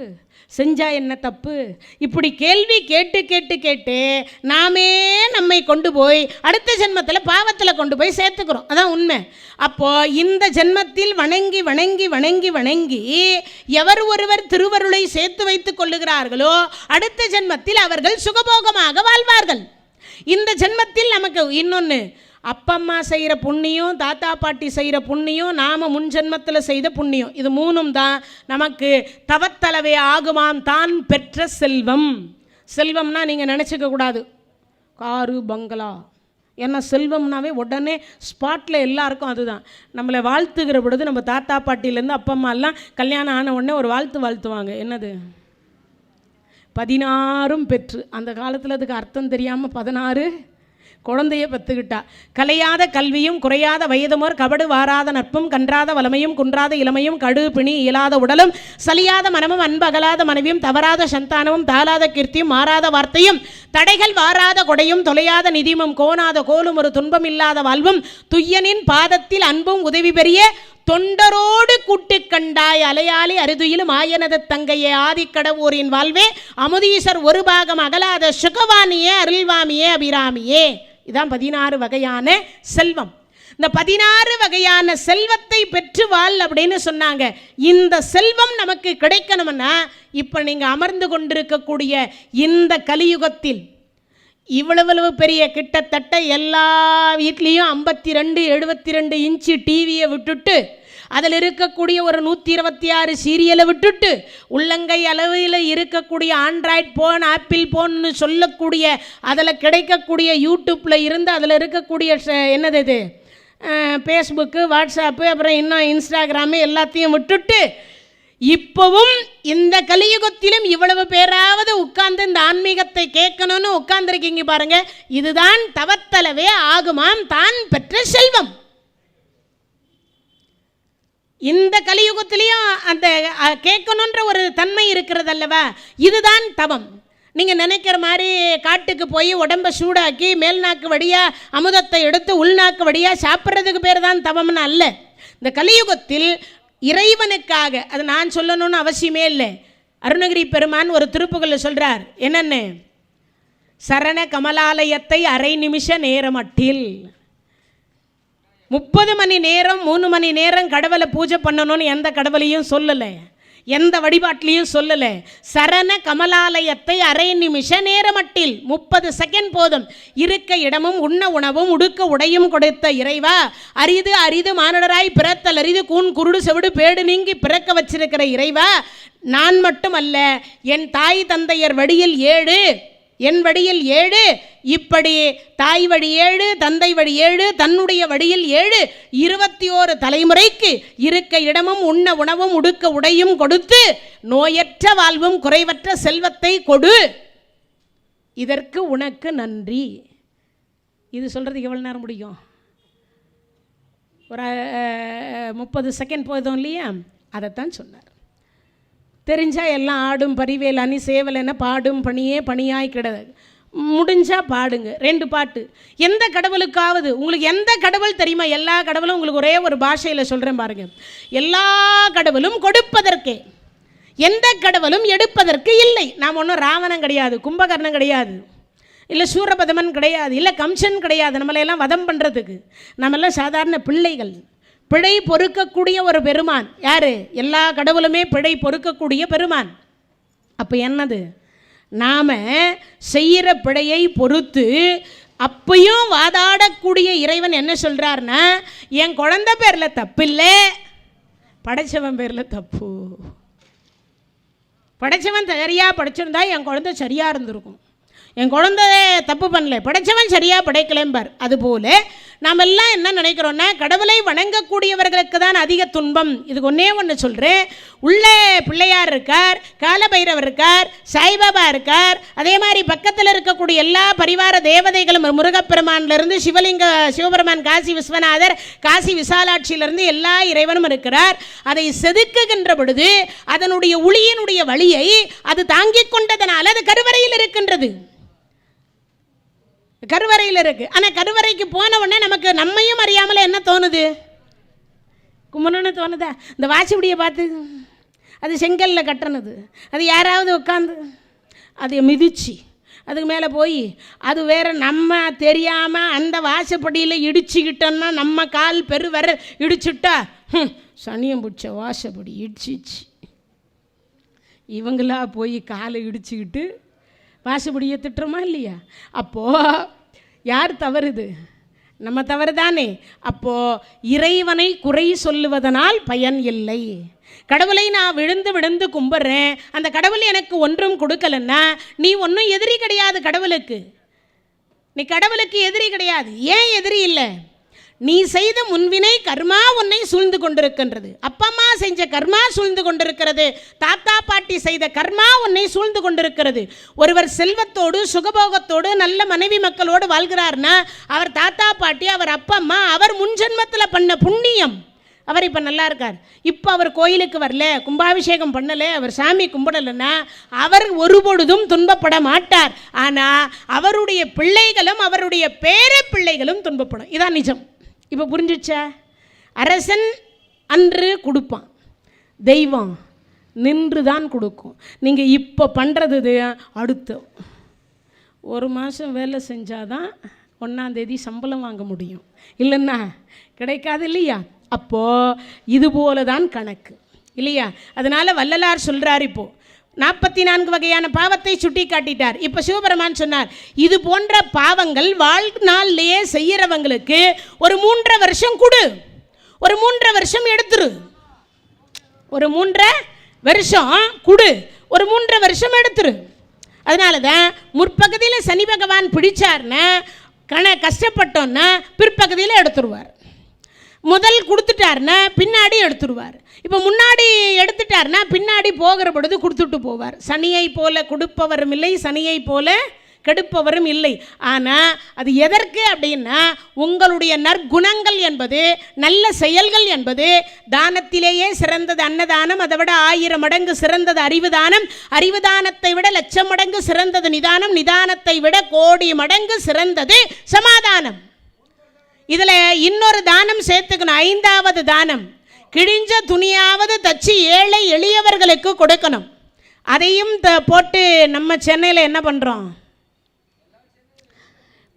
செஞ்சா என்ன தப்பு, இப்படி கேள்வி கேட்டு கேட்டு கேட்டு நாமே நம்மை கொண்டு போய் அடுத்த ஜென்மத்தில் பாவத்தில் கொண்டு போய் சேர்த்துக்கிறோம். அதான் உண்மை. அப்போது இந்த ஜென்மத்தில் வணங்கி வணங்கி வணங்கி வணங்கி எவர் ஒருவர் திருவருளை சேர்த்து வைத்துக் கொள்ளுகிறார்களோ அடுத்த ஜென்மத்தில் அவர்கள் சுகபோகமாக வாழ்வார்கள். இந்த ஜென்மத்தில் நமக்கு இன்னொன்று, அப்பா அம்மா செய்கிற புண்ணியம், தாத்தா பாட்டி செய்கிற புண்ணியம், நாம் முன் ஜென்மத்தில் செய்த புண்ணியம், இது 3ம் தான் நமக்கு தவத்தளவே ஆகுமாம் தான் பெற்ற செல்வம். செல்வம்னா நீங்கள் நினச்சிக்க கூடாது காரு பங்களா. ஏன்னா செல்வம்னாவே உடனே ஸ்பாட்டில் எல்லாருக்கும் அதுதான். நம்மளை வாழ்த்துகிற பொழுது நம்ம தாத்தா பாட்டிலேருந்து அப்பா அம்மா எல்லாம் கல்யாணம் ஆன உடனே ஒரு வாழ்த்துவாங்க. என்னது? 16 பெற்று. அந்த காலத்தில் அதுக்கு அர்த்தம் தெரியாமல் 16 குழந்தைய பெற்றுக்கிட்டா. கலையாத கல்வியும் குறையாத வயதுமோர் கபடு வாராத நட்பும் கன்றாத வளமையும் குன்றாத இளமையும் கடு பிணி இயலாத உடலும் சலியாத மனமும் அன்பகலாத மனைவியும் தவறாத சந்தானமும் தாளாத கீர்த்தியும் மாறாத வார்த்தையும் தடைகள் வாராத கொடையும் தொலையாத நிதியும் கோணாத கோலும் ஒரு துன்பம் இல்லாத வாழ்வும் துய்யனின் பாதத்தில் அன்பும் உதவி பெரிய தொண்டரோடு கூட்டு கண்டாய் அலையாளி அருதுயிலும் ஆயனத தங்கையே ஆதிக்கடவுரின் வாழ்வே அமுதீசர் ஒரு பாகம் அகலாத சுகவாணியே அருள்வாமியே அபிராமியே. இதான் 16 வகையான செல்வம். இந்த 16 வகையான செல்வத்தை பெற்று வாழ் அப்படின்னு சொன்னாங்க. இந்த செல்வம் நமக்கு கிடைக்கணும்னா இப்போ நீங்கள் அமர்ந்து கொண்டிருக்கக்கூடிய இந்த கலியுகத்தில் இவ்வளவு பெரிய கிட்டத்தட்ட எல்லா வீட்லேயும் 52 72 இன்ச்சு டிவியை விட்டுட்டு அதில் இருக்கக்கூடிய ஒரு 126 சீரியலை விட்டுட்டு உள்ளங்கை அளவில் இருக்கக்கூடிய ஆண்ட்ராய்ட் ஃபோன் ஆப்பிள் ஃபோன்னு சொல்லக்கூடிய அதில் கிடைக்கக்கூடிய யூடியூப்பில் இருந்து அதில் இருக்கக்கூடிய என்னது இது ஃபேஸ்புக்கு வாட்ஸ்அப்பு அப்புறம் இன்னும் இன்ஸ்டாகிராமு எல்லாத்தையும் விட்டுட்டு இப்போவும் இந்த கலியுகத்திலும் இவ்வளவு பேராவது உட்கார்ந்து இந்த ஆன்மீகத்தை கேட்கணும்னு உட்கார்ந்துருக்கீங்க பாருங்க. இதுதான் தவத்தலவே ஆகுமாம் தான் பெற்ற செல்வம். இந்த கலியுகத்திலையும் அந்த கேட்கணுன்ற ஒரு தன்மை இருக்கிறது அல்லவா, இதுதான் தவம். நீங்கள் நினைக்கிற மாதிரி காட்டுக்கு போய் உடம்பை சூடாக்கி மேல்நாக்கு வழியாக அமுதத்தை எடுத்து உள்நாக்கு வழியாக சாப்பிட்றதுக்கு பேர் தான் தவம்னு அல்ல. இந்த கலியுகத்தில் இறைவனுக்காக, அது நான் சொல்லணும்னு அவசியமே இல்லை. அருணகிரி பெருமான் ஒரு திருப்புகழில் சொல்கிறார், என்னென்னு, சரண கமலாலயத்தை அரை நிமிஷ நேரமட்டில் 30 மணி நேரம் 3 மணி நேரம் கடவுளை பூஜை பண்ணணும்னு எந்த கடவுளையும் சொல்லலை, எந்த வழிபாட்டிலையும் சொல்லலை. சரண கமலாலயத்தை அரை நிமிஷ நேரமட்டில் 30 செகண்ட் போதும். இருக்க இடமும் உண்ண உணவும் உடுக்க உடையும் கொடுத்த இறைவா, அரிது அரிது மானுடராய் பிறத்தல் அரிது கூன் குருடு செவிடு பேடு நீங்கி பிறக்க வச்சிருக்கிற இறைவா, நான் மட்டுமல்ல என் தாய் தந்தையர் வழியில் 7, என் வழியில் 7, இப்படி தாய் வழி 7, தந்தை வழி 7, தன்னுடைய வழியில் 7, 21 தலைமுறைக்கு இருக்க இடமும் உண்ண உணவும் உடுக்க உடையும் கொடுத்து நோயற்ற வாழ்வும் குறைவற்ற செல்வத்தை கொடு, இதற்கு உனக்கு நன்றி. இது சொல்கிறதுக்கு எவ்வளோ நேரம் முடியும்? ஒரு 30 செகண்ட் போதும் இல்லையா? அதைத்தான் சொன்னார். தெரிஞ்சால் எல்லாம் ஆடும் பரிவேல் அணி சேவலென பாடும் பணியே பணியாய் கிடது. முடிஞ்சால் பாடுங்க 2 பாட்டு. எந்த கடவுளுக்காவது உங்களுக்கு எந்த கடவுள் தெரியுமா? எல்லா கடவுளும் உங்களுக்கு ஒரே ஒரு பாஷையில் சொல்கிறேன் பாருங்க. எல்லா கடவுளும் கொடுப்பதற்கே, எந்த கடவுளும் எடுப்பதற்கு இல்லை. நாம் ஒன்றும் ராவணன் கிடையாது, கும்பகர்ணன் கிடையாது, இல்லை சூரபதமன் கிடையாது, இல்லை கம்சன் கிடையாது நம்மளையெல்லாம் வதம் பண்ணுறதுக்கு. நம்மெல்லாம் சாதாரண பிள்ளைகள். பிழை பொறுக்கக்கூடிய ஒரு பெருமான் யார்? எல்லா கடவுளுமே பிழை பொறுக்கக்கூடிய பெருமான். அப்போ என்னது, நாம் செய்கிற பிழையை பொறுத்து அப்பையும் வாதாடக்கூடிய இறைவன் என்ன சொல்கிறார்னா, என் குழந்தை பேரில் தப்பில்லை, படைச்சவன் பேரில் தப்பு. படைச்சவன் சரியாக படைச்சிருந்தா என் குழந்தை சரியாக இருந்திருக்கும். என் குழந்தை தப்பு பண்ணல, படைச்சவன் சரியாக படைக்கலேம்பார். அதுபோல் நாம் எல்லாம் என்ன நினைக்கிறோன்னா, கடவுளை வணங்கக்கூடியவர்களுக்கு தான் அதிக துன்பம். இதுக்கு ஒன்றே ஒன்று சொல்கிறேன். உள்ளே பிள்ளையார் இருக்கார், காலபைரவர் இருக்கார், சாய்பாபா இருக்கார், அதே மாதிரி பக்கத்தில் இருக்கக்கூடிய எல்லா பரிவார தேவதைகளும், முருகப்பெருமானிலிருந்து சிவபெருமான், காசி விஸ்வநாதர், காசி விசாலாட்சியிலிருந்து எல்லா இறைவனும் இருக்கிறார். அதை செதுக்குகின்ற பொழுது அதனுடைய ஒளியினுடைய வழியை அது தாங்கிக் கொண்டதனால் அது கருவறையில் இருக்கின்றது. கருவறையில் இருக்கு. ஆனால் கருவறைக்கு போன உடனே நமக்கு நம்மையும் அறியாமல் என்ன தோணுது? கும்பிடணும்னு தோணுதா? இந்த வாசிப்படியை பார்த்து, அது செங்கல்ல கட்டினது, அது யாராவது உட்காந்து அதை மிதிச்சு அதுக்கு மேலே போய் அது வேறு நம்ம தெரியாமல் அந்த வாசப்படியில் இடிச்சுக்கிட்டோன்னா நம்ம கால் பெருவர இடிச்சுட்டா சனியம் பிடிச்ச வாசப்படி இடிச்சிச்சு. இவங்களா போய் காலை இடிச்சுக்கிட்டு வாசப்படியை திட்டுறோமா இல்லையா? அப்போது யார் தவறுது? நம்ம தவறு தானே. அப்போது இறைவனை குறை சொல்லுவதனால் பயன் இல்லை. கடவுளை நான் விழுந்து விழுந்து கும்பிட்றேன், அந்த கடவுள் எனக்கு ஒன்றும் கொடுக்கலன்னா நீ ஒன்றும் எதிரி கிடையாது கடவுளுக்கு. நீ கடவுளுக்கு எதிரி கிடையாது. ஏன் எதிரி இல்லை? நீ செய்த முன்வினை கர்மா உன்னை சூழ்ந்து கொண்டிருக்கின்றது. அப்பா அம்மா செஞ்ச கர்மா சூழ்ந்து கொண்டிருக்கிறது. தாத்தா பாட்டி செய்த கர்மா உன்னை சூழ்ந்து கொண்டிருக்கிறது. ஒருவர் செல்வத்தோடு சுகபோகத்தோடு நல்ல மனைவி மக்களோடு வாழ்கிறார்னா அவர் தாத்தா பாட்டி, அவர் அப்பா அம்மா, அவர் முன்ஜென்மத்தில் பண்ண புண்ணியம். அவர் இப்போ நல்லா இருக்கார். இப்போ அவர் கோயிலுக்கு வரல, கும்பாபிஷேகம் பண்ணலை, அவர் சாமி கும்பிடலைன்னா அவர் ஒருபொழுதும் துன்பப்பட மாட்டார். ஆனால் அவருடைய பிள்ளைகளும் அவருடைய பேர பிள்ளைகளும் துன்பப்படும். இதான் நிஜம். இப்போ புரிஞ்சிச்சா? அரசன் அன்று கொடுப்பான், தெய்வம் நின்று தான் கொடுக்கும். நீங்கள் இப்போ பண்ணுறது அடுத்த 1 மாதம் வேலை செஞ்சாதான் 1ஆம் தேதி சம்பளம் வாங்க முடியும், இல்லைன்னா கிடைக்காது இல்லையா? அப்போது இது போல தான் கணக்கு இல்லையா? அதனால் வள்ளலார் சொல்கிறார், இப்போது 44 வகையான பாவத்தை சுட்டி காட்டிட்டார். இப்போ சிவபெருமான் சொன்னார், இது போன்ற பாவங்கள் வாழ்நாள்லேயே செய்கிறவங்களுக்கு ஒரு 3.5 வருஷம் கொடு, ஒரு 3.5 வருஷம் எடுத்துரு, ஒரு 3.5 வருஷம் கொடு, ஒரு 3.5 வருஷம் எடுத்துரு. அதனால தான் முற்பகுதியில் சனி பகவான் பிடிச்சார்னா கஷ்டப்பட்டோன்னா பிற்பகுதியில் எடுத்துருவார். முதல் கொடுத்துட்டார்னா பின்னாடி எடுத்துருவார். இப்போ முன்னாடி எடுத்துட்டார்னா பின்னாடி போகிற பொழுது கொடுத்துட்டு போவார். சனியை போல கொடுப்பவரும் இல்லை, சனியை போல கெடுப்பவரும் இல்லை. ஆனால் அது எதற்கு அப்படின்னா, உங்களுடைய நற்குணங்கள் என்பது, நல்ல செயல்கள் என்பது, தானத்திலேயே சிறந்தது அன்னதானம், அதை விட 1000 மடங்கு சிறந்தது அறிவு தானம், அறிவு தானத்தை விட 1,00,000 மடங்கு சிறந்தது நிதானம், நிதானத்தை விட 1,00,00,000 மடங்கு சிறந்தது சமாதானம். இதில் இன்னொரு தானம் சேர்த்துக்கணும். 5வது தானம், கிழிஞ்ச துணியாவது தச்சு ஏழை எளியவர்களுக்கு கொடுக்கணும். அதையும் போட்டு நம்ம சென்னையில் என்ன பண்ணுறோம்,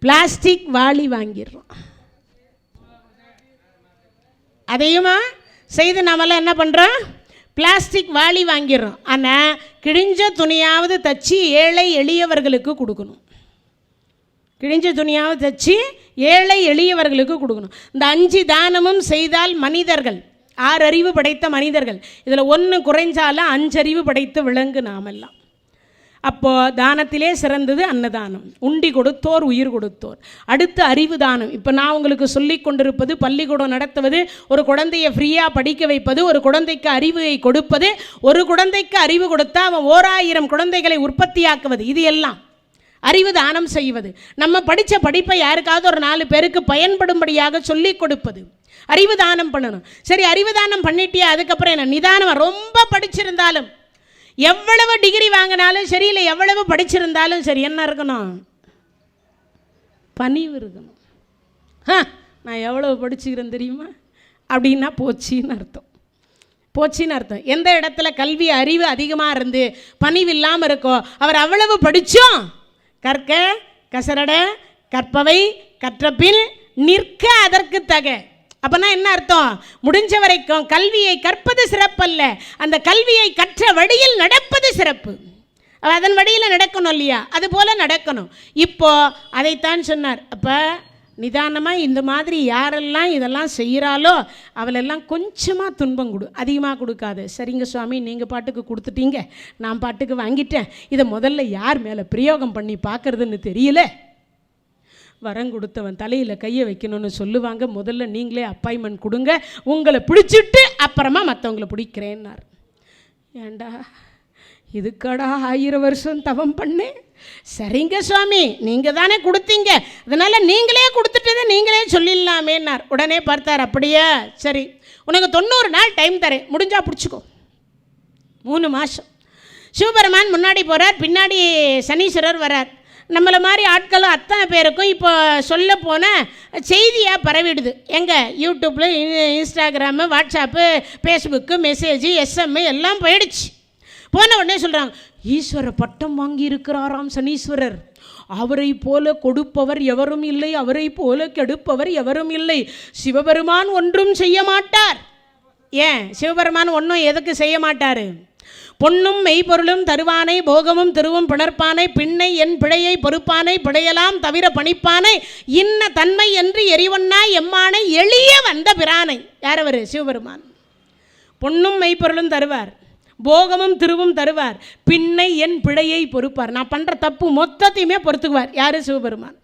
பிளாஸ்டிக் வாளி வாங்கிடுறோம். அதையுமா செய்து நம்மளாம் என்ன பண்ணுறோம், பிளாஸ்டிக் வாளி வாங்கிடுறோம். ஆனால் கிழிஞ்ச துணியாவது தச்சு ஏழை எளியவர்களுக்கு கொடுக்கணும். கிழிஞ்ச துணியாவது தச்சு ஏழை எளியவர்களுக்கு கொடுக்கணும். இந்த 5 தானமும் செய்தால் மனிதர்கள் 6 அறிவு படைத்த மனிதர்கள், இதில் 1 குறைஞ்சாலும் 5 அறிவு படைத்த விலங்கு நாமெல்லாம். அப்போது தானத்திலே சிறந்தது அன்னதானம், உண்டி கொடுத்தோர் உயிர் கொடுத்தோர். அடுத்து அறிவு தானம். இப்போ நான் உங்களுக்கு சொல்லி கொண்டிருப்பது, பள்ளிக்கூடம் நடத்துவது, ஒரு குழந்தையை ஃப்ரீயாக படிக்க வைப்பது, ஒரு குழந்தைக்கு அறிவை கொடுப்பது, ஒரு குழந்தைக்கு அறிவு கொடுத்தா அவன் 1000 குழந்தைகளை உற்பத்தியாக்குவது, இது எல்லாம் அறிவு தானம் செய்வது. நம்ம படித்த படிப்பை யாருக்காவது ஒரு 4 பேருக்கு பயன்படும்படியாக சொல்லி கொடுப்பது, அறிவு தானம் பண்ணணும். சரி, அறிவு தானம் பண்ணிட்டியா, அதுக்கப்புறம் என்ன, நிதானம். ரொம்ப படிச்சிருந்தாலும், எவ்வளவு டிகிரி வாங்கினாலும் சரி, இல்லை எவ்வளவு படிச்சிருந்தாலும் சரி, என்ன இருக்கணும், பணிவு இருக்கணும். நான் எவ்வளவு படிச்சுக்கிறேன் தெரியுமா அப்படின்னா போச்சின்னு அர்த்தம். போச்சின்னு அர்த்தம். எந்த இடத்துல கல்வி அறிவு அதிகமாக இருந்து பணிவு இல்லாமல் இருக்கோ, அவர் அவ்வளவு படித்தோம் கற்க கசரட கற்பவை கற்றபின் நிற்க அதற்கு தக. அப்போனா என்ன அர்த்தம், முடிஞ்ச வரைக்கும் கல்வியை கற்பது சிறப்பல்ல, அந்த கல்வியை கற்ற வழியில் நடப்பது சிறப்பு. அதன் வழியில் நடக்கணும் இல்லையா, அதுபோல் நடக்கணும். இப்போ அதைத்தான் சொன்னார். அப்போ நிதானமாக இந்த மாதிரி யாரெல்லாம் இதெல்லாம் செய்கிறாளோ அவளெல்லாம் கொஞ்சமாக துன்பம் கொடு, அதிகமாக கொடுக்காது. சரிங்க சுவாமி, நீங்கள் பாட்டுக்கு கொடுத்துட்டீங்க, நான் பாட்டுக்கு வாங்கிட்டேன், இதை முதல்ல யார் மேலே பிரயோகம் பண்ணி பார்க்குறதுன்னு தெரியல, வரம் கொடுத்தவன் தலையில் கையை வைக்கணும்னு சொல்லுவாங்க, முதல்ல நீங்களே அப்பாயின்மெண்ட் கொடுங்க, உங்களை பிடிச்சிட்டு அப்புறமா மற்றவங்களை பிடிக்கிறேன்னார். ஏண்டா இதுக்கடா 1000 வருஷம் தவம் பண்ணேன். சரிங்க சுவாமி, நீங்கள் தானே கொடுத்தீங்க, அதனால் நீங்களே கொடுத்துட்டதை நீங்களே சொல்லிடலாமேன்னார். உடனே பார்த்தார், அப்படியா, சரி உனக்கு 90 நாள் டைம் தரேன், முடிஞ்சா பிடிச்சிக்கோ. 3 மாதம். சிவபெருமான் முன்னாடி போகிறார், பின்னாடி சனீஸ்வரர் வரார். நம்மளை மாதிரி ஆட்களும் அத்தனை பேருக்கும் இப்போ சொல்ல போன செய்தியாக பரவிடுது. எங்கே, யூடியூப்பில், Instagram, WhatsApp, Facebook, message, SM எல்லாம் போயிடுச்சு. போன உடனே சொல்கிறாங்க, ஈஸ்வர பட்டம் வாங்கி இருக்கிறாராம் சனீஸ்வரர், அவரை போல கொடுப்பவர் எவரும் இல்லை, அவரை போல கெடுப்பவர் எவரும் இல்லை, சிவபெருமான் ஒன்றும் செய்ய மாட்டார். ஏன் சிவபெருமான் ஒன்றும் எதுக்கு செய்ய மாட்டார், பொன்னும் மெய்ப்பொருளும் தருவானை, போகமும் திருவும் பிணர்ப்பானை, பின்னை என் பிழையை பொறுப்பானை, பிழையலாம் தவிர பணிப்பானை, இன்ன தன்மை என்று எரிவண்ணாய் எம்மானை எளிய வந்த பிரானை. யார் அவர், சிவபெருமான். பொன்னும் மெய்ப்பொருளும் தருவார், போகமும் திருவும் தருவார், பின்னை என் பிழையை பொறுப்பார், நான் பண்ணுற தப்பு மொத்தத்தையுமே பொறுத்துக்குவார். யார், சிவபெருமான்.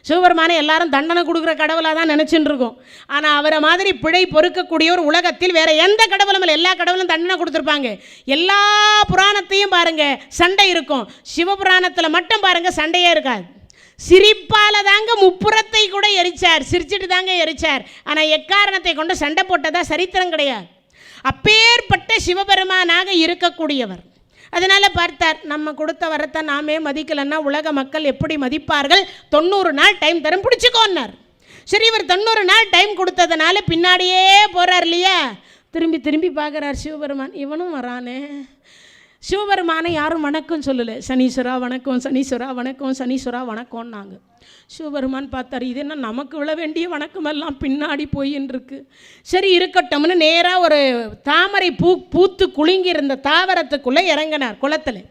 சிவபெருமானை எல்லாரும் தண்டனை கொடுக்குற கடவுளாக தான் நினச்சின்னு இருக்கோம். ஆனால் அவரை மாதிரி பிழை பொறுக்கக்கூடிய ஒரு உலகத்தில் வேறு எந்த கடவுளும் இல்லை. எல்லா கடவுளும் தண்டனை கொடுத்துருப்பாங்க. எல்லா புராணத்தையும் பாருங்கள், சண்டை இருக்கும். சிவபுராணத்தில் மட்டும் பாருங்கள், சண்டையே இருக்காது. சிரிப்பால் தாங்க முப்புறத்தை கூட எரிச்சார், சிரிச்சிட்டு தாங்க எரிச்சார். ஆனால் எக்காரணத்தை கொண்டு சண்டை போட்டதா சரித்திரம் கிடையாது. அப்பேற்பட்ட சிவபெருமானாக இருக்கக்கூடியவர். அதனால் பார்த்தார், நம்ம கொடுத்த வரத்தை நாமே மதிக்கலைன்னா உலக மக்கள் எப்படி மதிப்பார்கள், 90 நாள் டைம் தரும், பிடிச்சிக்கோன்னார். சரி, இவர் 90 நாள் டைம் கொடுத்ததுனால பின்னாடியே போகிறார் இல்லையா, திரும்பி திரும்பி பார்க்குறார் சிவபெருமான், இவனும் வரானே, சிவபெருமானை யாரும் வணக்கம் சொல்லலை. சனீஸ்வரா வணக்கம், சனீஸ்வரா வணக்கம், சனீஸ்வரா வணக்கம்னாங்க. சிவபெருமான் பார்த்தார், இது என்ன நமக்கு விழ வேண்டிய வணக்கமெல்லாம் பின்னாடி போயின்னு இருக்கு. சரி இருக்கட்டும்னு நேராக ஒரு தாமரை பூத்து குலுங்கி இருந்த தாவரத்துக்குள்ளே இறங்கினார். குளத்தில்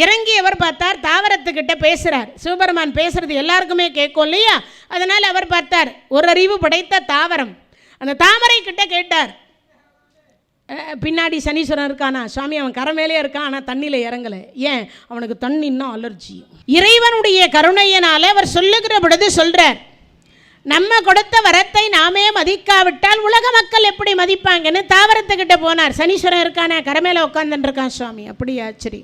இறங்கியவர் பார்த்தார், தாவரத்துக்கிட்ட பேசுகிறார். சிவபெருமான் பேசுகிறது எல்லாருக்குமே கேட்கும் இல்லையா? அதனால் அவர் பார்த்தார், ஒரு அறிவு படைத்த தாவரம். அந்த தாமரை கிட்ட கேட்டார், பின்னாடி சனீஸ்வரன் இருக்கானா? சுவாமி அவன் கரை மேலே இருக்கான், ஆனால் தண்ணியில் இறங்கலை. ஏன்? அவனுக்கு தண்ணின்னா அலர்ஜி. இறைவனுடைய கருணையினால அவர் சொல்லுகிற பொழுது சொல்கிறார், நம்ம கொடுத்த வரத்தை நாமே மதிக்காவிட்டால் உலக மக்கள் எப்படி மதிப்பாங்கன்னு தாவரத்துக்கிட்ட போனார். சனீஸ்வரன் இருக்கானே, கரை மேலே உட்காந்துட்டு இருக்கான். சுவாமி அப்படியா? சரி,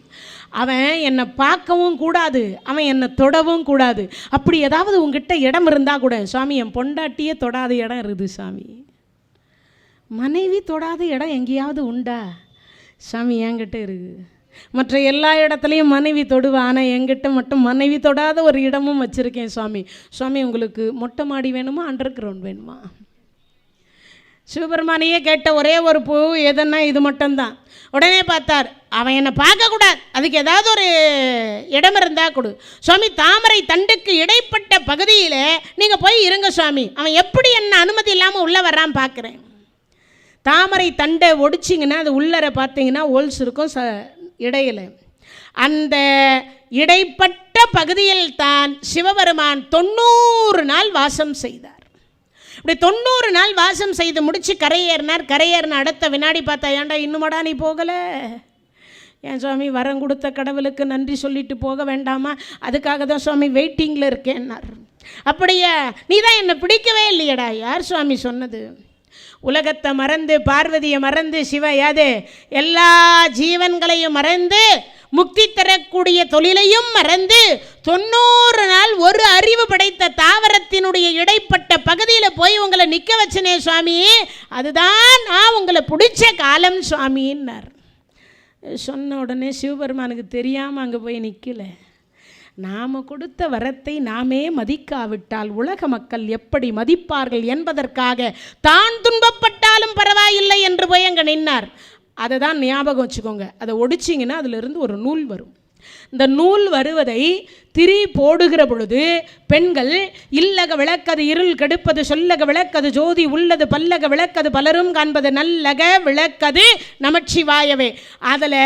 அவன் என்னை பார்க்கவும் கூடாது, அவன் என்னை தொடவும் கூடாது. அப்படி ஏதாவது உங்ககிட்ட இடம் இருந்தால் கூட, சுவாமி என் பொண்டாட்டியே தொடாத இடம் இருக்குது சாமி. மனைவி தொடாத இடம் எங்கேயாவது உண்டா? சாமி என்கிட்ட இருக்குது. மற்ற எல்லா இடத்துலையும் மனைவி தொடுவா, ஆனால் என்கிட்ட மட்டும் மனைவி தொடாத ஒரு இடமும் வச்சுருக்கேன் சுவாமி. சுவாமி உங்களுக்கு மொட்டை மாடி வேணுமா, அண்டர் கிரவுண்ட் வேணுமா? சிவபெருமானையே கேட்ட ஒரே ஒரு பூ எதுன்னா இது மட்டும்தான். உடனே பார்த்தார், அவன் என்னை பார்க்கக்கூடாது, அதுக்கு ஏதாவது ஒரு இடம் இருந்தால் கொடு. சுவாமி தாமரை தண்டுக்கு இடைப்பட்ட பகுதியில் நீங்கள் போய் இருங்க சுவாமி, அவன் எப்படி என்ன அனுமதி இல்லாமல் உள்ளே வர்றான் பார்க்குறேன். தாமரை தண்டை ஒடிச்சிங்கன்னா அது உள்ளர பார்த்தீங்கன்னா ஹோல்ஸ் இருக்கும் இடையில். அந்த இடைப்பட்ட பகுதியில் தான் சிவபெருமான் 90 நாள் வாசம் செய்தார். இப்படி 90 நாள் வாசம் செய்து முடித்து கரையேறினார். கரையேறின அடுத்த வினாடி பார்த்தா, ஏன்டா இன்னுமாடா நீ போகலை? ஏன் சுவாமி, வரம் கொடுத்த கடவுளுக்கு நன்றி சொல்லிட்டு போக வேண்டாமா? அதுக்காக தான் சுவாமி வெயிட்டிங்கில் இருக்கேன்னார். அப்படியா? நீ தான் என்னை பிடிக்கவே இல்லையடா. யார் சுவாமி சொன்னது? உலகத்தை மறந்து, பார்வதியை மறந்து, சிவயாது எல்லா ஜீவன்களையும் மறந்து, முக்தி தரக்கூடிய தொழிலையும் மறந்து 90 நாள் ஒரு அறிவு படைத்த தாவரத்தினுடைய இடைப்பட்ட பகுதியில் போய் உங்களை நிற்க வச்சனே சுவாமி, அதுதான் நான் உங்களை பிடிச்ச காலம் சுவாமின்னார். சொன்ன உடனே சிவபெருமானுக்கு தெரியாமல் அங்கே போய் நிற்கலை. நாம் கொடுத்த வரத்தை நாமே மதிக்காவிட்டால் உலக மக்கள் எப்படி மதிப்பார்கள் என்பதற்காக தான் துன்பப்பட்டாலும் பரவாயில்லை என்று போய் அங்கே நின்னார். அதை தான் ஞாபகம் வச்சுக்கோங்க. அதை ஒடிச்சிங்கன்னா அதிலிருந்து ஒரு நூல் வரும். இந்த நூல் வருவதை திரி போடுகிற பொழுது பெண்கள் இல்லக விளக்கது இருள் கெடுப்பது, சொல்லக விளக்கது ஜோதி உள்ளது, பல்லக விளக்கது பலரும் காண்பது, நல்லக விளக்கது நமச்சிவாயவே. அதில்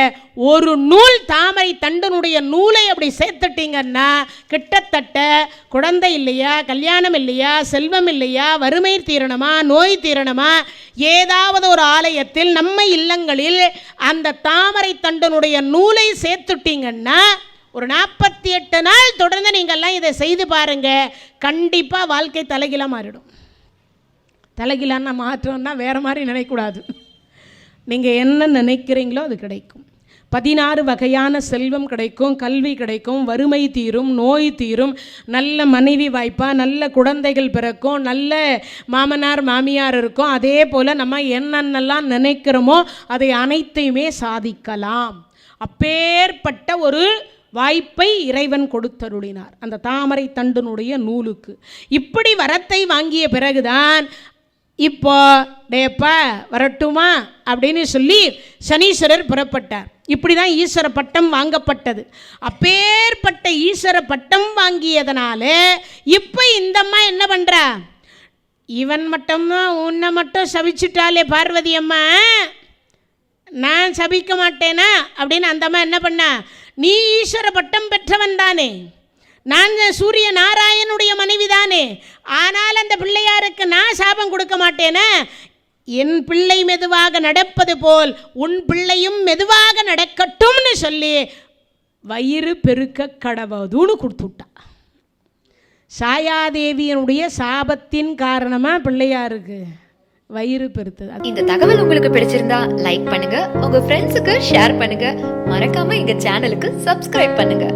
ஒரு நூல் தாமரை தண்டனுடைய நூலை அப்படி சேர்த்துட்டிங்கன்னா கிட்டத்தட்ட குழந்தை இல்லையா, கல்யாணம் இல்லையா, செல்வம் இல்லையா, வறுமை தீரணமா, நோய் தீரணமா, ஏதாவது ஒரு ஆலயத்தில் நம்ம இல்லங்களில் அந்த தாமரை தண்டனுடைய நூலை சேர்த்துட்டிங்கன்னா ஒரு 48 நாள் தொடர்ந்து நீங்கள்லாம் இதை செய்து பாருங்கள். கண்டிப்பாக வாழ்க்கை தலைகீழாக மாறிடும். தலைகீழான்னா மாற்றம்னா வேறு மாதிரி நினைக்கக்கூடாது. நீங்கள் என்ன நினைக்கிறீங்களோ அது கிடைக்கும். 16 வகையான செல்வம் கிடைக்கும், கல்வி கிடைக்கும், வறுமை தீரும், நோய் தீரும், நல்ல மனைவி வாய்ப்பா, நல்ல குழந்தைகள் பிறக்கும், நல்ல மாமனார் மாமியார் இருக்கும். அதே போல் நம்ம என்னென்னலாம் நினைக்கிறோமோ அதை அனைத்தையுமே சாதிக்கலாம். அப்பேற்பட்ட ஒரு வாய்ப்பை இறைவன் கொடுத்தருளினார் அந்த தாமரை தண்டனுடைய நூலுக்கு. இப்படி வரத்தை வாங்கிய பிறகுதான் இப்போ டேப்பா வரட்டுமா அப்படின்னு சொல்லி சனீஸ்வரர் புறப்பட்டார். இப்படி தான் ஈஸ்வர பட்டம் வாங்கப்பட்டது. அப்பேற்பட்ட ஈஸ்வர பட்டம் வாங்கியதனால இப்போ இந்த அம்மா என்ன பண்ணுறா, இவன் மட்டும்தான் உன்னை மட்டும் சபிச்சுட்டாலே பார்வதி அம்மா, நான் சபிக்க மாட்டேனா அப்படின்னு அந்த அம்மா என்ன பண்ணா, நீ ஈஸ்வர பட்டம் பெற்றவன் தானே, நான் சூரிய நாராயணுடைய மனைவி தானே, ஆனால் அந்த பிள்ளையாருக்கு நான் சாபம் கொடுக்க மாட்டேனா, என் பிள்ளை மெதுவாக நடப்பது போல் உன் பிள்ளையும் மெதுவாக நடக்கட்டும்னு சொல்லி வயிறு பெருக்க கடவுதுன்னு கொடுத்துட்டா. சாயாதேவியனுடைய சாபத்தின் காரணமாக பிள்ளையாருக்கு வயிறு பெருத்தது. இந்த தகவல் உங்களுக்கு பிடிச்சிருந்தா லைக் பண்ணுங்க, உங்க ஃப்ரெண்ட்ஸுக்கு ஷேர் பண்ணுங்க, மறக்காம எங்க சேனலுக்கு சப்ஸ்கிரைப் பண்ணுங்க.